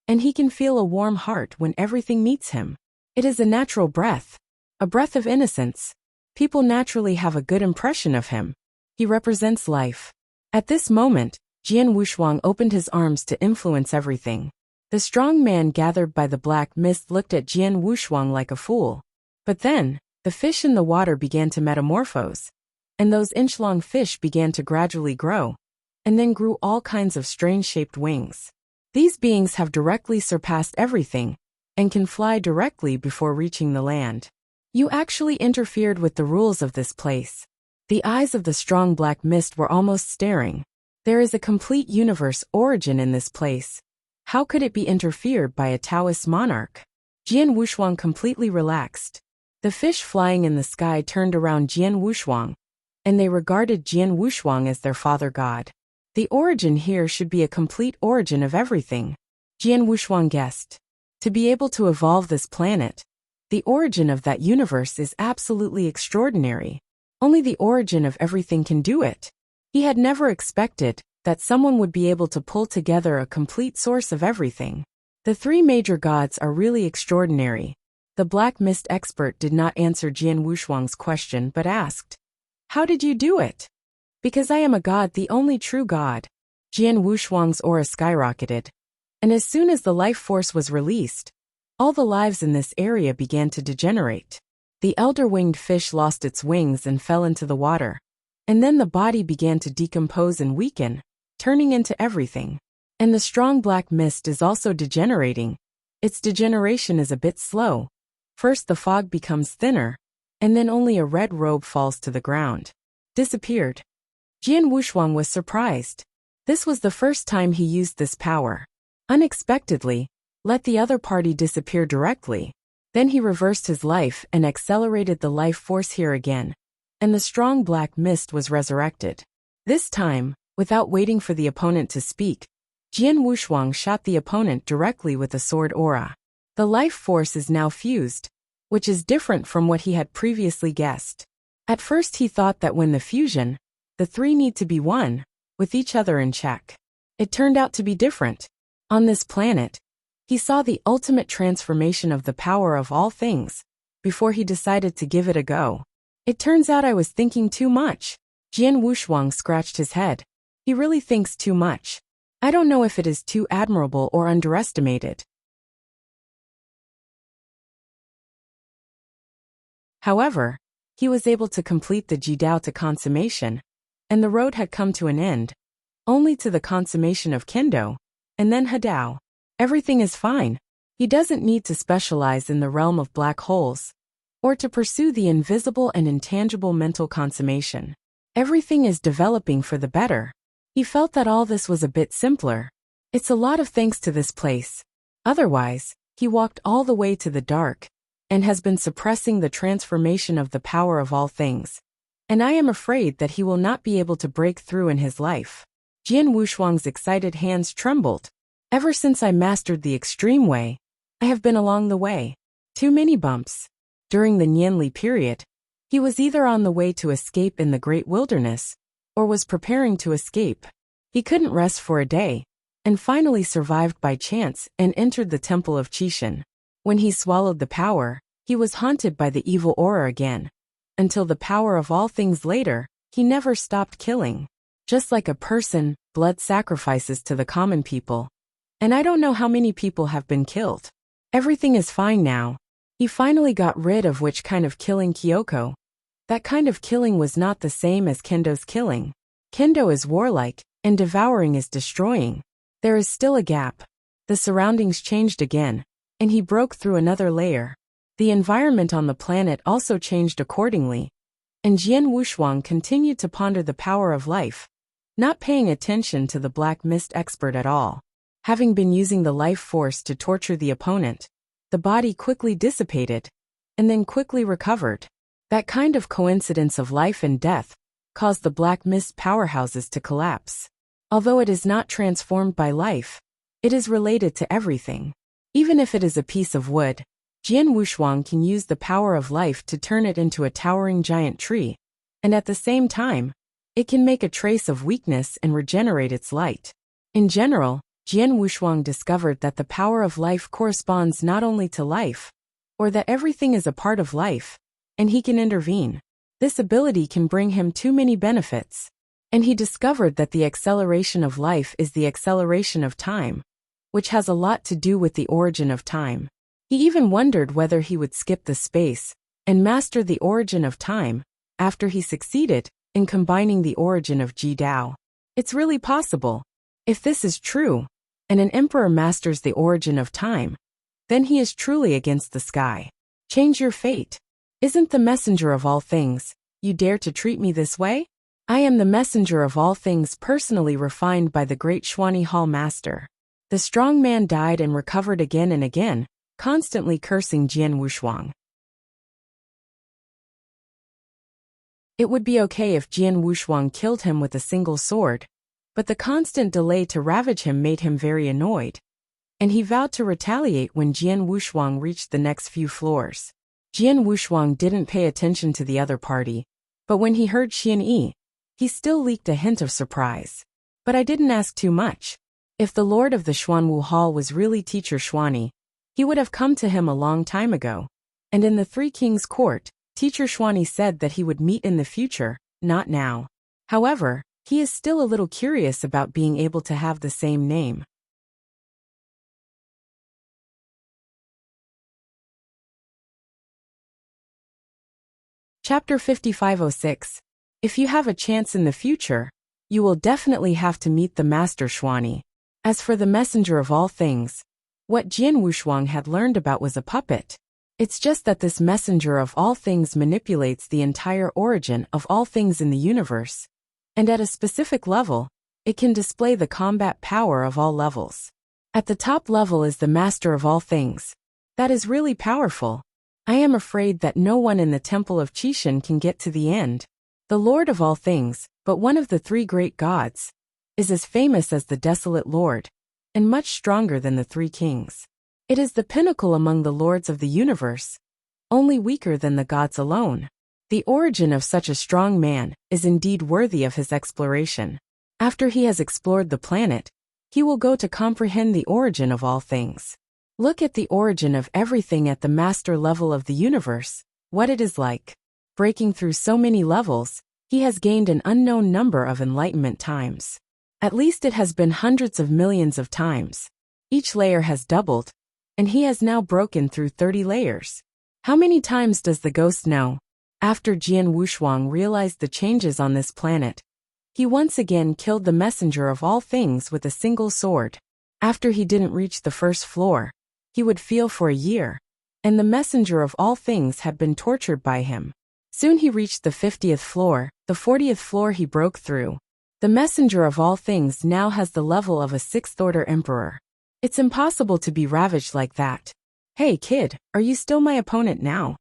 and he can feel a warm heart when everything meets him. It is a natural breath, a breath of innocence. People naturally have a good impression of him. He represents life. At this moment, Jian Wushuang opened his arms to influence everything. The strong man gathered by the black mist looked at Jian Wushuang like a fool. But then, the fish in the water began to metamorphose, and those inch-long fish began to gradually grow, and then grew all kinds of strange-shaped wings. These beings have directly surpassed everything, and can fly directly before reaching the land. You actually interfered with the rules of this place. The eyes of the strong black mist were almost staring. There is a complete universe origin in this place. How could it be interfered by a Taoist monarch? Jian Wushuang completely relaxed. The fish flying in the sky turned around Jian Wushuang, and they regarded Jian Wushuang as their father god. The origin here should be a complete origin of everything. Jian Wushuang guessed. To be able to evolve this planet, the origin of that universe is absolutely extraordinary. Only the origin of everything can do it. He had never expected that someone would be able to pull together a complete source of everything. The three major gods are really extraordinary. The Black Mist expert did not answer Jian Wushuang's question but asked, "How did you do it?" "Because I am a god, the only true god." Jian Wushuang's aura skyrocketed, and as soon as the life force was released, all the lives in this area began to degenerate. The elder-winged fish lost its wings and fell into the water, and then the body began to decompose and weaken, turning into everything. And the strong black mist is also degenerating. Its degeneration is a bit slow. First the fog becomes thinner, and then only a red robe falls to the ground. Disappeared. Jian Wushuang was surprised. This was the first time he used this power. Unexpectedly, let the other party disappear directly. Then he reversed his life and accelerated the life force here again, and the strong black mist was resurrected. This time, without waiting for the opponent to speak, Jian Wushuang shot the opponent directly with a sword aura. The life force is now fused, which is different from what he had previously guessed. At first he thought that when the fusion, the three need to be one, with each other in check. It turned out to be different. On this planet, he saw the ultimate transformation of the power of all things, before he decided to give it a go. It turns out I was thinking too much. Jian Wushuang scratched his head. He really thinks too much. I don't know if it is too admirable or underestimated. However, he was able to complete the Jidao to consummation, and the road had come to an end, only to the consummation of Kendo, and then Hadao. Everything is fine. He doesn't need to specialize in the realm of black holes, or to pursue the invisible and intangible mental consummation. Everything is developing for the better. He felt that all this was a bit simpler. It's a lot of thanks to this place. Otherwise, he walked all the way to the dark, and has been suppressing the transformation of the power of all things. And I am afraid that he will not be able to break through in his life. Jian Wushuang's excited hands trembled. Ever since I mastered the extreme way, I have been along the way. Too many bumps. During the Nianli period, he was either on the way to escape in the great wilderness, or was preparing to escape. He couldn't rest for a day, and finally survived by chance and entered the temple of Qishan. When he swallowed the power, he was haunted by the evil aura again. Until the power of all things later, he never stopped killing. Just like a person, blood sacrifices to the common people. And I don't know how many people have been killed. Everything is fine now. He finally got rid of which kind of killing Kyoko. That kind of killing was not the same as Kendo's killing. Kendo is warlike, and devouring is destroying. There is still a gap. The surroundings changed again, and he broke through another layer. The environment on the planet also changed accordingly, and Jian Wushuang continued to ponder the power of life, not paying attention to the Black Mist expert at all. Having been using the life force to torture the opponent, the body quickly dissipated, and then quickly recovered. That kind of coincidence of life and death caused the Black Mist powerhouses to collapse. Although it is not transformed by life, it is related to everything. Even if it is a piece of wood, Jian Wushuang can use the power of life to turn it into a towering giant tree, and at the same time, it can make a trace of weakness and regenerate its light. In general, Jian Wushuang discovered that the power of life corresponds not only to life, or that everything is a part of life, and he can intervene. This ability can bring him too many benefits. And he discovered that the acceleration of life is the acceleration of time, which has a lot to do with the origin of time. He even wondered whether he would skip the space and master the origin of time after he succeeded in combining the origin of Ji Dao. It's really possible. If this is true, and an emperor masters the origin of time, then he is truly against the sky. Change your fate. Isn't the messenger of all things, you dare to treat me this way? I am the messenger of all things personally refined by the great Xuanyi Hall master. The strong man died and recovered again and again, constantly cursing Jian Wushuang. It would be okay if Jian Wushuang killed him with a single sword, but the constant delay to ravage him made him very annoyed, and he vowed to retaliate when Jian Wushuang reached the next few floors. Jian Wushuang didn't pay attention to the other party, but when he heard Xian Yi, he still leaked a hint of surprise. But I didn't ask too much. If the lord of the Xuanwu Hall was really Teacher Xuanyi, he would have come to him a long time ago. And in the Three Kings' court, Teacher Xuanyi said that he would meet in the future, not now. However, he is still a little curious about being able to have the same name. Chapter 5506. If you have a chance in the future, you will definitely have to meet the Master Xuanyi. As for the messenger of all things, what Jian Wushuang had learned about was a puppet. It's just that this messenger of all things manipulates the entire origin of all things in the universe, and at a specific level, it can display the combat power of all levels. At the top level is the master of all things. That is really powerful. I am afraid that no one in the temple of Qishan can get to the end. The lord of all things, but one of the three great gods, is as famous as the desolate lord, and much stronger than the three kings. It is the pinnacle among the lords of the universe, only weaker than the gods alone. The origin of such a strong man is indeed worthy of his exploration. After he has explored the planet, he will go to comprehend the origin of all things. Look at the origin of everything at the master level of the universe, what it is like. Breaking through so many levels, he has gained an unknown number of enlightenment times. At least it has been hundreds of millions of times. Each layer has doubled, and he has now broken through 30 layers. How many times does the ghost know? After Jian Wushuang realized the changes on this planet, he once again killed the messenger of all things with a single sword. After he didn't reach the first floor, he would feel for a year, and the messenger of all things had been tortured by him. Soon he reached the 50th floor, the 40th floor he broke through. The messenger of all things now has the level of a 6th-order emperor. It's impossible to be ravaged like that. Hey kid, are you still my opponent now?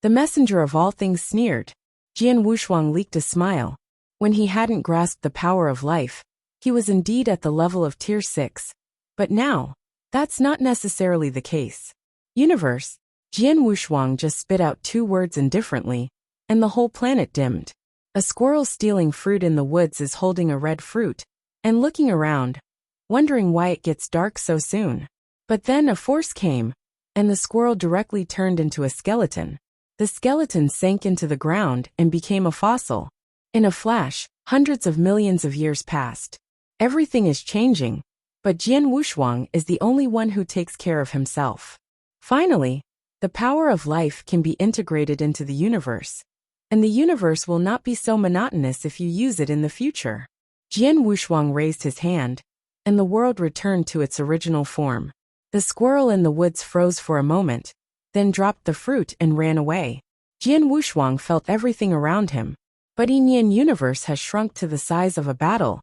The messenger of all things sneered. Jian Wushuang leaked a smile. When he hadn't grasped the power of life, he was indeed at the level of tier 6. But now, that's not necessarily the case. Universe. Jian Wushuang just spit out 2 words indifferently, and the whole planet dimmed. A squirrel stealing fruit in the woods is holding a red fruit, and looking around, wondering why it gets dark so soon. But then a force came, and the squirrel directly turned into a skeleton. The skeleton sank into the ground and became a fossil. In a flash, hundreds of millions of years passed. Everything is changing, but Jian Wushuang is the only one who takes care of himself. Finally, the power of life can be integrated into the universe, and the universe will not be so monotonous if you use it in the future. Jian Wushuang raised his hand, and the world returned to its original form. The squirrel in the woods froze for a moment, then dropped the fruit and ran away. Jian Wushuang felt everything around him, but Yinyan universe has shrunk to the size of a battle,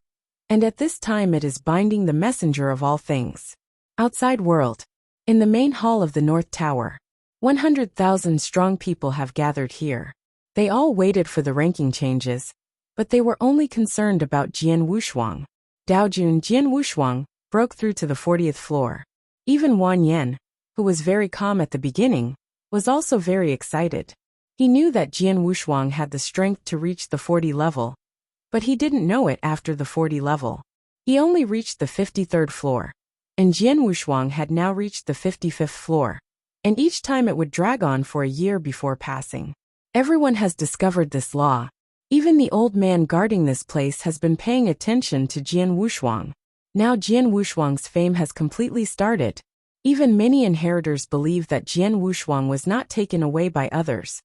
and at this time it is binding the messenger of all things. Outside world. In the main hall of the North Tower, 100,000 strong people have gathered here. They all waited for the ranking changes, but they were only concerned about Jian Wushuang. Daojun Jian Wushuang broke through to the 40th floor. Even Wan Yan, who was very calm at the beginning, was also very excited. He knew that Jian Wushuang had the strength to reach the 40 level, but he didn't know it after the 40 level. He only reached the 53rd floor. and Jian Wushuang had now reached the 55th floor, and each time it would drag on for a year before passing. Everyone has discovered this law. Even the old man guarding this place has been paying attention to Jian Wushuang. Now Jian Wushuang's fame has completely started. Even many inheritors believe that Jian Wushuang was not taken away by others,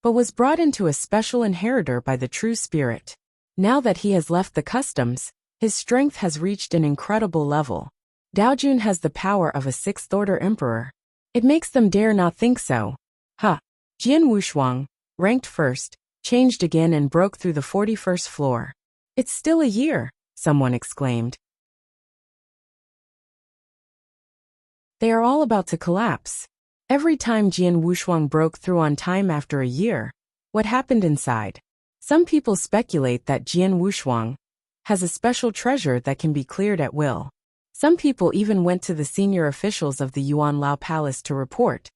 but was brought into a special inheritor by the true spirit. Now that he has left the customs, his strength has reached an incredible level. Daojun has the power of a sixth-order emperor. It makes them dare not think so. Jian Wushuang, ranked first, changed again and broke through the 41st floor. It's still a year, someone exclaimed. They are all about to collapse. Every time Jian Wushuang broke through on time after a year, what happened inside? Some people speculate that Jian Wushuang has a special treasure that can be cleared at will. Some people even went to the senior officials of the Yuan Lao Palace to report,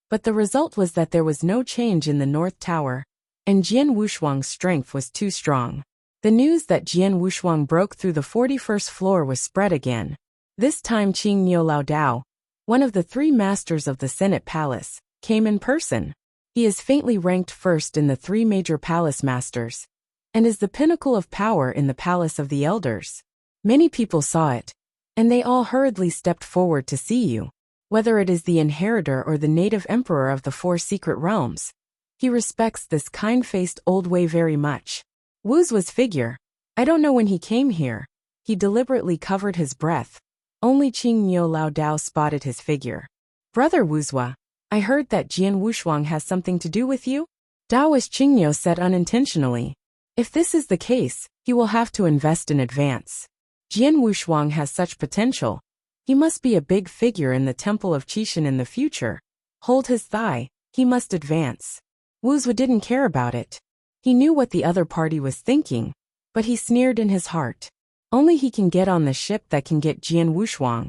but the result was that there was no change in the North Tower, and Jian Wushuang's strength was too strong. The news that Jian Wushuang broke through the 41st floor was spread again. This time Qing Niu Lao Dao, one of the three masters of the Senate Palace, came in person. He is faintly ranked first in the three major palace masters, and is the pinnacle of power in the Palace of the Elders. Many people saw it, and they all hurriedly stepped forward to see you. Whether it is the inheritor or the native emperor of the four secret realms, he respects this kind-faced old way very much. Wu's figure. I don't know when he came here. He deliberately covered his breath. Only Qing Niu Lao Dao spotted his figure. Brother Wuzwa, I heard that Jian Wushuang has something to do with you? Daoist Qing Niu said unintentionally. If this is the case, he will have to invest in advance. Jian Wushuang has such potential. He must be a big figure in the Temple of Qishan in the future. Hold his thigh, he must advance. Wuzwa didn't care about it. He knew what the other party was thinking, but he sneered in his heart. Only he can get on the ship that can get Jian Wushuang,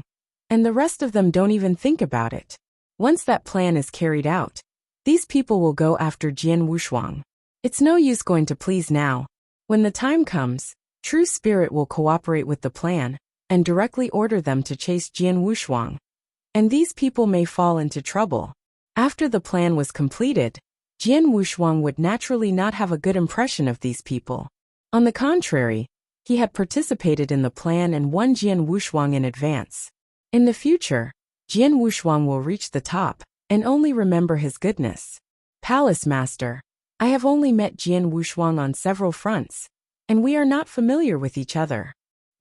and the rest of them don't even think about it. Once that plan is carried out, these people will go after Jian Wushuang. It's no use going to please now. When the time comes, True Spirit will cooperate with the plan, and directly order them to chase Jian Wushuang. And these people may fall into trouble. After the plan was completed, Jian Wushuang would naturally not have a good impression of these people. On the contrary, he had participated in the plan and won Jian Wushuang in advance. In the future, Jian Wushuang will reach the top, and only remember his goodness. Palace Master, I have only met Jian Wushuang on several fronts, and we are not familiar with each other.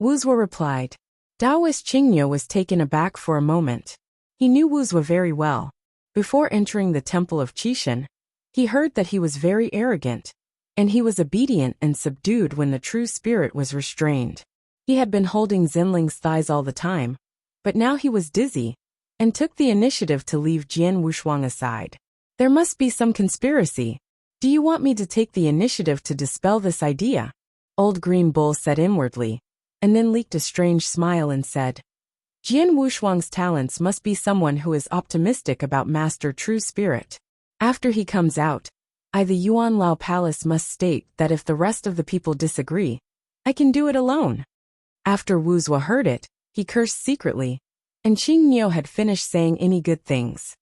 Wuzwa replied. Daoist Qingniu was taken aback for a moment. He knew Wuzwa very well. Before entering the Temple of Qishan, he heard that he was very arrogant, and he was obedient and subdued when the true spirit was restrained. He had been holding Zenling's thighs all the time, but now he was dizzy, and took the initiative to leave Jian Wushuang aside. There must be some conspiracy. Do you want me to take the initiative to dispel this idea? Old Green Bull said inwardly, and then leaked a strange smile and said, Jian Wushuang's talents must be someone who is optimistic about Master True Spirit. After he comes out, the Yuan Lao Palace must state that if the rest of the people disagree, I can do it alone. After Wuzwa heard it, he cursed secretly, and Qing Niu had finished saying any good things.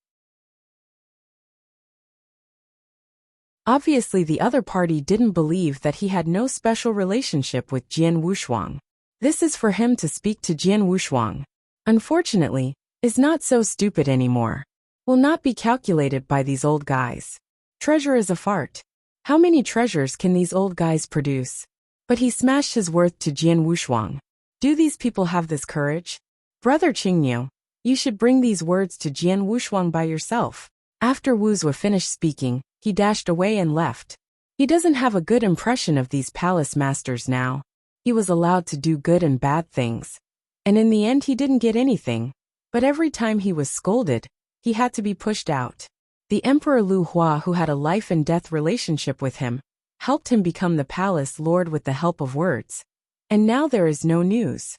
Obviously the other party didn't believe that he had no special relationship with Jian Wushuang. This is for him to speak to Jian Wushuang. Unfortunately, is not so stupid anymore. Will not be calculated by these old guys. Treasure is a fart. How many treasures can these old guys produce? But he smashed his worth to Jian Wushuang. Do these people have this courage? Brother Qingniu, you should bring these words to Jian Wushuang by yourself. After Wuzwa finished speaking, he dashed away and left. He doesn't have a good impression of these palace masters now. He was allowed to do good and bad things, and in the end he didn't get anything. But every time he was scolded, he had to be pushed out. The Emperor Lu Hua, who had a life and death relationship with him, helped him become the palace lord with the help of words. And now there is no news.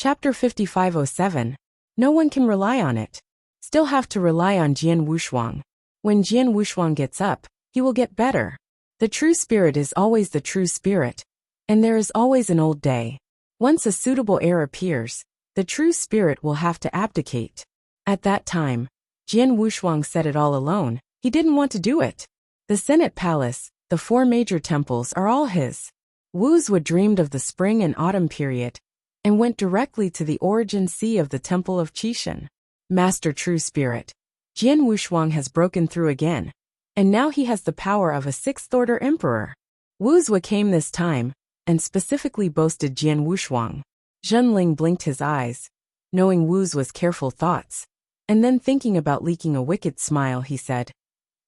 Chapter 5507. No one can rely on it. Still have to rely on Jian Wushuang. When Jian Wushuang gets up, he will get better. The true spirit is always the true spirit, and there is always an old day. Once a suitable heir appears, the true spirit will have to abdicate. At that time, Jian Wushuang said it all alone. He didn't want to do it. The Senate Palace, the 4 major temples are all his. Wuxia dreamed of the spring and autumn period, and went directly to the origin sea of the Temple of Qixin. Master True Spirit, Jian Wushuang has broken through again, and now he has the power of a 6th-order emperor. Wuxia came this time, and specifically boasted Jian Wushuang. Zhenling blinked his eyes, knowing Wuxia's careful thoughts, and then thinking about leaking a wicked smile, he said,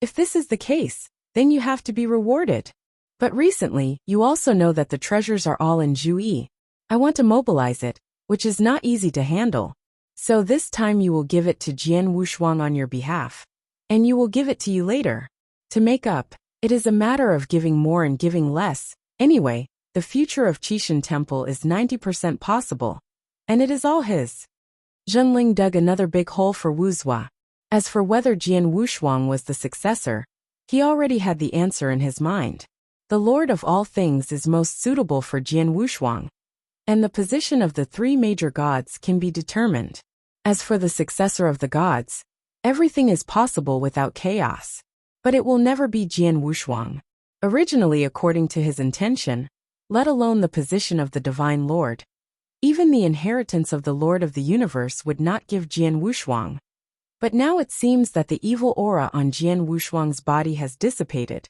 "If this is the case, then you have to be rewarded. But recently, you also know that the treasures are all in Zhuyi. I want to mobilize it, which is not easy to handle. So this time you will give it to Jian Wushuang on your behalf, and you will give it to you later. To make up, it is a matter of giving more and giving less. Anyway, the future of Qixin Temple is 90% possible, and it is all his." Zhenling dug another big hole for Wuxia. As for whether Jian Wushuang was the successor, he already had the answer in his mind. The Lord of all things is most suitable for Jian Wushuang, and the position of the 3 major gods can be determined. As for the successor of the gods, everything is possible without chaos. But it will never be Jian Wushuang. Originally according to his intention, let alone the position of the Divine Lord. Even the inheritance of the Lord of the Universe would not give Jian Wushuang. But now it seems that the evil aura on Jian Wushuang's body has dissipated.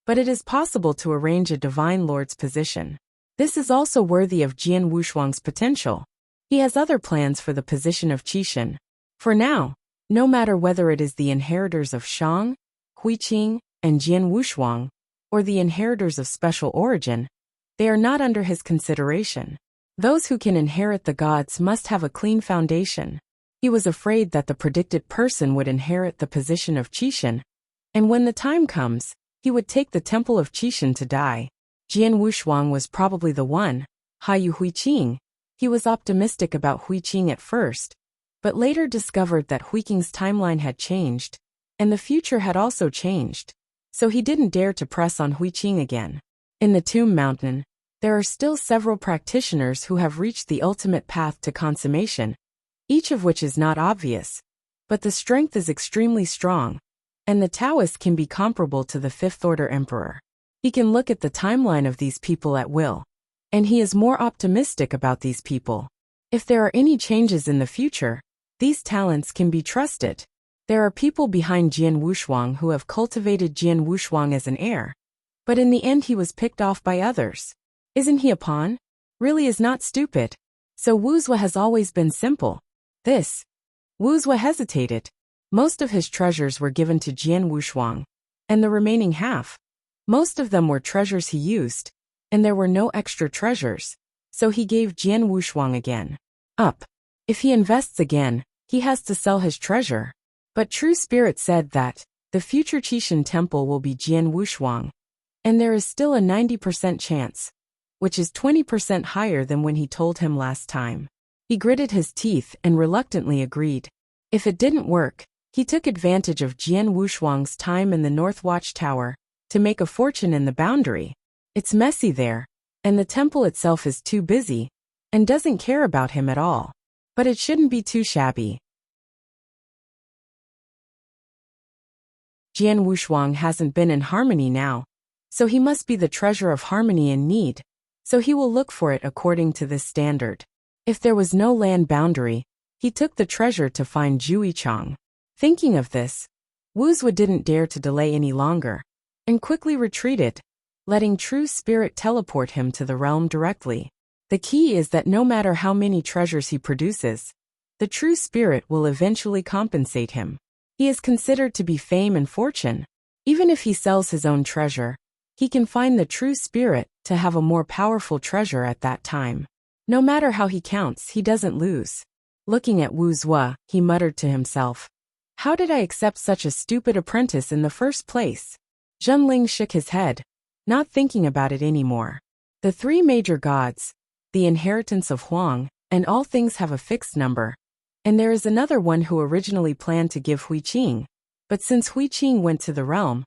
But it is possible to arrange a Divine Lord's position. This is also worthy of Jian Wushuang's potential. He has other plans for the position of Qixin. For now, no matter whether it is the inheritors of Shang, Huiqing, and Jian Wushuang, or the inheritors of special origin, they are not under his consideration. Those who can inherit the gods must have a clean foundation. He was afraid that the predicted person would inherit the position of Qixin, and when the time comes, he would take the Temple of Qixin to die. Jian Wushuang was probably the one. Hayu Huiqing. He was optimistic about Huiqing at first, but later discovered that Huiqing's timeline had changed, and the future had also changed, so he didn't dare to press on Huiqing again. In the Tomb Mountain, there are still several practitioners who have reached the ultimate path to consummation, each of which is not obvious, but the strength is extremely strong, and the Taoist can be comparable to the 5th-order emperor. He can look at the timeline of these people at will, and he is more optimistic about these people. If there are any changes in the future, these talents can be trusted. There are people behind Jian Wushuang who have cultivated Jian Wushuang as an heir, but in the end he was picked off by others. Isn't he a pawn? Really is not stupid. So Wuxia has always been simple. Wuxia hesitated. Most of his treasures were given to Jian Wushuang, and the remaining half. Most of them were treasures he used, and there were no extra treasures, so he gave Jian Wushuang again. If he invests again, he has to sell his treasure. But True Spirit said that the future Qixin Temple will be Jian Wushuang, and there is still a 90% chance, which is 20% higher than when he told him last time. He gritted his teeth and reluctantly agreed. If it didn't work, he took advantage of Jian Wushuang's time in the North Watchtower to make a fortune in the boundary. It's messy there, and the temple itself is too busy, and doesn't care about him at all. But it shouldn't be too shabby. Jian Wushuang hasn't been in harmony now, so he must be the treasure of harmony in need, so he will look for it according to this standard. If there was no land boundary, he took the treasure to find Zhuyichang. Thinking of this, Wuxia didn't dare to delay any longer, and quickly retreated, letting True Spirit teleport him to the realm directly. The key is that no matter how many treasures he produces, the True Spirit will eventually compensate him. He is considered to be fame and fortune. Even if he sells his own treasure, he can find the True Spirit to have a more powerful treasure at that time. No matter how he counts, he doesn't lose. Looking at Wuxia, he muttered to himself, "How did I accept such a stupid apprentice in the first place?" Zhenling shook his head, not thinking about it anymore. The 3 major gods, the inheritance of Huang, and all things have a fixed number. And there is another one who originally planned to give Huiqing, but since Huiqing went to the realm,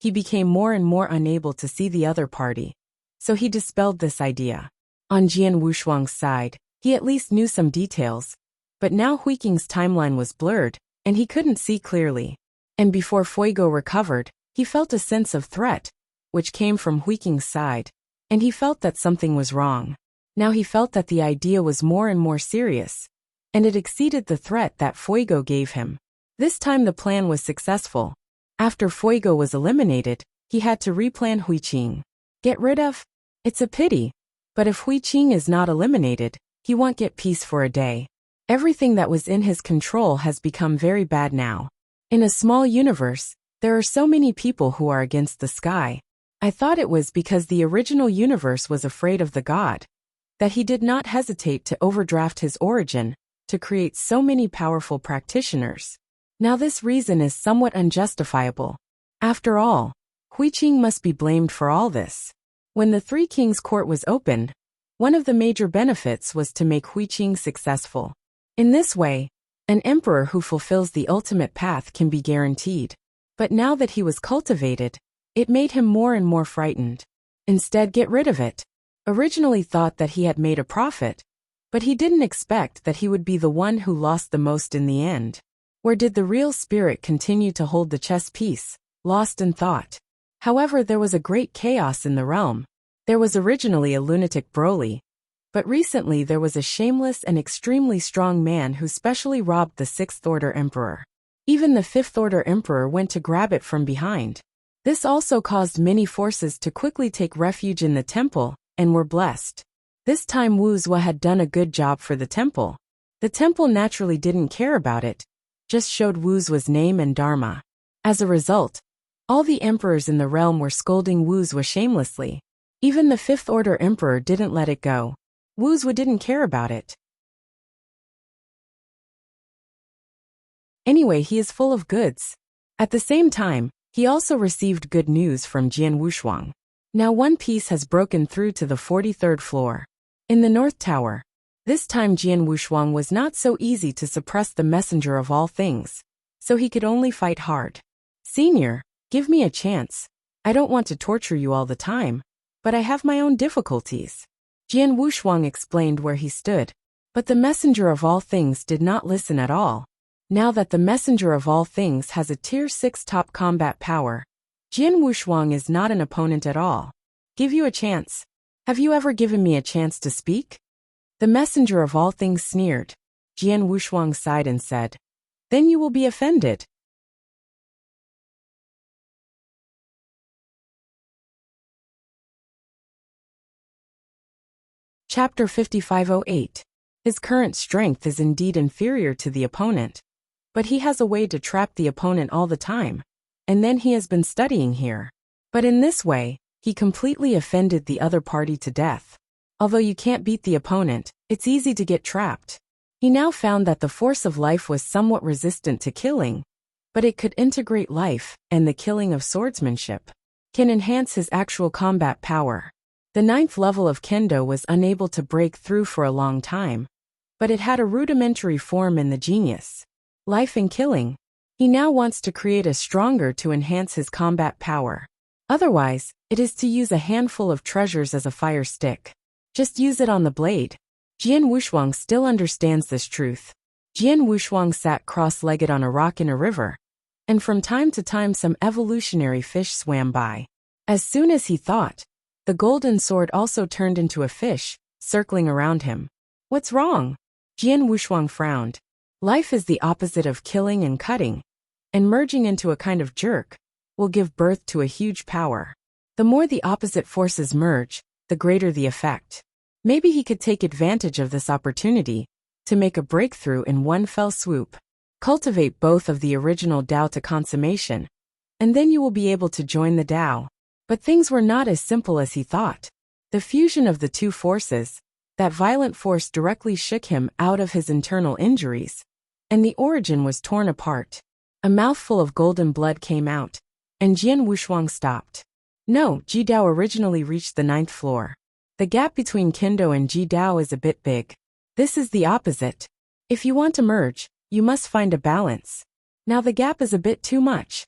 he became more and more unable to see the other party. So he dispelled this idea. On Jian Wushuang's side, he at least knew some details, but now Huiqing's timeline was blurred, and he couldn't see clearly. And before Fuigo recovered, he felt a sense of threat, which came from Huiqing's side, and he felt that something was wrong. Now he felt that the idea was more and more serious, and it exceeded the threat that Fuigo gave him. This time the plan was successful. After Fuigo was eliminated, he had to replan Huiqing. Get rid of? It's a pity. But if Huiqing is not eliminated, he won't get peace for a day. Everything that was in his control has become very bad now. In a small universe, there are so many people who are against the sky. I thought it was because the original universe was afraid of the god, that he did not hesitate to overdraft his origin, to create so many powerful practitioners. Now this reason is somewhat unjustifiable. After all, Huiqing must be blamed for all this. When the Three Kings Court was opened, one of the major benefits was to make Huiqing successful. In this way, an emperor who fulfills the ultimate path can be guaranteed. But now that he was cultivated, it made him more and more frightened. Instead, get rid of it. Originally thought that he had made a profit, but he didn't expect that he would be the one who lost the most in the end. Where did the real spirit continue to hold the chess piece, lost in thought? However, there was a great chaos in the realm. There was originally a lunatic Broly, but recently there was a shameless and extremely strong man who specially robbed the Sixth Order Emperor. Even the Fifth Order Emperor went to grab it from behind. This also caused many forces to quickly take refuge in the temple, and were blessed. This time Wuxia had done a good job for the temple. The temple naturally didn't care about it, just showed Wuxia's name and dharma. As a result, all the emperors in the realm were scolding Wuxia shamelessly. Even the Fifth Order Emperor didn't let it go. Wuxia didn't care about it. Anyway, he is full of goods. At the same time, he also received good news from Jian Wushuang. Now one piece has broken through to the 43rd floor. In the North Tower, this time Jian Wushuang was not so easy to suppress the messenger of all things, so he could only fight hard. Senior, give me a chance. I don't want to torture you all the time, but I have my own difficulties. Jian Wushuang explained where he stood, but the messenger of all things did not listen at all. Now that the messenger of all things has a tier 6 top combat power, Jian Wushuang is not an opponent at all. Give you a chance. Have you ever given me a chance to speak? The messenger of all things sneered. Jian Wushuang sighed and said, Then you will be offended. Chapter 5508. His current strength is indeed inferior to the opponent, but he has a way to trap the opponent all the time, and then he has been studying here. But in this way, he completely offended the other party to death. Although you can't beat the opponent, it's easy to get trapped. He now found that the force of life was somewhat resistant to killing, but it could integrate life, and the killing of swordsmanship can enhance his actual combat power. The 9th level of Kendo was unable to break through for a long time, but it had a rudimentary form in the genius. Life and killing. He now wants to create a stronger to enhance his combat power. Otherwise, it is to use a handful of treasures as a fire stick. Just use it on the blade. Jian Wushuang still understands this truth. Jian Wushuang sat cross-legged on a rock in a river, and from time to time some evolutionary fish swam by. As soon as he thought, the golden sword also turned into a fish, circling around him. What's wrong? Jian Wushuang frowned. Life is the opposite of killing and cutting, and merging into a kind of jerk will give birth to a huge power. The more the opposite forces merge, the greater the effect. Maybe he could take advantage of this opportunity to make a breakthrough in one fell swoop. Cultivate both of the original Tao to consummation, and then you will be able to join the Tao. But things were not as simple as he thought. The fusion of the two forces, that violent force directly shook him out of his internal injuries, and the origin was torn apart. A mouthful of golden blood came out, and Jian Wushuang stopped. No, Ji Dao originally reached the 9th floor. The gap between Kendo and Ji Dao is a bit big. This is the opposite. If you want to merge, you must find a balance. Now the gap is a bit too much.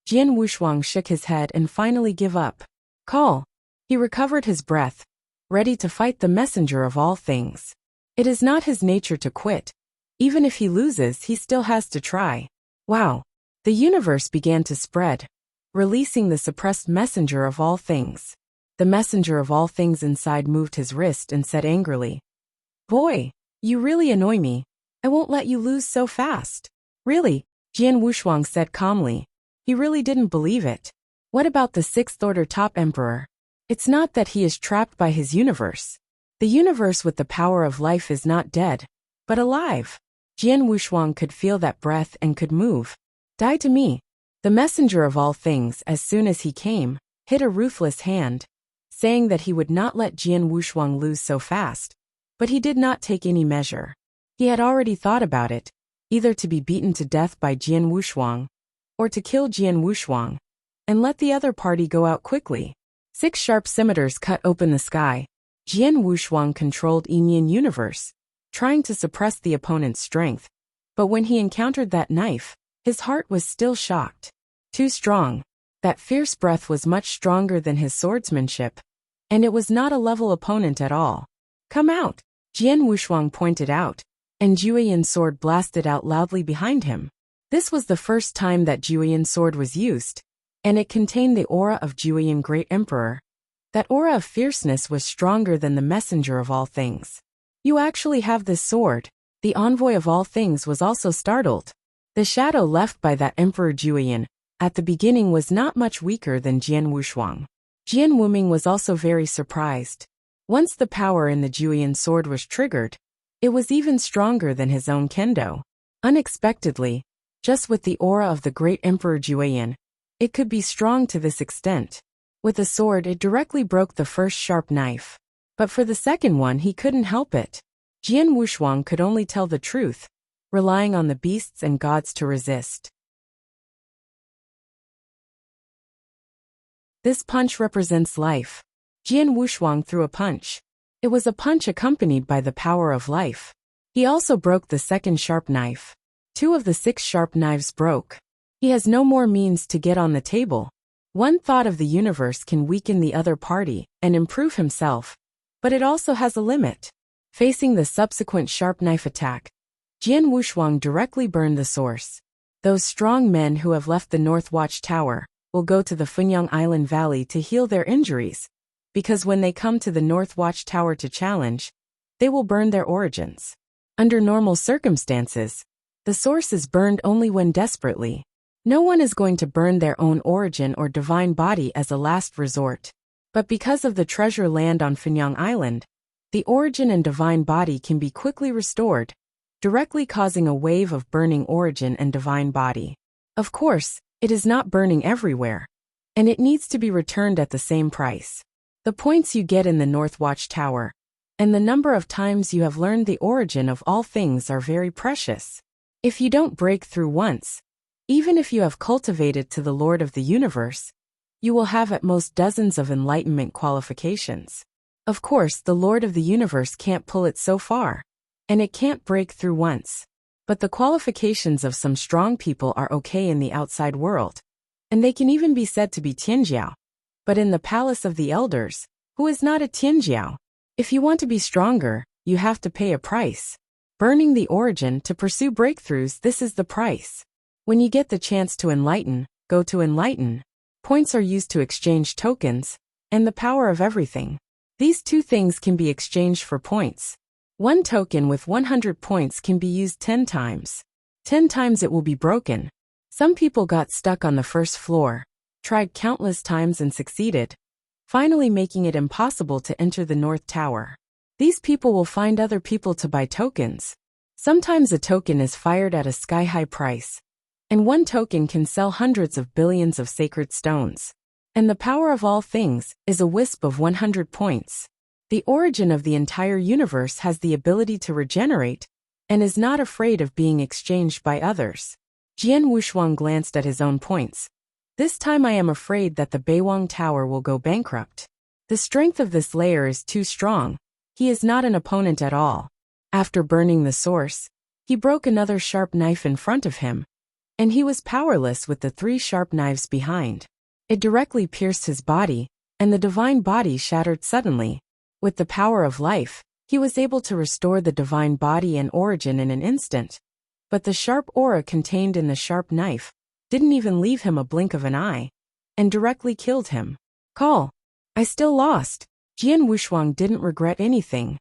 Jian Wushuang shook his head and finally gave up. Call. He recovered his breath, ready to fight the messenger of all things. It is not his nature to quit. Even if he loses, he still has to try. Wow. The universe began to spread, releasing the suppressed messenger of all things. The messenger of all things inside moved his wrist and said angrily, Boy, you really annoy me. I won't let you lose so fast. Really? Jian Wushuang said calmly. He really didn't believe it. What about the sixth order top emperor? It's not that he is trapped by his universe. The universe with the power of life is not dead, but alive. Jian Wushuang could feel that breath and could move. Die to me. The messenger of all things, as soon as he came, hit a ruthless hand, saying that he would not let Jian Wushuang lose so fast. But he did not take any measure. He had already thought about it, either to be beaten to death by Jian Wushuang, or to kill Jian Wushuang, and let the other party go out quickly. 6 sharp scimitars cut open the sky. Jian Wushuang controlled Enian universe, trying to suppress the opponent's strength. But when he encountered that knife, his heart was still shocked. Too strong. That fierce breath was much stronger than his swordsmanship, and it was not a level opponent at all. Come out, Jian Wushuang pointed out, and Jueyan's sword blasted out loudly behind him. This was the first time that Jueyan's sword was used, and it contained the aura of Jueyan Great Emperor. That aura of fierceness was stronger than the messenger of all things. You actually have this sword. The envoy of all things was also startled. The shadow left by that Emperor Jueyan at the beginning was not much weaker than Jian Wushuang. Jian Wuming was also very surprised. Once the power in the Jueyan sword was triggered, it was even stronger than his own kendo. Unexpectedly, just with the aura of the great Emperor Jueyan, it could be strong to this extent. With the sword it directly broke the first sharp knife. But for the second one he couldn't help it. Jian Wushuang could only tell the truth, relying on the beasts and gods to resist. This punch represents life. Jian Wushuang threw a punch. It was a punch accompanied by the power of life. He also broke the second sharp knife. 2 of the 6 sharp knives broke. He has no more means to get on the table. One thought of the universe can weaken the other party and improve himself, but it also has a limit. Facing the subsequent sharp knife attack, Jian Wushuang directly burned the source. Those strong men who have left the North Watch Tower will go to the Funyang Island Valley to heal their injuries, because when they come to the North Watch Tower to challenge, they will burn their origins. Under normal circumstances, the source is burned only when desperately. No one is going to burn their own origin or divine body as a last resort. But because of the treasure land on Funyang Island, the origin and divine body can be quickly restored, directly causing a wave of burning origin and divine body. Of course, it is not burning everywhere, and it needs to be returned at the same price. The points you get in the North Watch Tower, and the number of times you have learned the origin of all things are very precious. If you don't break through once, even if you have cultivated to the Lord of the Universe, you will have at most dozens of enlightenment qualifications. Of course, the Lord of the Universe can't pull it so far, and it can't break through once. But the qualifications of some strong people are okay in the outside world, and they can even be said to be Tianjiao. But in the Palace of the Elders, who is not a Tianjiao? If you want to be stronger, you have to pay a price. Burning the origin to pursue breakthroughs, this is the price. When you get the chance to enlighten, go to enlighten. Points are used to exchange tokens, and the power of everything. These 2 things can be exchanged for points. 1 token with 100 points can be used 10 times. 10 times it will be broken. Some people got stuck on the first floor, tried countless times and succeeded, finally making it impossible to enter the North Tower. These people will find other people to buy tokens. Sometimes a token is fired at a sky-high price, and 1 token can sell hundreds of billions of sacred stones. And the power of all things is a wisp of 100 points. The origin of the entire universe has the ability to regenerate, and is not afraid of being exchanged by others. Jian Wushuang glanced at his own points. This time I am afraid that the Beiwang Tower will go bankrupt. The strength of this layer is too strong. He is not an opponent at all. After burning the source, he broke another sharp knife in front of him, and he was powerless with the 3 sharp knives behind. It directly pierced his body, and the divine body shattered suddenly. With the power of life, he was able to restore the divine body and origin in an instant. But the sharp aura contained in the sharp knife didn't even leave him a blink of an eye, and directly killed him. Call. I still lost. Jian Wuxuang didn't regret anything.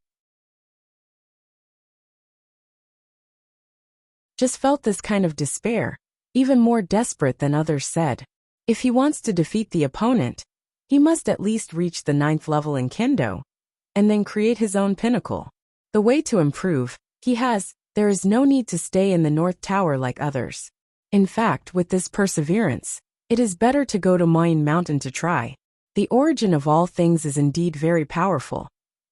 Just felt this kind of despair, even more desperate than others said. If he wants to defeat the opponent, he must at least reach the 9th level in Kendo, and then create his own pinnacle. The way to improve, there is no need to stay in the North Tower like others. In fact, with this perseverance, it is better to go to Moyne Mountain to try. The origin of all things is indeed very powerful,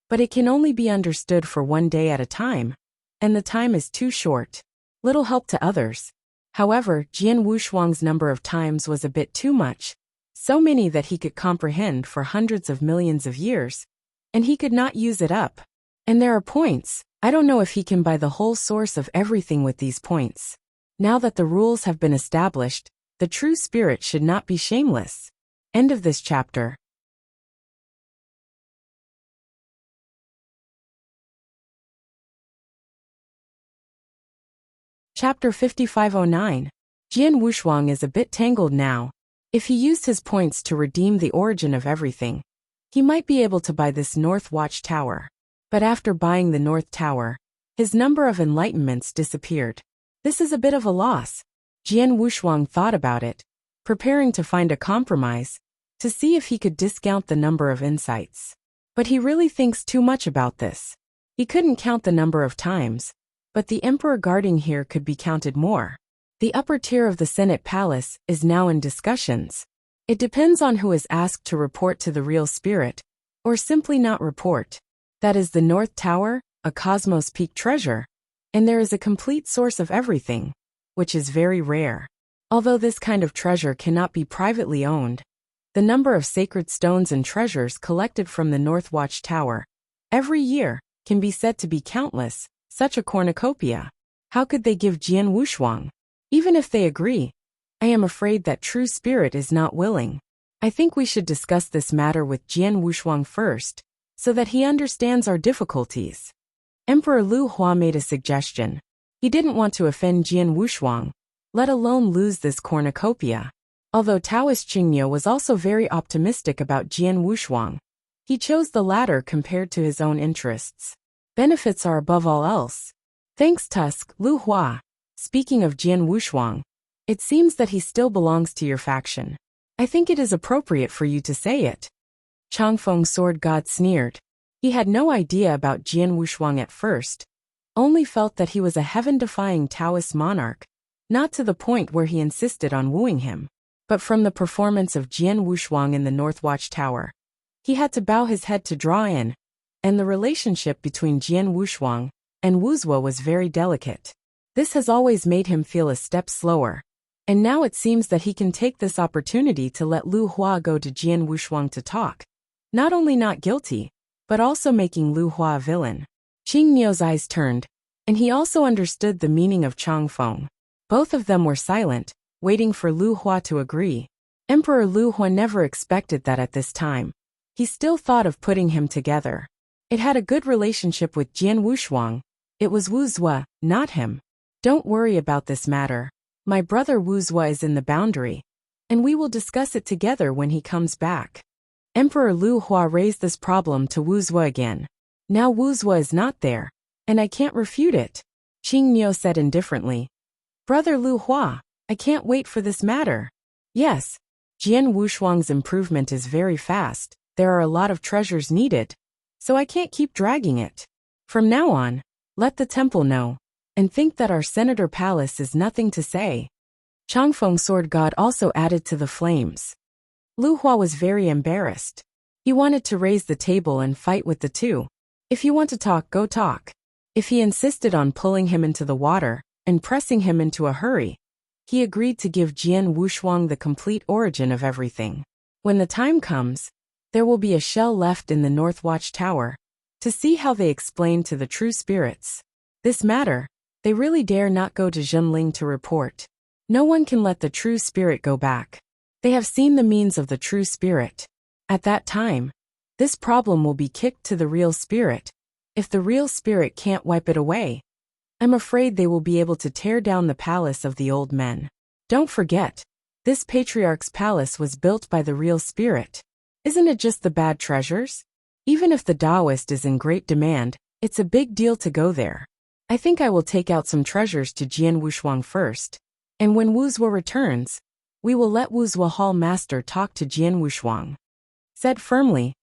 but it can only be understood for 1 day at a time, and the time is too short. Little help to others. However, Jian Wuxuang's number of times was a bit too much, so many that he could comprehend for hundreds of millions of years, and he could not use it up. And there are points. I don't know if he can buy the whole source of everything with these points. Now that the rules have been established, the true spirit should not be shameless. End of this chapter. Chapter 5509. Jian Wuxuang is a bit tangled now. If he used his points to redeem the origin of everything, he might be able to buy this North Watch Tower. But after buying the North Tower, his number of enlightenments disappeared. This is a bit of a loss. Jian Wuxuang thought about it, preparing to find a compromise, to see if he could discount the number of insights. But he really thinks too much about this. He couldn't count the number of times, but the emperor guarding here could be counted more. The upper tier of the Senate Palace is now in discussions. It depends on who is asked to report to the real spirit, or simply not report. That is the North Tower, a Cosmos Peak treasure, and there is a complete source of everything, which is very rare. Although this kind of treasure cannot be privately owned, the number of sacred stones and treasures collected from the North Watch Tower every year can be said to be countless. Such a cornucopia. How could they give Jian Wuxuang? Even if they agree, I am afraid that true spirit is not willing. I think we should discuss this matter with Jian Wuxuang first, so that he understands our difficulties. Emperor Lu Hua made a suggestion. He didn't want to offend Jian Wuxuang, let alone lose this cornucopia. Although Taoist Qingniu was also very optimistic about Jian Wuxuang, he chose the latter compared to his own interests. Benefits are above all else. Thanks Tusk, Lu Hua. Speaking of Jian Wuxuang, it seems that he still belongs to your faction. I think it is appropriate for you to say it. Changfeng Sword God sneered. He had no idea about Jian Wuxuang at first, only felt that he was a heaven-defying Taoist monarch, not to the point where he insisted on wooing him. But from the performance of Jian Wuxuang in the North Watch Tower, he had to bow his head to draw in, and the relationship between Jian Wuxuang and Wuxia was very delicate. This has always made him feel a step slower, and now it seems that he can take this opportunity to let Lu Hua go to Jian Wuxuang to talk. Not only not guilty, but also making Lu Hua a villain. Qingniu's eyes turned, and he also understood the meaning of Changfeng. Both of them were silent, waiting for Lu Hua to agree. Emperor Lu Hua never expected that at this time. He still thought of putting him together. It had a good relationship with Jian Wuxuang. It was Wuxia, not him. Don't worry about this matter. My brother Wuxia is in the boundary, and we will discuss it together when he comes back. Emperor Lu Hua raised this problem to Wuxia again. Now Wuxia is not there, and I can't refute it. Qingniu said indifferently. Brother Lu Hua, I can't wait for this matter. Yes. Jian Wuxuang's improvement is very fast. There are a lot of treasures needed, so I can't keep dragging it. From now on, let the temple know, and think that our Senator Palace is nothing to say. Changfeng Sword God also added to the flames. Lu Hua was very embarrassed. He wanted to raise the table and fight with the two. If you want to talk, go talk. If he insisted on pulling him into the water and pressing him into a hurry, he agreed to give Jian Wuxuang the complete origin of everything. When the time comes, there will be a shell left in the North Watch Tower, to see how they explain to the true spirits this matter. They really dare not go to Zhenling to report. No one can let the true spirit go back. They have seen the means of the true spirit. At that time, this problem will be kicked to the real spirit. If the real spirit can't wipe it away, I'm afraid they will be able to tear down the palace of the old men. Don't forget, this patriarch's palace was built by the real spirit. Isn't it just the bad treasures? Even if the Taoist is in great demand, it's a big deal to go there. I think I will take out some treasures to Jian Wushuang first. And when Wuzhua returns, we will let Wuzhua Hall Master talk to Jian Wushuang. Said firmly.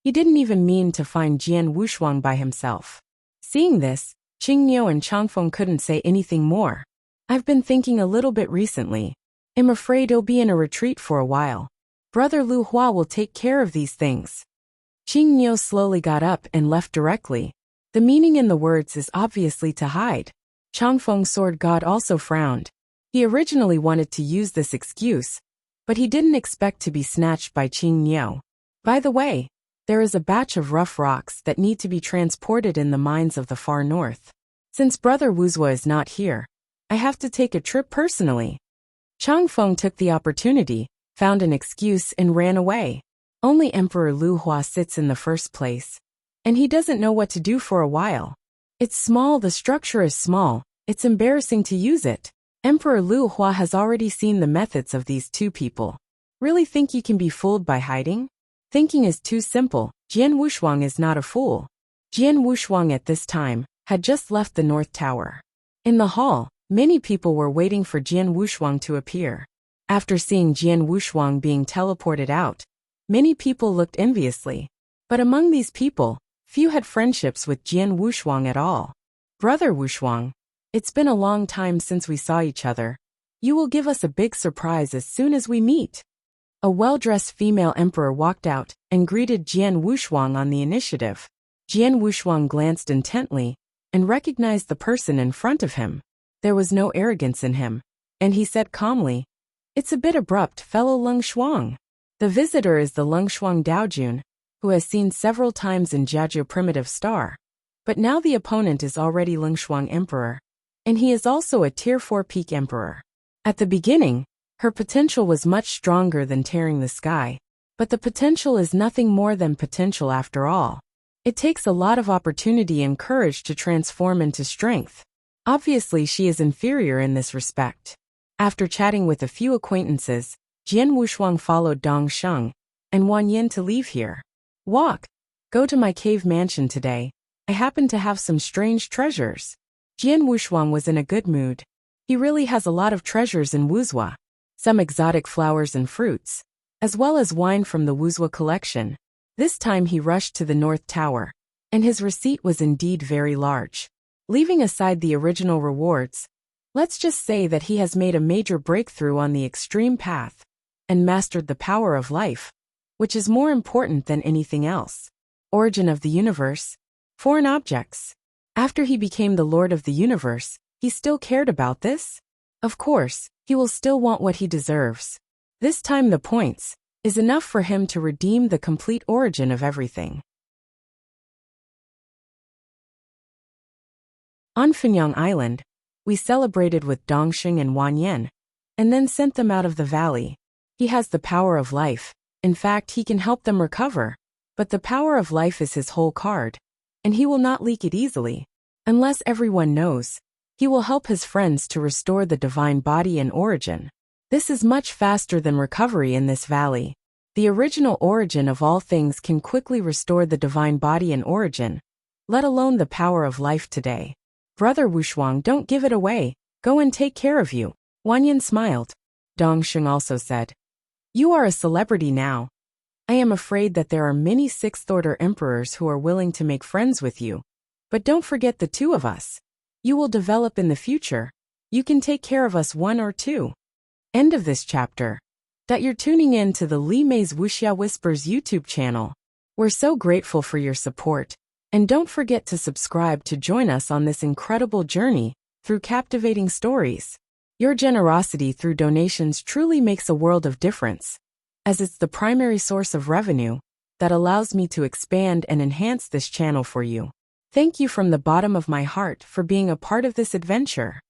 He didn't even mean to find Jian Wushuang by himself. Seeing this, Qingniu and Changfeng couldn't say anything more. I've been thinking a little bit recently. I'm afraid he'll be in a retreat for a while. Brother Lu Hua will take care of these things. Qingniu slowly got up and left directly. The meaning in the words is obviously to hide. Changfeng's sword god also frowned. He originally wanted to use this excuse, but he didn't expect to be snatched by Qingniu. By the way, there is a batch of rough rocks that need to be transported in the mines of the far north. Since Brother Wuzhua is not here, I have to take a trip personally. Changfeng took the opportunity, found an excuse and ran away. Only Emperor Lu Hua sits in the first place, and he doesn't know what to do for a while. It's small, the structure is small, it's embarrassing to use it. Emperor Lu Hua has already seen the methods of these two people. Really think you can be fooled by hiding? Thinking is too simple. Jian Wushuang is not a fool. Jian Wushuang at this time had just left the North Tower. In the hall, many people were waiting for Jian Wushuang to appear. After seeing Jian Wushuang being teleported out, many people looked enviously. But among these people, few had friendships with Jian Wushuang at all. Brother Wushuang, it's been a long time since we saw each other. You will give us a big surprise as soon as we meet. A well-dressed female emperor walked out and greeted Jian Wushuang on the initiative. Jian Wushuang glanced intently and recognized the person in front of him. There was no arrogance in him, and he said calmly, "It's a bit abrupt, fellow Leng Shuang. The visitor is the Leng Shuang Daojun, who has seen several times in Jiajiu Primitive Star. But now the opponent is already Leng Shuang Emperor, and he is also a Tier 4 Peak Emperor. At the beginning, her potential was much stronger than tearing the sky, but the potential is nothing more than potential after all. It takes a lot of opportunity and courage to transform into strength. Obviously she is inferior in this respect." After chatting with a few acquaintances, Jian Wushuang followed Dong Sheng and Wan Yin to leave here. "Walk. Go to my cave mansion today. I happen to have some strange treasures." Jian Wushuang was in a good mood. He really has a lot of treasures in Wuzhua. Some exotic flowers and fruits, as well as wine from the Wuzhua collection. This time he rushed to the North Tower, and his receipt was indeed very large. Leaving aside the original rewards, let's just say that he has made a major breakthrough on the extreme path, and mastered the power of life, which is more important than anything else. Origin of the universe, foreign objects. After he became the Lord of the Universe, he still cared about this? Of course, he will still want what he deserves. This time the points is enough for him to redeem the complete origin of everything. On Fenyang Island, we celebrated with Dongxing and Wan Yin, and then sent them out of the valley. He has the power of life. In fact, he can help them recover. But the power of life is his whole card, and he will not leak it easily. Unless everyone knows, he will help his friends to restore the divine body and origin. This is much faster than recovery in this valley. The original origin of all things can quickly restore the divine body and origin, let alone the power of life today. Brother Wushuang, don't give it away. Go and take care of you. Wan Yin smiled. Dongxing also said, "You are a celebrity now. I am afraid that there are many sixth-order emperors who are willing to make friends with you. But don't forget the two of us. You will develop in the future. You can take care of us one or two." End of this chapter. That you're tuning in to the Li Mei's Wuxia Whispers YouTube channel. We're so grateful for your support. And don't forget to subscribe to join us on this incredible journey through captivating stories. Your generosity through donations truly makes a world of difference, as it's the primary source of revenue that allows me to expand and enhance this channel for you. Thank you from the bottom of my heart for being a part of this adventure.